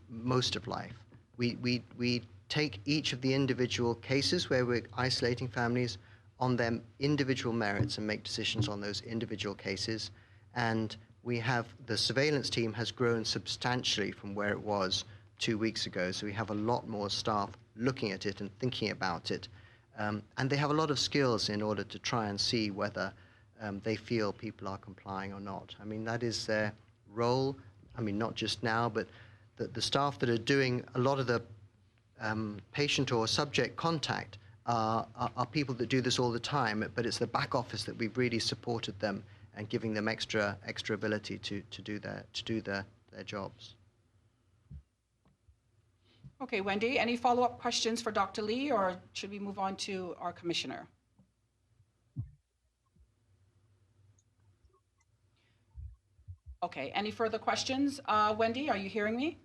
most of life. We take each of the individual cases where we're isolating families on their individual merits and make decisions on those individual cases. And we have, the surveillance team has grown substantially from where it was 2 weeks ago. So we have a lot more staff looking at it and thinking about it. And they have a lot of skills in order to try and see whether they feel people are complying or not. I mean, that is their role. I mean, not just now, but the staff that are doing a lot of the patient or subject contact are people that do this all the time, but it's the back office that we've really supported them and giving them extra ability to do their jobs. Okay, Wendy, any follow-up questions for Dr. Lee, or should we move on to our commissioner? Okay, any further questions? Wendy, are you hearing me?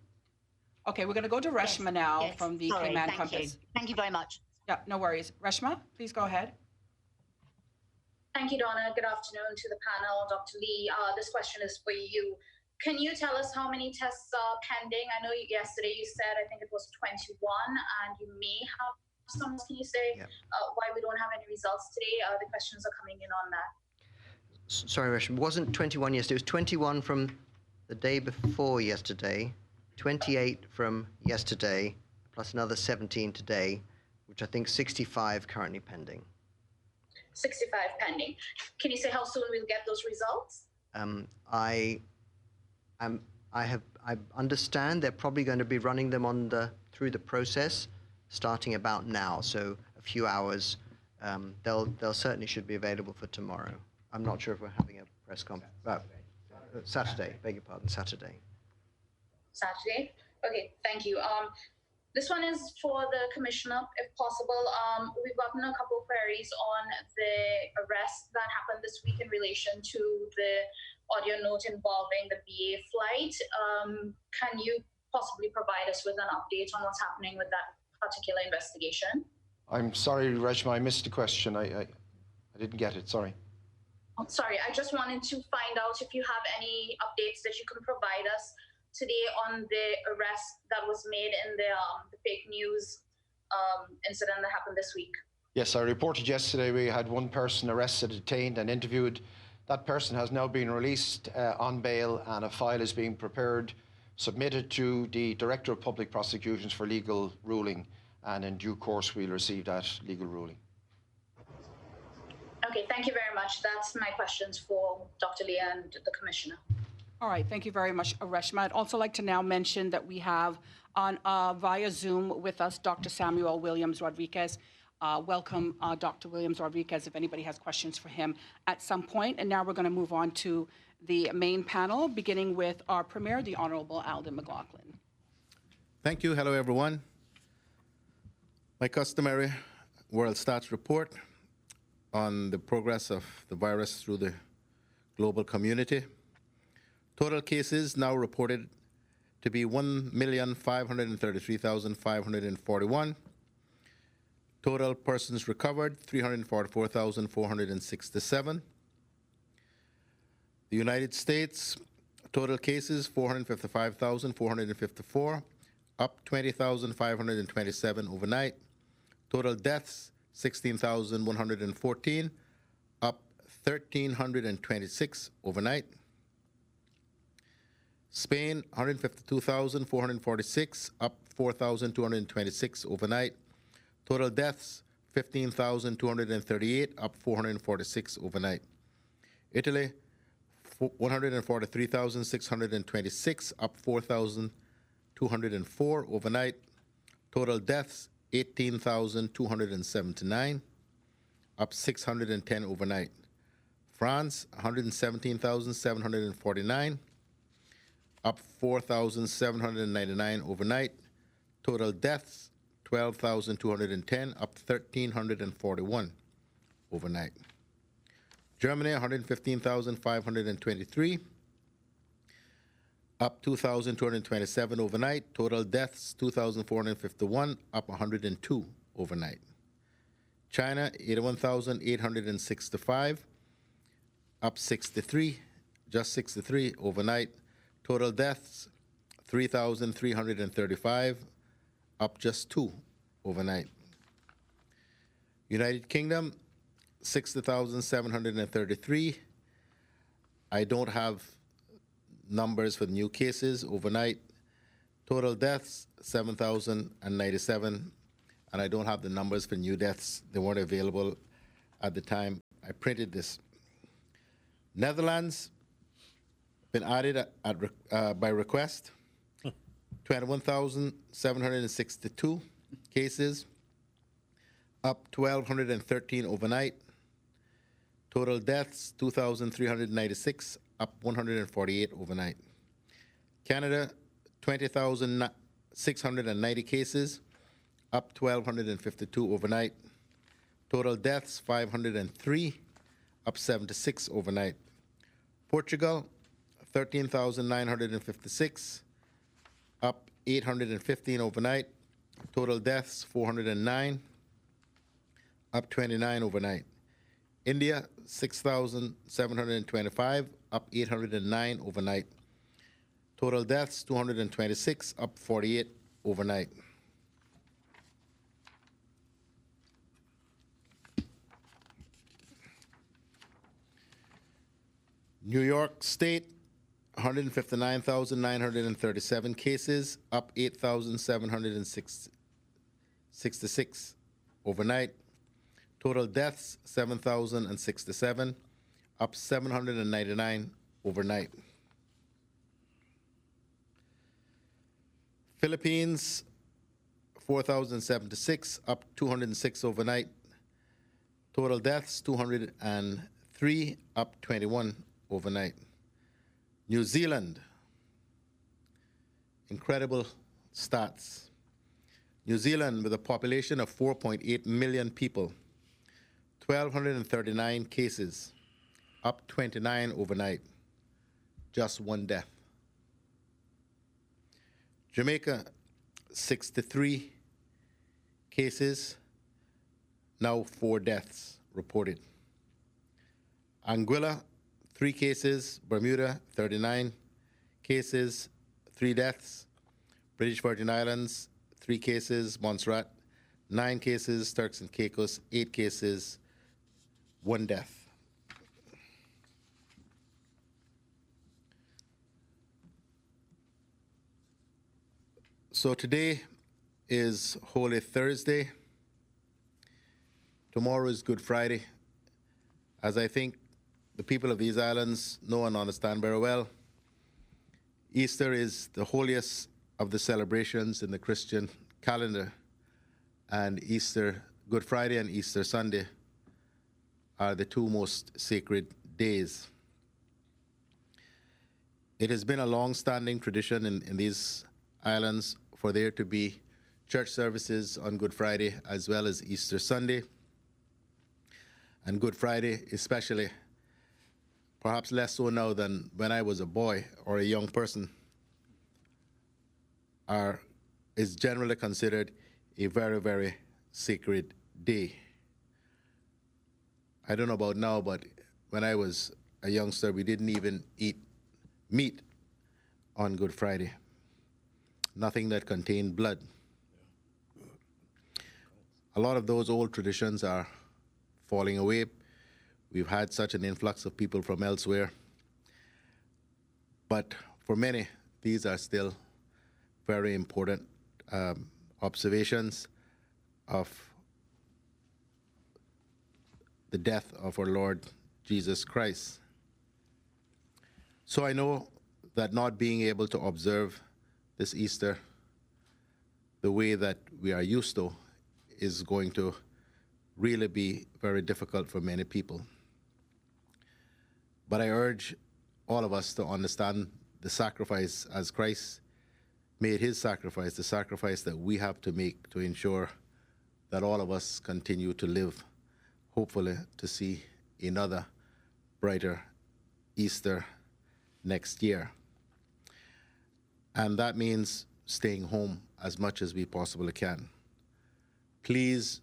Okay, we're going to go to Reshma now from the Cayman Compass. Thank you very much. Yeah, no worries. Reshma, please go ahead. Thank you, Donna. Good afternoon to the panel. Dr. Lee, this question is for you. Can you tell us how many tests are pending? I know yesterday you said, I think it was 21, and you may have some. Can you say why we don't have any results today? The questions are coming in on that. Sorry, Reshma, it wasn't 21 yesterday. It was 21 from the day before yesterday, 28 from yesterday, plus another 17 today, which I think 65 currently pending. 65 pending. Can you say how soon we'll get those results? I understand they're probably going to be running them through the process, starting about now. So a few hours. They'll certainly should be available for tomorrow. I'm not sure if we're having a press conference. Saturday. Beg your pardon. Saturday. Saturday. Okay. Thank you. This one is for the commissioner, if possible. We've gotten a couple of queries on the arrest that happened this week in relation to the audio note involving the BA flight. Can you possibly provide us with an update on what's happening with that particular investigation? I'm sorry, Reshma, I missed the question. I didn't get it. Sorry. Sorry, I just wanted to find out if you have any updates that you can provide us today on the arrest that was made in the fake news incident that happened this week. Yes, I reported yesterday we had one person arrested, detained and interviewed. That person has now been released on bail, and a file is being prepared, submitted to the Director of Public Prosecutions for legal ruling, and in due course we'll receive that legal ruling. Okay, thank you very much. That's my questions for Dr. Lee and the Commissioner. All right, thank you very much, Reshma. I'd also like to now mention that we have on via Zoom with us Dr. Samuel Williams Rodriguez. Welcome, Dr. Williams Rodriguez, if anybody has questions for him at some point. And now we're going to move on to the main panel, beginning with our Premier, the Honorable Alden McLaughlin. Thank you. Hello, everyone. My customary World Stats report on the progress of the virus through the global community. Total cases now reported to be 1,533,541. Total persons recovered, 344,467. The United States, total cases, 455,454, up 20,527 overnight. Total deaths, 16,114, up 1,326 overnight. Spain, 152,446, up 4,226 overnight. Total deaths, 15,238, up 446 overnight. Italy, 143,626, up 4,204 overnight. Total deaths, 18,279, up 610 overnight. France, 117,749, up 4,799 overnight. Total deaths, 12,210, up 1,341 overnight. Germany, 115,523, up 2,227 overnight. Total deaths, 2,451, up 102 overnight. China, 81,865, up 63, just 63 overnight. Total deaths, 3,335, up just 2 overnight. United Kingdom, 60,733. I don't have numbers for new cases overnight. Total deaths, 7,097, and I don't have the numbers for new deaths. They weren't available at the time I printed this. Netherlands, been added by request, 21,762 cases, up 1,213 overnight. Total deaths, 2,396, up 148 overnight. Canada, 20,690 cases, up 1,252 overnight. Total deaths, 503, up 76 overnight. Portugal, 13,956, up 815 overnight. Total deaths, 409, up 29 overnight. India, 6,725, up 809 overnight. Total deaths, 226, up 48 overnight. New York State, 159,937 cases, up 8,766 overnight. Total deaths, 7,067, up 799 overnight. Philippines, 4,076, up 206 overnight. Total deaths, 203, up 21 overnight. New Zealand, incredible stats. New Zealand, with a population of 4.8 million people, 1,239 cases, up 29 overnight, just one death. Jamaica, 63 cases, now 4 deaths reported. Anguilla, 3 cases. Bermuda, 39 cases, 3 deaths. British Virgin Islands, 3 cases. Montserrat, 9 cases. Turks and Caicos, 8 cases, 1 death. So today is Holy Thursday. Tomorrow is Good Friday. As I think the people of these islands know and understand very well, Easter is the holiest of the celebrations in the Christian calendar, and Good Friday and Easter Sunday are the 2 most sacred days. It has been a long-standing tradition in these islands for there to be church services on Good Friday as well as Easter Sunday. And Good Friday especially, perhaps less so now than when I was a boy or a young person, is generally considered a very, very sacred day. I don't know about now, but when I was a youngster, we didn't even eat meat on Good Friday. Nothing that contained blood. A lot of those old traditions are falling away. We've had such an influx of people from elsewhere. But for many, these are still very important observations of the death of our Lord Jesus Christ. So I know that not being able to observe this Easter the way that we are used to is going to really be very difficult for many people. But I urge all of us to understand the sacrifice as Christ made his sacrifice, the sacrifice that we have to make to ensure that all of us continue to live, hopefully to see another brighter Easter next year. And that means staying home as much as we possibly can. Please,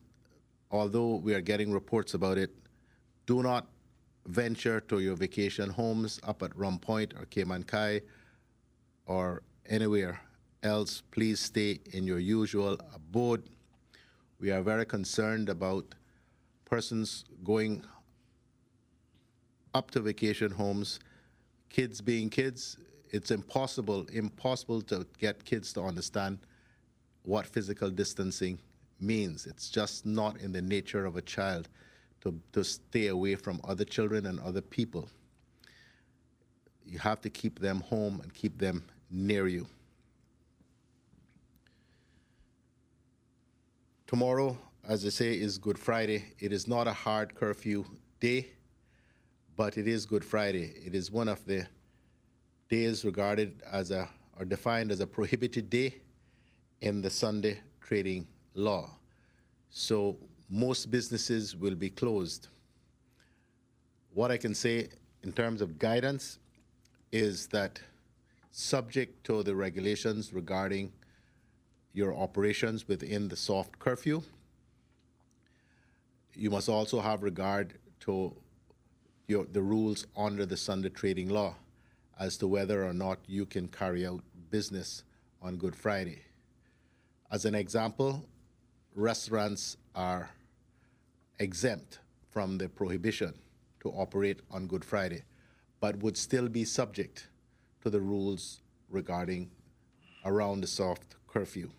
although we are getting reports about it, do not venture to your vacation homes up at Rum Point or Cayman Kai or anywhere else. Please stay in your usual abode. We are very concerned about persons going up to vacation homes, kids being kids. It's impossible to get kids to understand what physical distancing means. It's just not in the nature of a child to stay away from other children and other people. You have to keep them home and keep them near you. Tomorrow, as I say, is Good Friday. It is not a hard curfew day, but it is Good Friday. It is one of the days regarded as or defined as a prohibited day in the Sunday trading law. So most businesses will be closed. What I can say in terms of guidance is that subject to the regulations regarding your operations within the soft curfew, you must also have regard to the rules under the Sunday trading law as to whether or not you can carry out business on Good Friday. As an example, restaurants are exempt from the prohibition to operate on Good Friday, but would still be subject to the rules regarding around the soft curfew.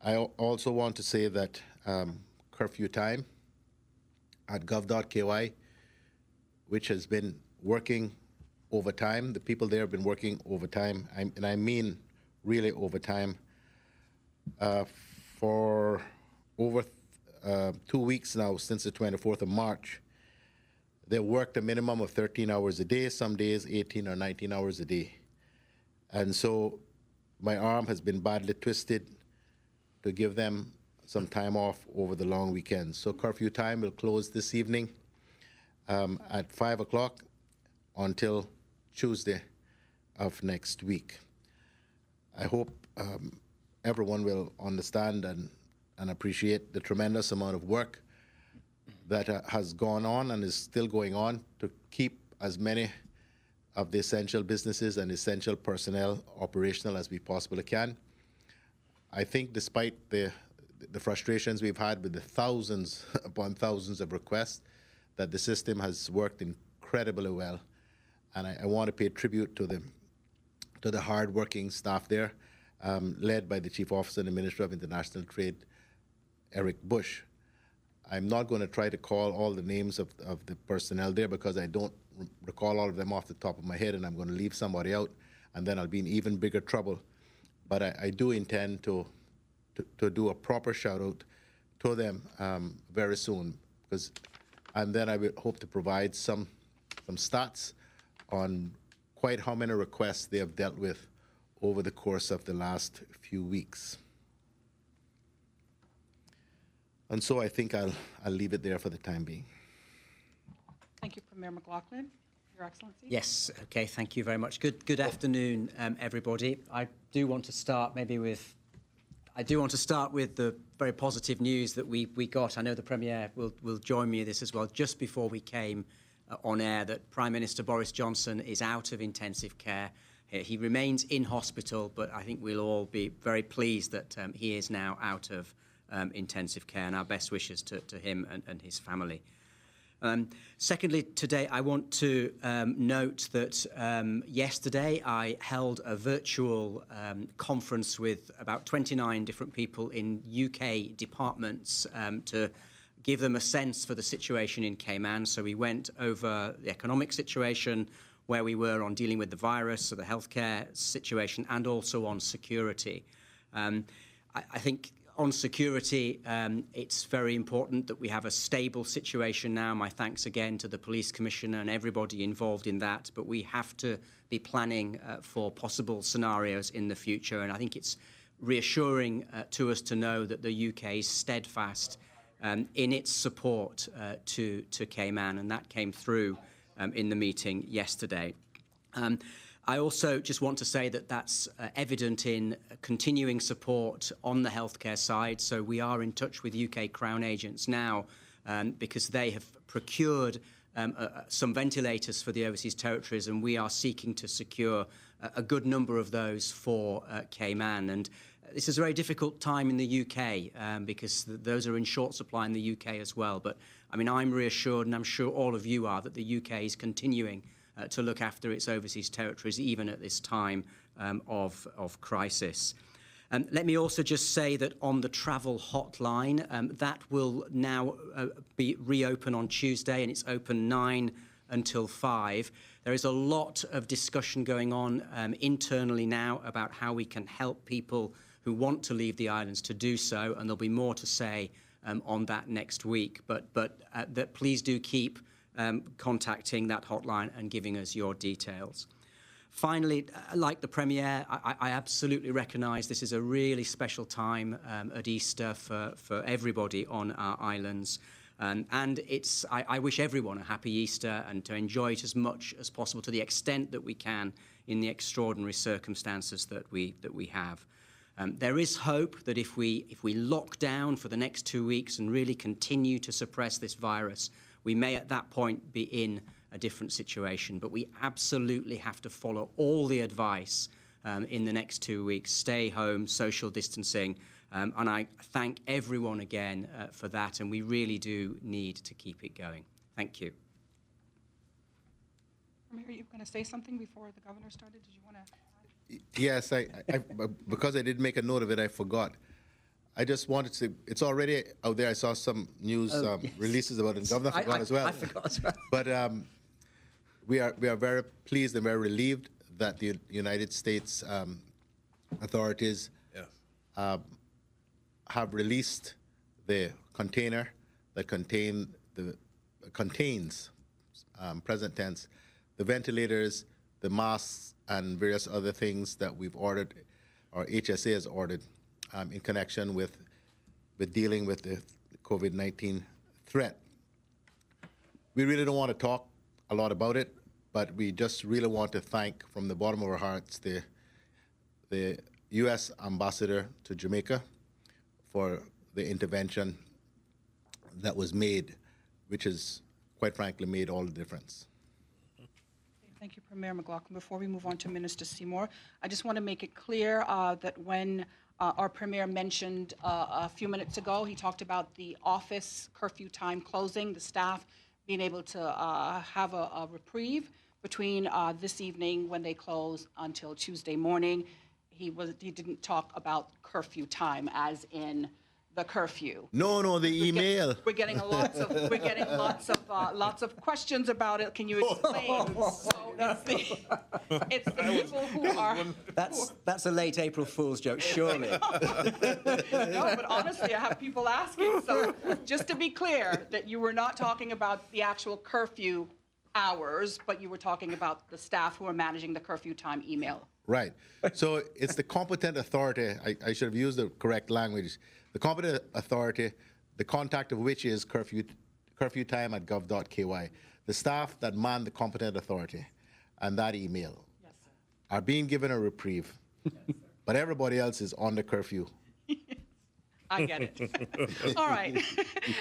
I also want to say that curfew time at gov.ky, which has been working overtime, the people there have been working overtime, and I mean really overtime, for over 2 weeks now, since the 24th of March. They worked a minimum of 13 hours a day, some days 18 or 19 hours a day. And so my arm has been badly twisted to give them some time off over the long weekend. So curfew time will close this evening at 5 o'clock until Tuesday of next week. I hope everyone will understand and appreciate the tremendous amount of work that has gone on and is still going on to keep as many of the essential businesses and essential personnel operational as we possibly can. I think despite the frustrations we've had with the thousands upon thousands of requests, that the system has worked incredibly well. And I want to pay tribute to the hard-working staff there, led by the Chief Officer and the Minister of International Trade, Eric Bush. I'm not going to try to call all the names of the personnel there because I don't recall all of them off the top of my head, and I'm going to leave somebody out, and then I'll be in even bigger trouble. But I do intend to do a proper shout-out to them very soon, and then I will hope to provide some stats on quite how many requests they have dealt with over the course of the last few weeks. And so I think I'll leave it there for the time being. Thank you, Premier McLaughlin. Your Excellency. Yes, okay, thank you very much. Good afternoon, everybody. I do want to start with the very positive news that we got. I know the Premier will join me in this as well. Just before we came on air, that Prime Minister Boris Johnson is out of intensive care. He remains in hospital, but I think we'll all be very pleased that he is now out of intensive care, and our best wishes to him and his family. Secondly, today I want to note that yesterday I held a virtual conference with about 29 different people in UK departments to give them a sense for the situation in Cayman. So we went over the economic situation, where we were on dealing with the virus, so the healthcare situation, and also on security. I think on security, it's very important that we have a stable situation now. My thanks again to the Police Commissioner and everybody involved in that. But we have to be planning for possible scenarios in the future. And I think it's reassuring to us to know that the UK is steadfast in its support to Cayman, and that came through in the meeting yesterday. I also just want to say that that's evident in continuing support on the healthcare side. So we are in touch with UK Crown agents now because they have procured some ventilators for the overseas territories, and we are seeking to secure a good number of those for Cayman. And this is a very difficult time in the UK because those are in short supply in the UK as well. But I mean, I'm reassured, and I'm sure all of you are, that the UK is continuing to look after its overseas territories, even at this time of crisis. Let me also just say that on the travel hotline, that will now be reopened on Tuesday, and it's open 9 until 5. There is a lot of discussion going on internally now about how we can help people who want to leave the islands to do so, and there'll be more to say on that next week. But that please do keep contacting that hotline and giving us your details. Finally, like the Premier, I absolutely recognise this is a really special time at Easter for everybody on our islands. And I wish everyone a happy Easter and to enjoy it as much as possible to the extent that we can in the extraordinary circumstances that we have. There is hope that if we lock down for the next 2 weeks and really continue to suppress this virus, we may at that point be in a different situation. But we absolutely have to follow all the advice in the next 2 weeks. Stay home, social distancing. And I thank everyone again for that. And we really do need to keep it going. Thank you. Mayor, you were going to say something before the governor started? Did you want to? Yes, I because I did make a note of it, I forgot. I just wanted to, it's already out there. I saw some news releases about it. The governor forgot as well. I forgot as well. But we are very pleased and very relieved that the United States authorities have released the container that contains, present tense, the ventilators, the masks, and various other things that we've ordered, or HSA has ordered, in connection with dealing with the COVID-19 threat. We really don't want to talk a lot about it, but we just really want to thank from the bottom of our hearts the U.S. ambassador to Jamaica for the intervention that was made, which has, quite frankly, made all the difference. Thank you, Premier McLaughlin. Before we move on to Minister Seymour, I just want to make it clear that when our Premier mentioned a few minutes ago, he talked about the office curfew time closing, the staff being able to have a reprieve between this evening when they close until Tuesday morning. He didn't talk about curfew time as in the curfew. No, the email. We're getting lots of questions about it. Can you explain? So it's the people who are. That's a late April Fool's joke, surely. No, but honestly, I have people asking. So just to be clear, that you were not talking about the actual curfew hours, but you were talking about the staff who are managing the curfew time email. Right. So it's the competent authority. I should have used the correct language. The competent authority, the contact of which is curfewtime@gov.ky. The staff that man the competent authority and that email are being given a reprieve, but everybody else is on the curfew. I get it. All right.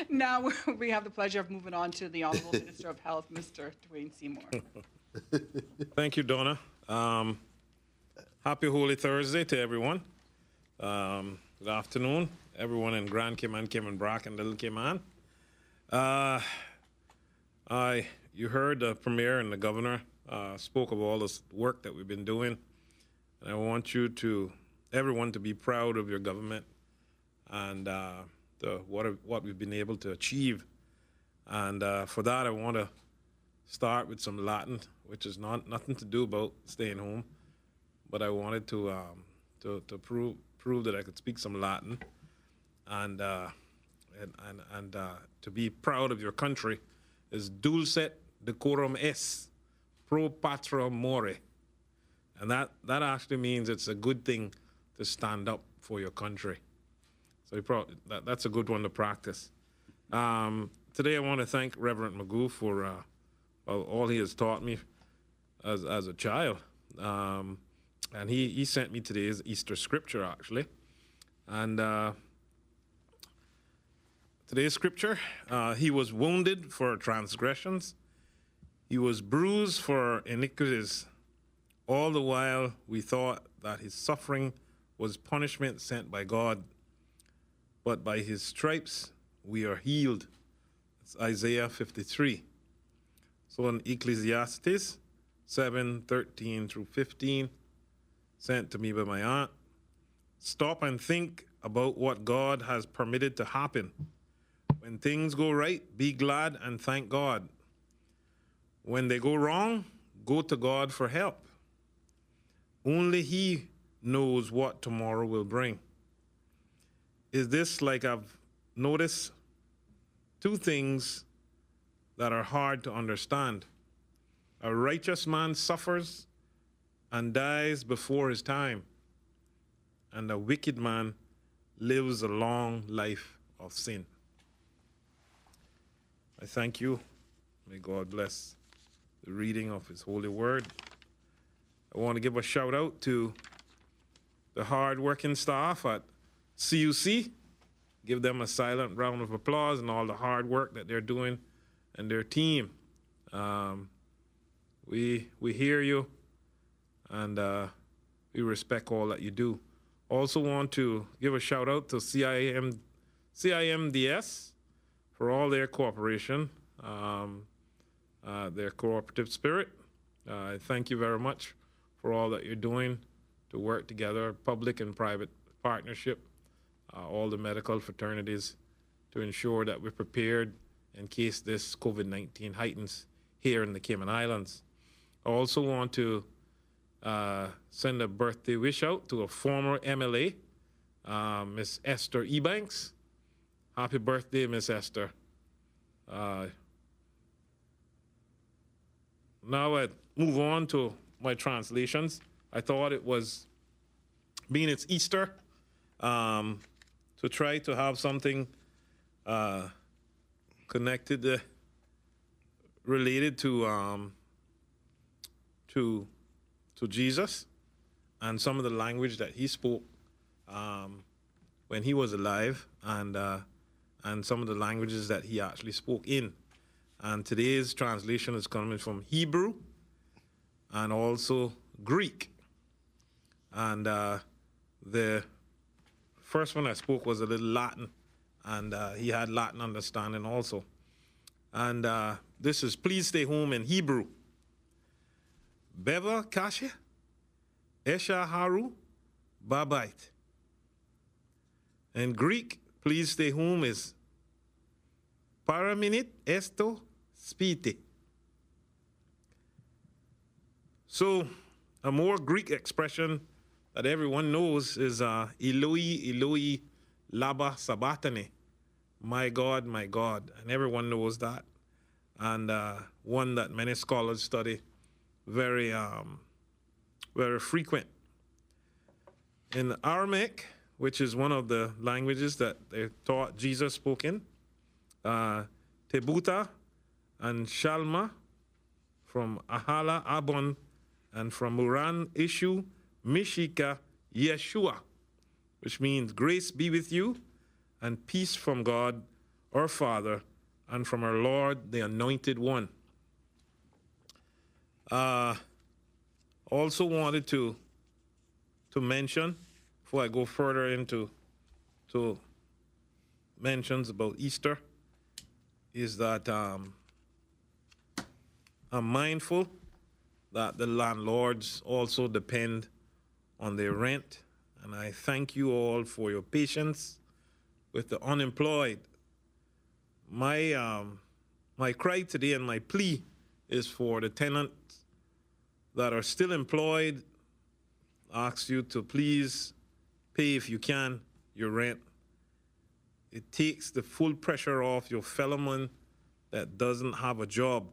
Now we have the pleasure of moving on to the Honorable Minister of Health, Mr. Dwayne Seymour. Thank you, Donna. Happy Holy Thursday to everyone. Good afternoon, everyone in Grand Cayman, Cayman Brac, and Little Cayman. You heard the Premier and the Governor spoke of all this work that we've been doing. And I want everyone to be proud of your government and what we've been able to achieve. And for that, I want to start with some Latin, which is nothing to do about staying home, but I wanted to prove that I could speak some Latin, and to be proud of your country is dulcet decorum est pro patria more, and that actually means it's a good thing to stand up for your country. So that's a good one to practice. Today I want to thank Reverend Magoo for all he has taught me as a child. And he sent me today's Easter scripture, actually. And today's scripture, he was wounded for transgressions. He was bruised for iniquities. All the while we thought that his suffering was punishment sent by God. But by his stripes we are healed. It's Isaiah 53. So in Ecclesiastes 7:13 through 15, sent to me by my aunt, stop and think about what God has permitted to happen. When things go right, be glad and thank God. When they go wrong, go to God for help. Only he knows what tomorrow will bring. Is this like I've noticed two things that are hard to understand. A righteous man suffers and dies before his time, and a wicked man lives a long life of sin. I thank you. May God bless the reading of his holy word. I want to give a shout out to the hard-working staff at CUC. Give them a silent round of applause and all the hard work that they're doing and their team. We hear you, and we respect all that you do. Also want to give a shout out to CIMDS for all their cooperation, their cooperative spirit. I thank you very much for all that you're doing to work together, public and private partnership, all the medical fraternities, to ensure that we're prepared in case this COVID-19 heightens here in the Cayman Islands. I also want to send a birthday wish out to a former MLA, Miss Esther Ebanks. Happy birthday, Miss Esther. Now I move on to my translations. I thought it was, being it's Easter, to try to have something connected, related to Jesus and some of the language that he spoke when he was alive, and some of the languages that he actually spoke in. And today's translation is coming from Hebrew and also Greek. And the first one I spoke was a little Latin, and he had Latin understanding also. And this is please stay home in Hebrew. Beva kashe, esha haru, babait. In Greek, please stay home is paraminit esto spite. So a more Greek expression that everyone knows is Eloi, Eloi, lama sabachthani, my God, and everyone knows that, and one that many scholars study very frequent. In Aramaic, which is one of the languages that they taught Jesus spoke in, Tebuta and Shalma, from Ahala Abon, and from Uran Ishu Mishika Yeshua, which means grace be with you and peace from God our Father and from our Lord the Anointed One. Also wanted to mention, before I go further into mentions about Easter, is that I'm mindful that the landlords also depend on their rent, and I thank you all for your patience with the unemployed. My cry today and my plea is for the tenants that are still employed. I ask you to please pay, if you can, your rent. It takes the full pressure off your fellow man that doesn't have a job,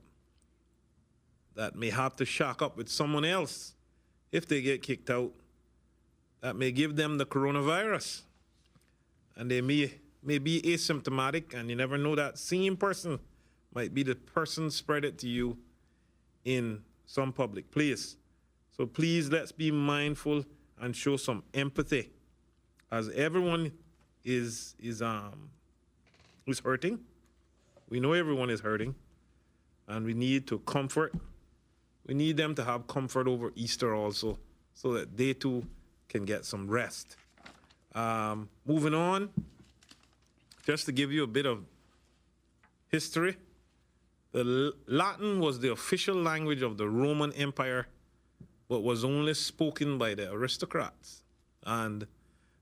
that may have to shack up with someone else if they get kicked out, that may give them the coronavirus. And they may be asymptomatic, and you never know, that same person might be the person spread it to you in some public place. So please, let's be mindful and show some empathy, as everyone is hurting. We know everyone is hurting, and we need to comfort. We need them to have comfort over Easter also, so that they too can get some rest. Moving on, just to give you a bit of history, the Latin was the official language of the Roman Empire, but was only spoken by the aristocrats. And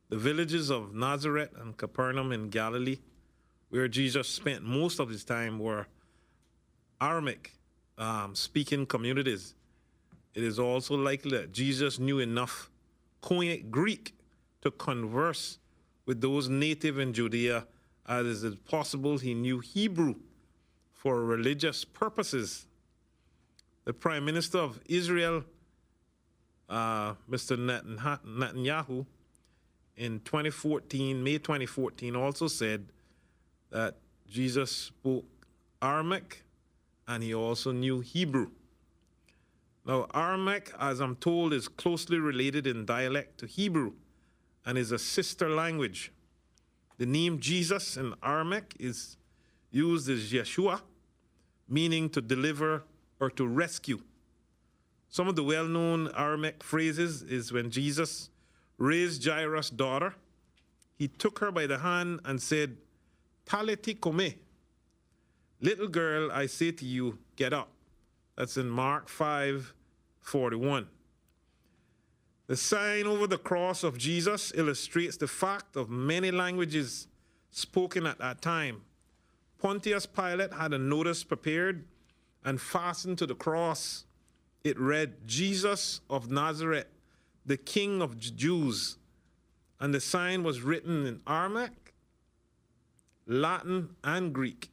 the villages of Nazareth and Capernaum in Galilee, where Jesus spent most of his time, were Aramaic speaking communities. It is also likely that Jesus knew enough Koine Greek to converse with those native in Judea, as it is possible he knew Hebrew for religious purposes. The Prime Minister of Israel, Mr. Netanyahu, in May 2014, also said that Jesus spoke Aramaic and he also knew Hebrew. Now, Aramaic, as I'm told, is closely related in dialect to Hebrew and is a sister language. The name Jesus in Aramaic is used as Yeshua, meaning to deliver or to rescue. Some of the well-known Aramaic phrases is when Jesus raised Jairus' daughter, he took her by the hand and said, "Taliti komi," little girl, I say to you, get up. That's in Mark 5:41. The sign over the cross of Jesus illustrates the fact of many languages spoken at that time. Pontius Pilate had a notice prepared and fastened to the cross. It read, "Jesus of Nazareth, the King of Jews." And the sign was written in Aramaic, Latin, and Greek.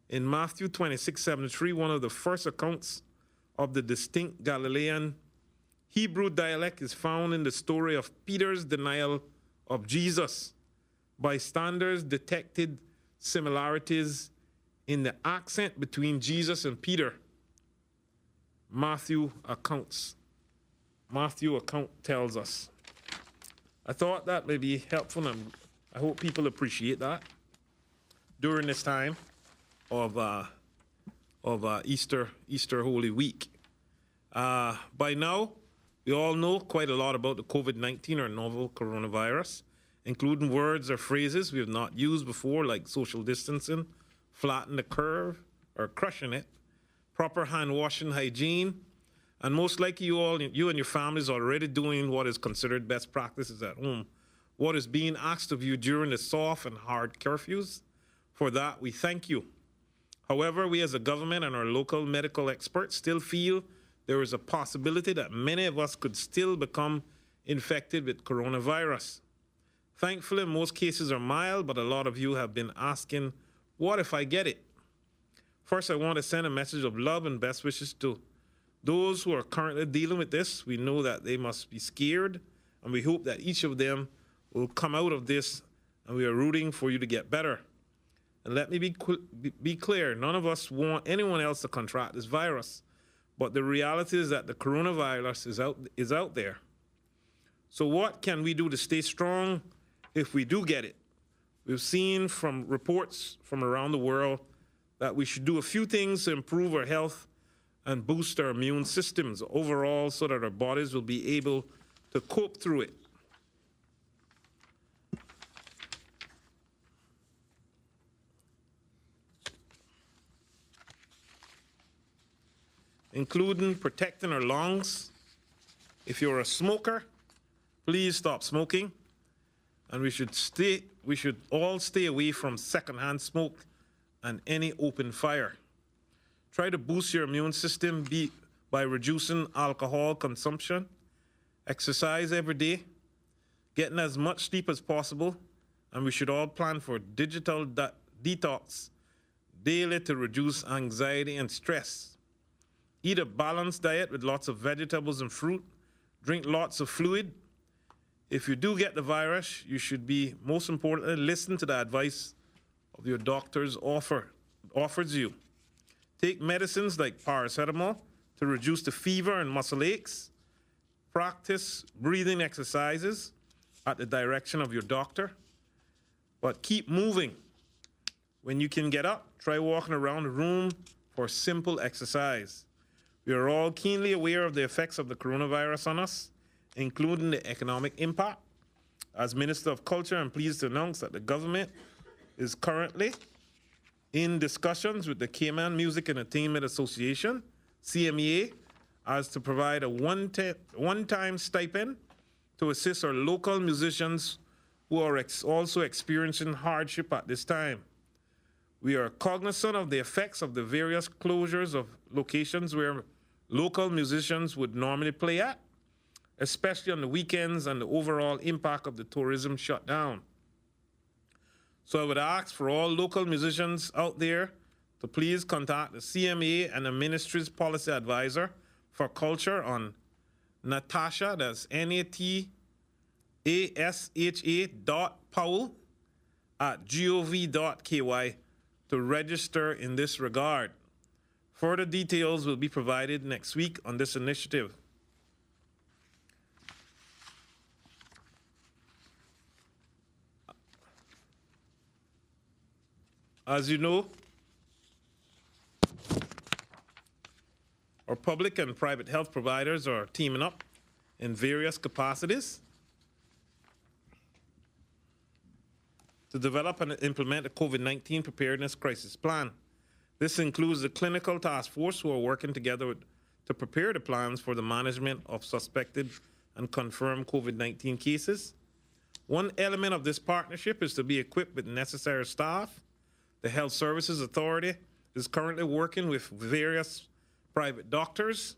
In Matthew 26:73, one of the first accounts of the distinct Galilean Hebrew dialect is found in the story of Peter's denial of Jesus. Bystanders detected similarities in the accent between Jesus and Peter. Matthew account tells us. I thought that may be helpful, and I hope people appreciate that during this time of Easter Holy Week. By now, we all know quite a lot about the COVID-19 or novel coronavirus, including words or phrases we have not used before, like social distancing, flatten the curve, or crushing it, proper hand washing, hygiene, and most likely you and your families are already doing what is considered best practices at home. What is being asked of you during the soft and hard curfews? For that, we thank you. However, we as a government and our local medical experts still feel there is a possibility that many of us could still become infected with coronavirus. Thankfully, most cases are mild, but a lot of you have been asking, what if I get it? First, I want to send a message of love and best wishes to those who are currently dealing with this. We know that they must be scared, and we hope that each of them will come out of this, and we are rooting for you to get better. And let me be clear, none of us want anyone else to contract this virus, but the reality is that the coronavirus is out there. So what can we do to stay strong if we do get it? We've seen from reports from around the world that we should do a few things to improve our health and boost our immune systems overall so that our bodies will be able to cope through it. including protecting our lungs. If you're a smoker, please stop smoking. And we should all stay away from secondhand smoke and any open fire. Try to boost your immune system by reducing alcohol consumption, exercise every day, getting as much sleep as possible, and we should all plan for digital detox daily to reduce anxiety and stress. Eat a balanced diet with lots of vegetables and fruit. Drink lots of fluid. If you do get the virus, you should be, most importantly, listen to the advice of your doctor's offers you. Take medicines like paracetamol to reduce the fever and muscle aches. Practice breathing exercises at the direction of your doctor. But keep moving. When you can get up, try walking around the room for simple exercise. We are all keenly aware of the effects of the coronavirus on us, including the economic impact. As Minister of Culture, I'm pleased to announce that the government is currently in discussions with the Cayman Music and Entertainment Association, CMEA, as to provide a one-time stipend to assist our local musicians who are also experiencing hardship at this time. We are cognizant of the effects of the various closures of locations where local musicians would normally play at, especially on the weekends, and the overall impact of the tourism shutdown. So I would ask for all local musicians out there to please contact the CMA and the ministry's policy advisor for culture on Natasha, that's natasha.powell@gov.ky to register in this regard. Further details will be provided next week on this initiative. As you know, our public and private health providers are teaming up in various capacities to develop and implement a COVID-19 preparedness crisis plan. This includes the clinical task force who are working together to prepare the plans for the management of suspected and confirmed COVID-19 cases. One element of this partnership is to be equipped with necessary staff. The Health Services Authority is currently working with various private doctors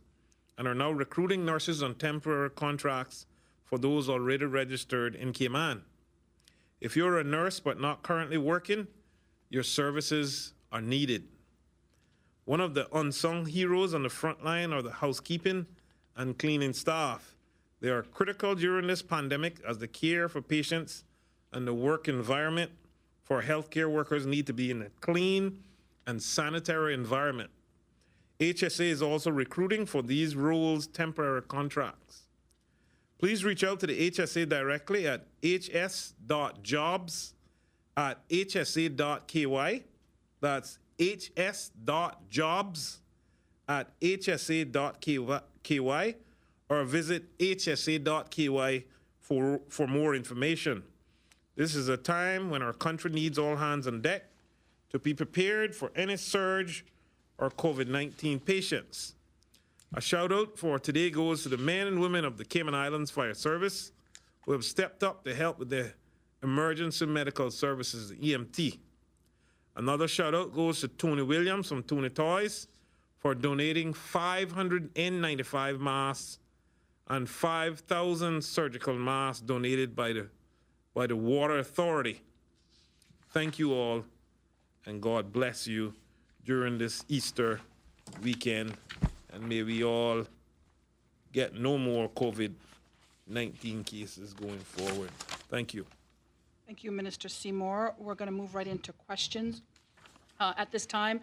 and are now recruiting nurses on temporary contracts for those already registered in Cayman. If you're a nurse but not currently working, your services are needed. One of the unsung heroes on the front line are the housekeeping and cleaning staff. They are critical during this pandemic as the care for patients and the work environment for healthcare workers need to be in a clean and sanitary environment. HSA is also recruiting for these roles temporary contracts. Please reach out to the HSA directly at hs.jobs@hsa.ky. That's hs.jobs@hsa.ky, or visit hsa.ky for more information. This is a time when our country needs all hands on deck to be prepared for any surge or COVID-19 patients. A shout out for today goes to the men and women of the Cayman Islands Fire Service who have stepped up to help with the emergency medical services, the EMT. Another shout out goes to Tony Williams from Tony Toys for donating 500 N95 masks and 5,000 surgical masks donated by the Water Authority. Thank you all, and God bless you during this Easter weekend, and may we all get no more COVID-19 cases going forward. Thank you. Thank you, Minister Seymour. We're going to move right into questions at this time.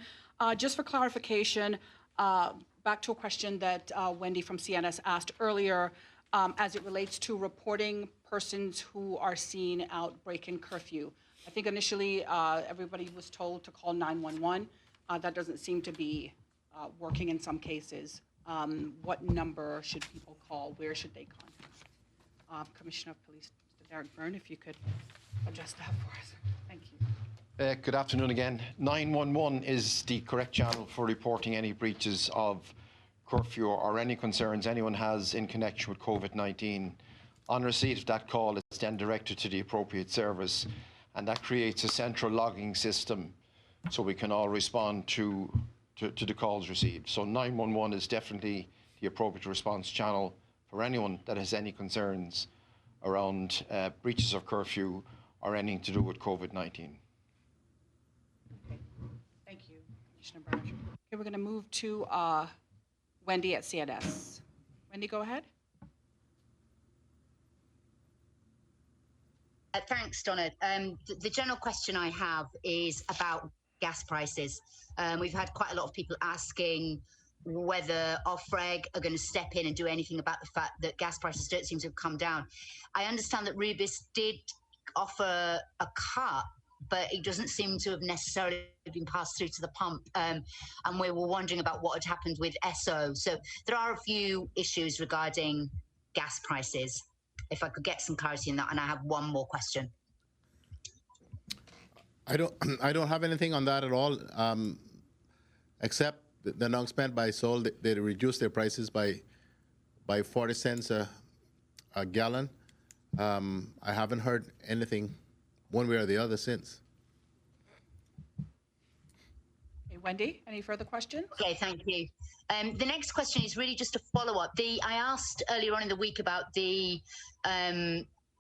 Just for clarification, back to a question that Wendy from CNS asked earlier, as it relates to reporting persons who are seen out breaking curfew. I think initially everybody was told to call 911. That doesn't seem to be working in some cases. What number should people call? Where should they contact? Commissioner of Police, Mr. Derek Byrne, if you could address that for us. Thank you. Good afternoon again. 911 is the correct channel for reporting any breaches of curfew or any concerns anyone has in connection with COVID-19, on receipt of that call, it's then directed to the appropriate service, and that creates a central logging system so we can all respond to the calls received. So 911 is definitely the appropriate response channel for anyone that has any concerns around breaches of curfew or anything to do with COVID-19. Thank you, Commissioner Burge. Okay, we're going to move to Wendy at CNS. Wendy, go ahead. Thanks, Donna. The general question I have is about gas prices. We've had quite a lot of people asking whether Ofreg are going to step in and do anything about the fact that gas prices don't seem to have come down. I understand that Rubis did offer a cut, but it doesn't seem to have necessarily been passed through to the pump. And we were wondering about what had happened with ESSO. So there are a few issues regarding gas prices. If I could get some clarity in that, and I have one more question. I don't have anything on that at all, except the announcement by Sol. They reduced their prices by 40 cents a gallon. I haven't heard anything one way or the other since. Okay, Wendy, any further questions? Okay, thank you. The next question is really just a follow-up. I asked earlier on in the week about the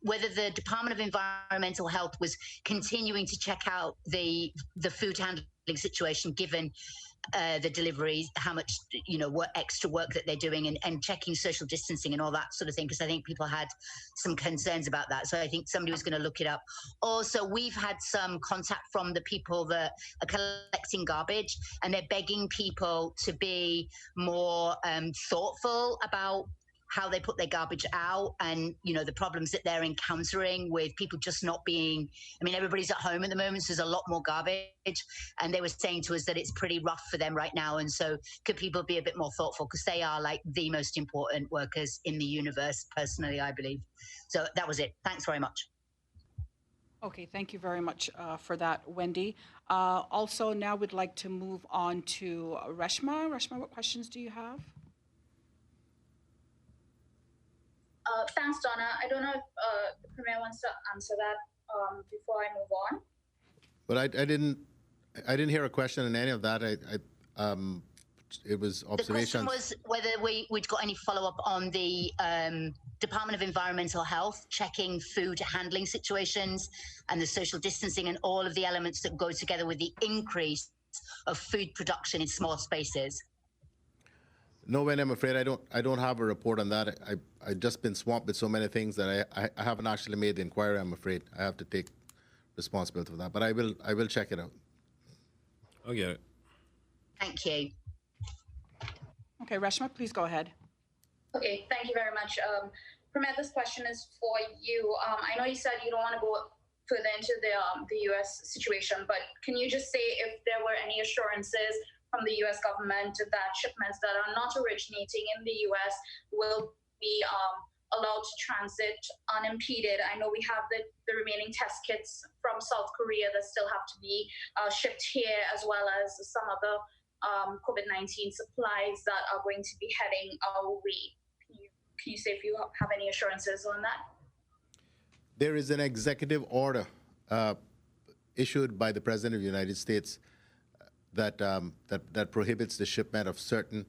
whether the Department of Environmental Health was continuing to check out the food handling situation, given the deliveries, how much, what extra work that they're doing, and checking social distancing and all that sort of thing, because I think people had some concerns about that. So I think somebody was going to look it up. Also, we've had some contact from the people that are collecting garbage, and they're begging people to be more thoughtful about how they put their garbage out, and the problems that they're encountering with people just not being, everybody's at home at the moment, so there's a lot more garbage, and they were saying to us that it's pretty rough for them right now. And so could people be a bit more thoughtful, because they are like the most important workers in the universe, personally, I believe. So that was it. Thanks very much. Okay, thank you very much for that, Wendy. Also, now we'd like to move on to Reshma. Reshma, what questions do you have? Thanks, Donna. I don't know if the Premier wants to answer that before I move on. But I didn't hear a question in any of that. It was observations. The question was whether we'd got any follow-up on the Department of Environmental Health checking food handling situations and the social distancing and all of the elements that go together with the increase of food production in small spaces. No, Wendy, I'm afraid I don't have a report on that. I've just been swamped with so many things that I haven't actually made the inquiry. I'm afraid I have to take responsibility for that, but I will check it out. Okay. Thank you. Okay, Reshma, please go ahead. Okay, thank you very much. Premier, this question is for you. I know you said you don't want to go further into the U.S. situation, but can you just say if there were any assurances from the U.S. government that shipments that are not originating in the U.S. will be allowed to transit unimpeded? I know we have the remaining test kits from South Korea that still have to be shipped here, as well as some other COVID-19 supplies that are going to be heading our way. Can you say if you have any assurances on that? There is an executive order issued by the President of the United States that prohibits the shipment of certain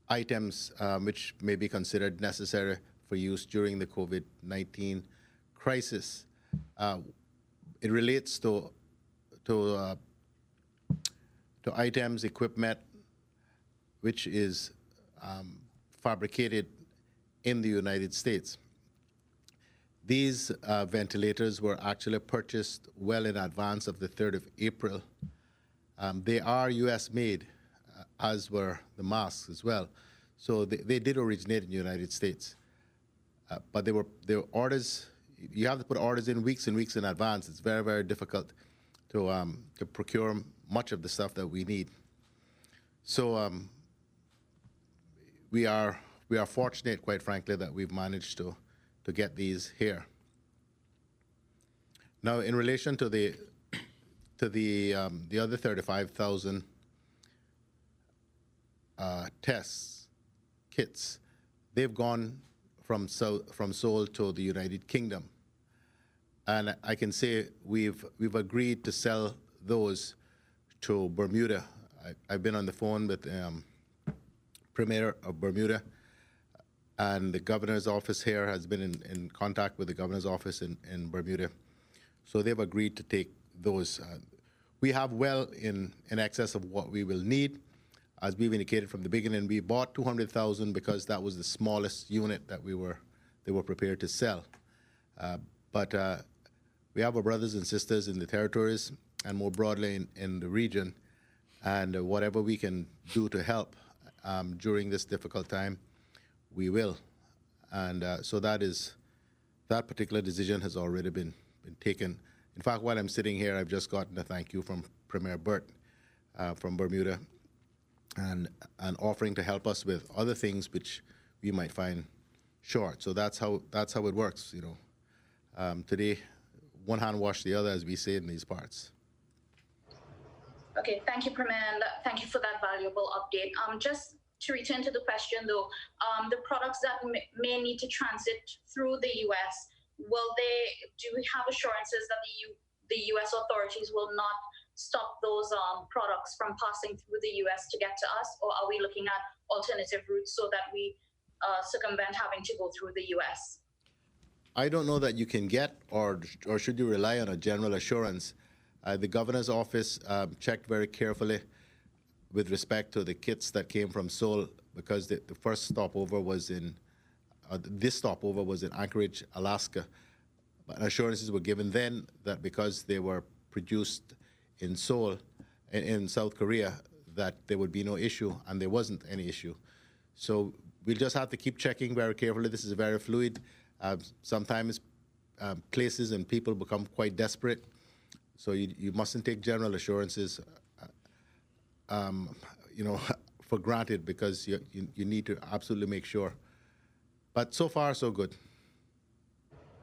items which may be considered necessary for use during the COVID-19 crisis. It relates to items, equipment, which is fabricated in the United States. These ventilators were actually purchased well in advance of the 3rd of April. They are U.S. made, as were the masks as well. So they did originate in the United States. But they were orders. You have to put orders in weeks and weeks in advance. It's very, very difficult to procure much of the stuff that we need. So we are fortunate, quite frankly, that we've managed to get these here. Now, in relation to the other 35,000 tests, kits, they've gone from Seoul to the United Kingdom. And I can say we've agreed to sell those to Bermuda. I've been on the phone with Premier of Bermuda, and the governor's office here has been in contact with the governor's office in Bermuda. So they've agreed to take those. We have well in excess of what we will need. As we've indicated from the beginning, we bought 200,000 because that was the smallest unit that they were prepared to sell. But we have our brothers and sisters in the territories and more broadly in the region, and whatever we can do to help during this difficult time, we will. And so that particular decision has already been taken. In fact, while I'm sitting here, I've just gotten a thank you from Premier Burt from Bermuda, and offering to help us with other things which we might find short. So that's how it works, you know. Today, one hand wash the other, as we say in these parts. Okay, thank you, Premier, and thank you for that valuable update. Just to return to the question, though, the products that may need to transit through the U.S., do we have assurances that the U.S. authorities will not stop those products from passing through the U.S. to get to us, or are we looking at alternative routes so that we circumvent having to go through the U.S.? I don't know that you can get, or should you rely on a general assurance. The governor's office checked very carefully with respect to the kits that came from Seoul, because the first stopover was this stopover was in Anchorage, Alaska. But assurances were given then that because they were produced in Seoul, in South Korea, that there would be no issue, and there wasn't any issue. So we'll just have to keep checking very carefully. This is very fluid. Sometimes places and people become quite desperate. So you mustn't take general assurances, you know, for granted, because you need to absolutely make sure. But so far, so good.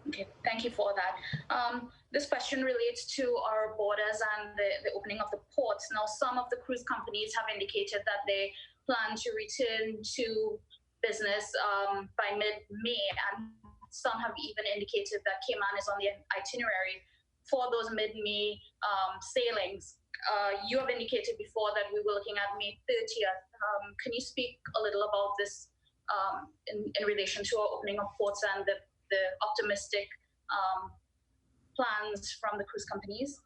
Okay, thank you for that. This question relates to our borders and the opening of the ports. Now, some of the cruise companies have indicated that they plan to return to business by mid-May, and some have even indicated that Cayman is on the itinerary for those mid-May sailings. You have indicated before that we were looking at May 30th. Can you speak a little about this in relation to our opening of ports and the optimistic plans from the cruise companies?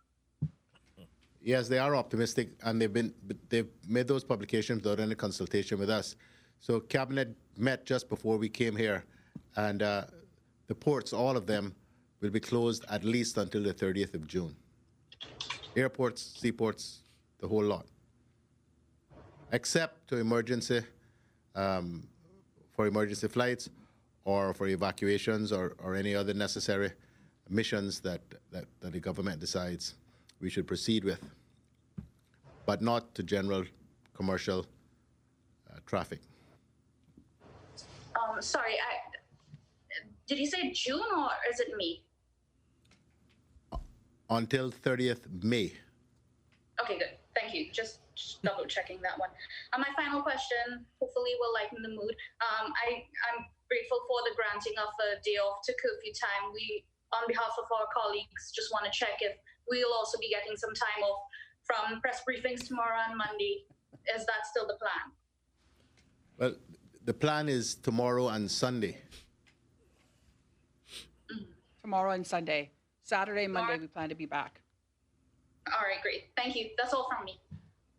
Yes, they are optimistic, and they've made those publications without any consultation with us. So Cabinet met just before we came here, and the ports, all of them, will be closed at least until the 30th of June. Airports, seaports, the whole lot, except to emergency, for emergency flights or for evacuations or any other necessary missions that the government decides we should proceed with, but not to general commercial traffic. Sorry, did you say June or is it May? Until 30th May. Okay, good. Thank you. Just double checking that one. My final question, hopefully will lighten the mood. I'm grateful for the granting of a day off to curfew time. We, on behalf of our colleagues, just want to check if we'll also be getting some time off from press briefings tomorrow and Monday. Is that still the plan? Well, the plan is tomorrow and Sunday. Tomorrow and Sunday. Saturday, Monday, we plan to be back. All right, great. Thank you. That's all from me.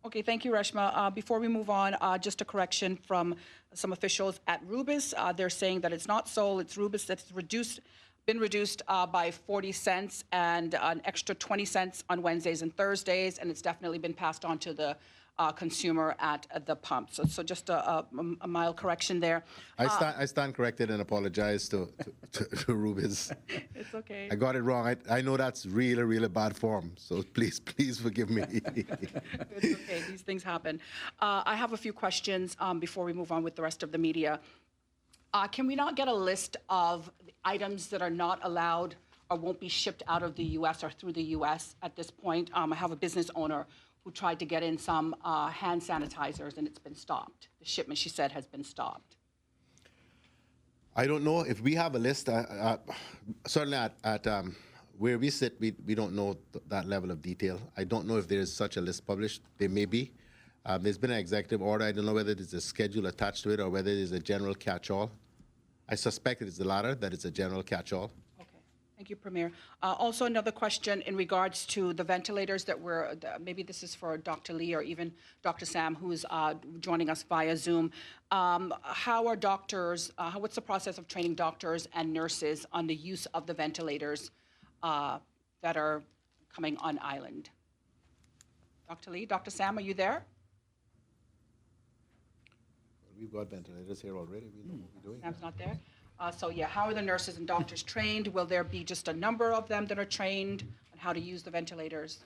Okay, thank you, Reshma. Before we move on, just a correction from some officials at Rubis. They're saying that it's not Seoul, it's Rubis that's been reduced by 40 cents and an extra 20 cents on Wednesdays and Thursdays, and it's definitely been passed on to the consumer at the pump. So just a mild correction there. I stand corrected and apologize to Rubis. It's okay. I got it wrong. I know that's really, really bad form. So please forgive me. It's okay. These things happen. I have a few questions before we move on with the rest of the media. Can we not get a list of the items that are not allowed or won't be shipped out of the U.S. or through the U.S. at this point? I have a business owner who tried to get in some hand sanitizers, and it's been stopped. The shipment, she said, has been stopped. I don't know if we have a list. Certainly at where we sit, we don't know that level of detail. I don't know if there is such a list published. There may be. There's been an executive order. I don't know whether there's a schedule attached to it or whether there's a general catch-all. I suspect it's the latter, that it's a general catch-all. Thank you, Premier. Also, another question in regards to the ventilators that maybe this is for Dr. Lee or even Dr. Sam, who's joining us via Zoom. How are doctors, what's the process of training doctors and nurses on the use of the ventilators that are coming on island? Dr. Lee, Dr. Sam, are you there? We've got ventilators here already. We know what we're doing. Sam's not there. So yeah, how are the nurses and doctors trained? Will there be just a number of them that are trained on how to use the ventilators?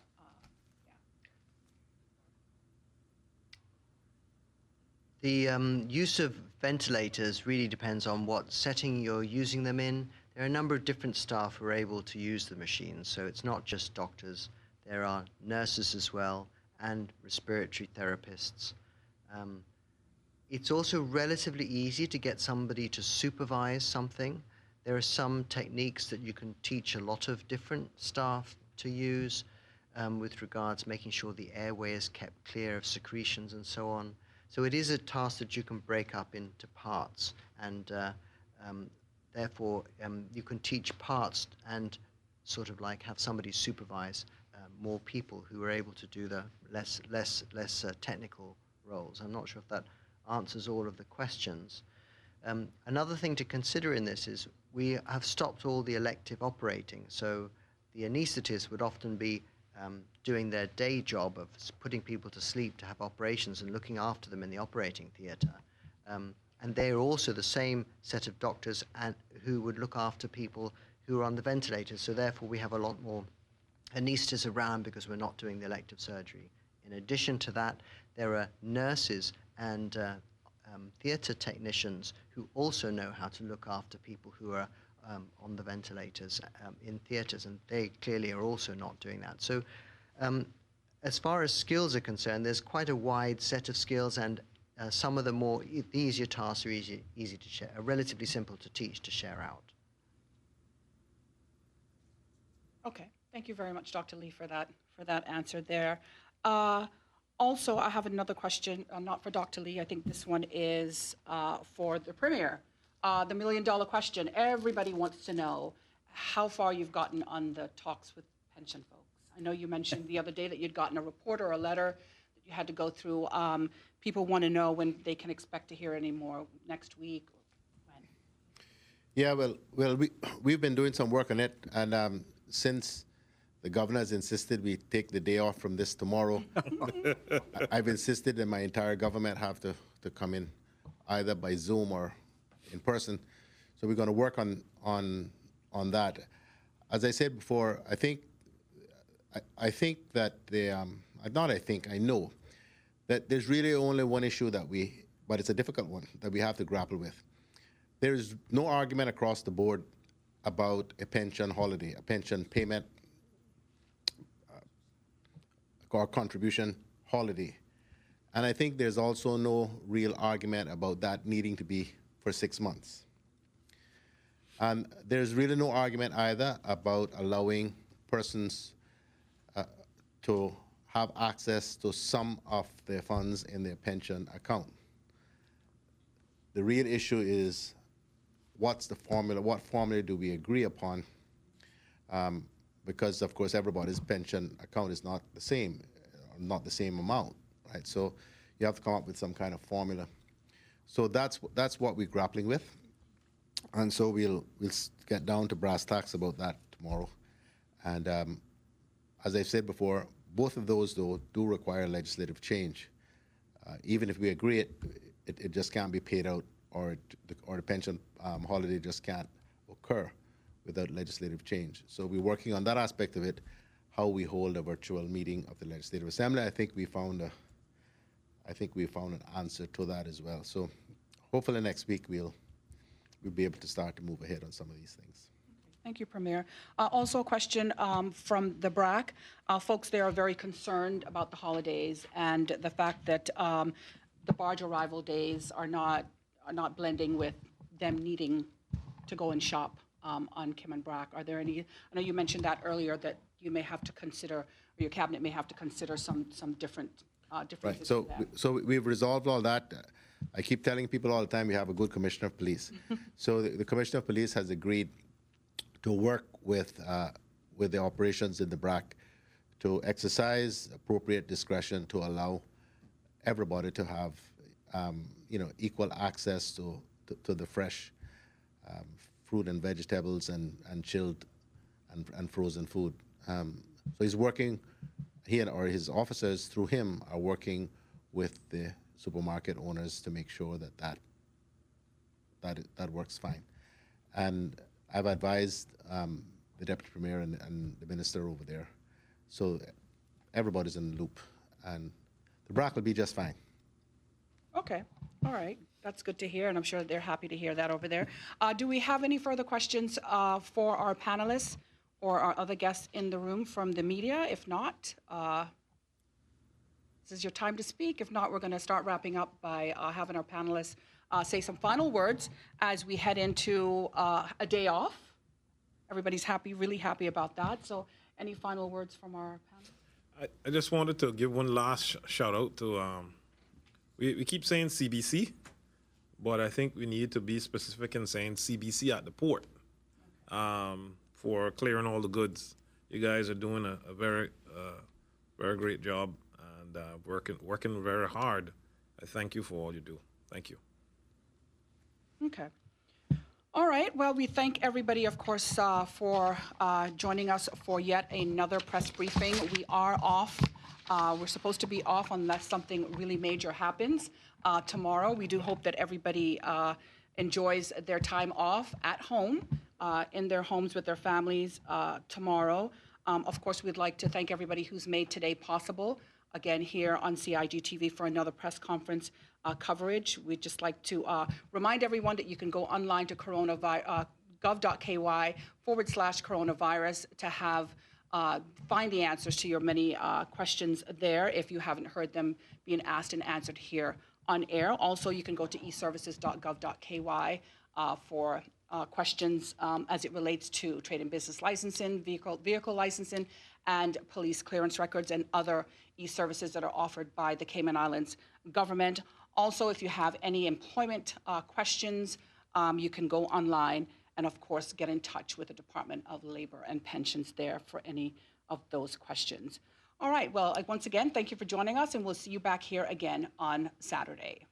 The use of ventilators really depends on what setting you're using them in. There are a number of different staff who are able to use the machines, so it's not just doctors. There are nurses as well and respiratory therapists. It's also relatively easy to get somebody to supervise something. There are some techniques that you can teach a lot of different staff to use with regards making sure the airway is kept clear of secretions and so on. So it is a task that you can break up into parts, and therefore you can teach parts and sort of like have somebody supervise more people who are able to do the less technical roles. I'm not sure if that answers all of the questions. Another thing to consider in this is we have stopped all the elective operating, so the anaesthetists would often be doing their day job of putting people to sleep to have operations and looking after them in the operating theatre. And they are also the same set of doctors who would look after people who are on the ventilators, so therefore we have a lot more anaesthetists around because we're not doing the elective surgery. In addition to that, there are nurses and theatre technicians who also know how to look after people who are on the ventilators in theatres, and they clearly are also not doing that. So as far as skills are concerned, there's quite a wide set of skills, and some of the easier tasks are easy to share, are relatively simple to teach, to share out. Okay, thank you very much, Dr. Lee, for that answer there. Also, I have another question, not for Dr. Lee. I think this one is for the Premier. The million-dollar question. Everybody wants to know how far you've gotten on the talks with pension folks. I know you mentioned the other day that you'd gotten a report or a letter that you had to go through. People want to know when they can expect to hear any more, next week or when? Yeah, well, we've been doing some work on it, and since the governor has insisted we take the day off from this tomorrow, I've insisted that my entire government have to come in either by Zoom or in person. So we're going to work on that. As I said before, I think that I know that there's really only one issue but it's a difficult one that we have to grapple with. There is no argument across the board about a pension holiday, a pension payment or contribution holiday. And I think there's also no real argument about that needing to be for 6 months. And there's really no argument either about allowing persons to have access to some of their funds in their pension account. The real issue is what's the formula, what formula do we agree upon? Because of course everybody's pension account is not the same amount, right? So you have to come up with some kind of formula. So that's what we're grappling with, and so we'll get down to brass tacks about that tomorrow. And as I've said before, both of those though do require legislative change. Even if we agree it just can't be paid out, or the pension holiday just can't occur without legislative change. So we're working on that aspect of it, how we hold a virtual meeting of the Legislative Assembly. I think we found an answer to that as well. So hopefully next week we'll be able to start to move ahead on some of these things. Thank you, Premier. Also a question from the BRAC. Folks there are very concerned about the holidays and the fact that the barge arrival days are not blending with them needing to go and shop on Cayman Brac. Are there any? I know you mentioned that earlier, that you may have to consider, or your cabinet may have to consider some different differences. Right. So we've resolved all that. I keep telling people all the time we have a good commissioner of police. So the commissioner of police has agreed to work with the operations in the BRAC to exercise appropriate discretion to allow everybody to have equal access to the fresh fruit and vegetables and chilled and frozen food. So he's working, or his officers through him are working with the supermarket owners to make sure that works fine. And I've advised the deputy premier and the minister over there, so everybody's in the loop, and the BRAC will be just fine. Okay, all right. That's good to hear, and I'm sure they're happy to hear that over there. Do we have any further questions for our panelists or our other guests in the room from the media? If not, this is your time to speak. If not, we're going to start wrapping up by having our panelists say some final words as we head into a day off. Everybody's happy, really happy about that. So any final words from our panel? I just wanted to give one last shout out to, we keep saying CBC, but I think we need to be specific in saying CBC at the port for clearing all the goods. You guys are doing a very great job and working very hard. I thank you for all you do. Thank you. Okay. All right. Well, we thank everybody, of course, for joining us for yet another press briefing. We are off. We're supposed to be off unless something really major happens tomorrow. We do hope that everybody enjoys their time off at home, in their homes with their families tomorrow. Of course, we'd like to thank everybody who's made today possible. Again, here on CIG TV for another press conference coverage. We'd just like to remind everyone that you can go online to gov.ky/coronavirus to find the answers to your many questions there if you haven't heard them being asked and answered here on air. Also, you can go to eservices.gov.ky for questions as it relates to trade and business licensing, vehicle licensing, and police clearance records and other e-services that are offered by the Cayman Islands government. Also, if you have any employment questions, you can go online and, of course, get in touch with the Department of Labor and Pensions there for any of those questions. All right. Well, once again, thank you for joining us, and we'll see you back here again on Saturday.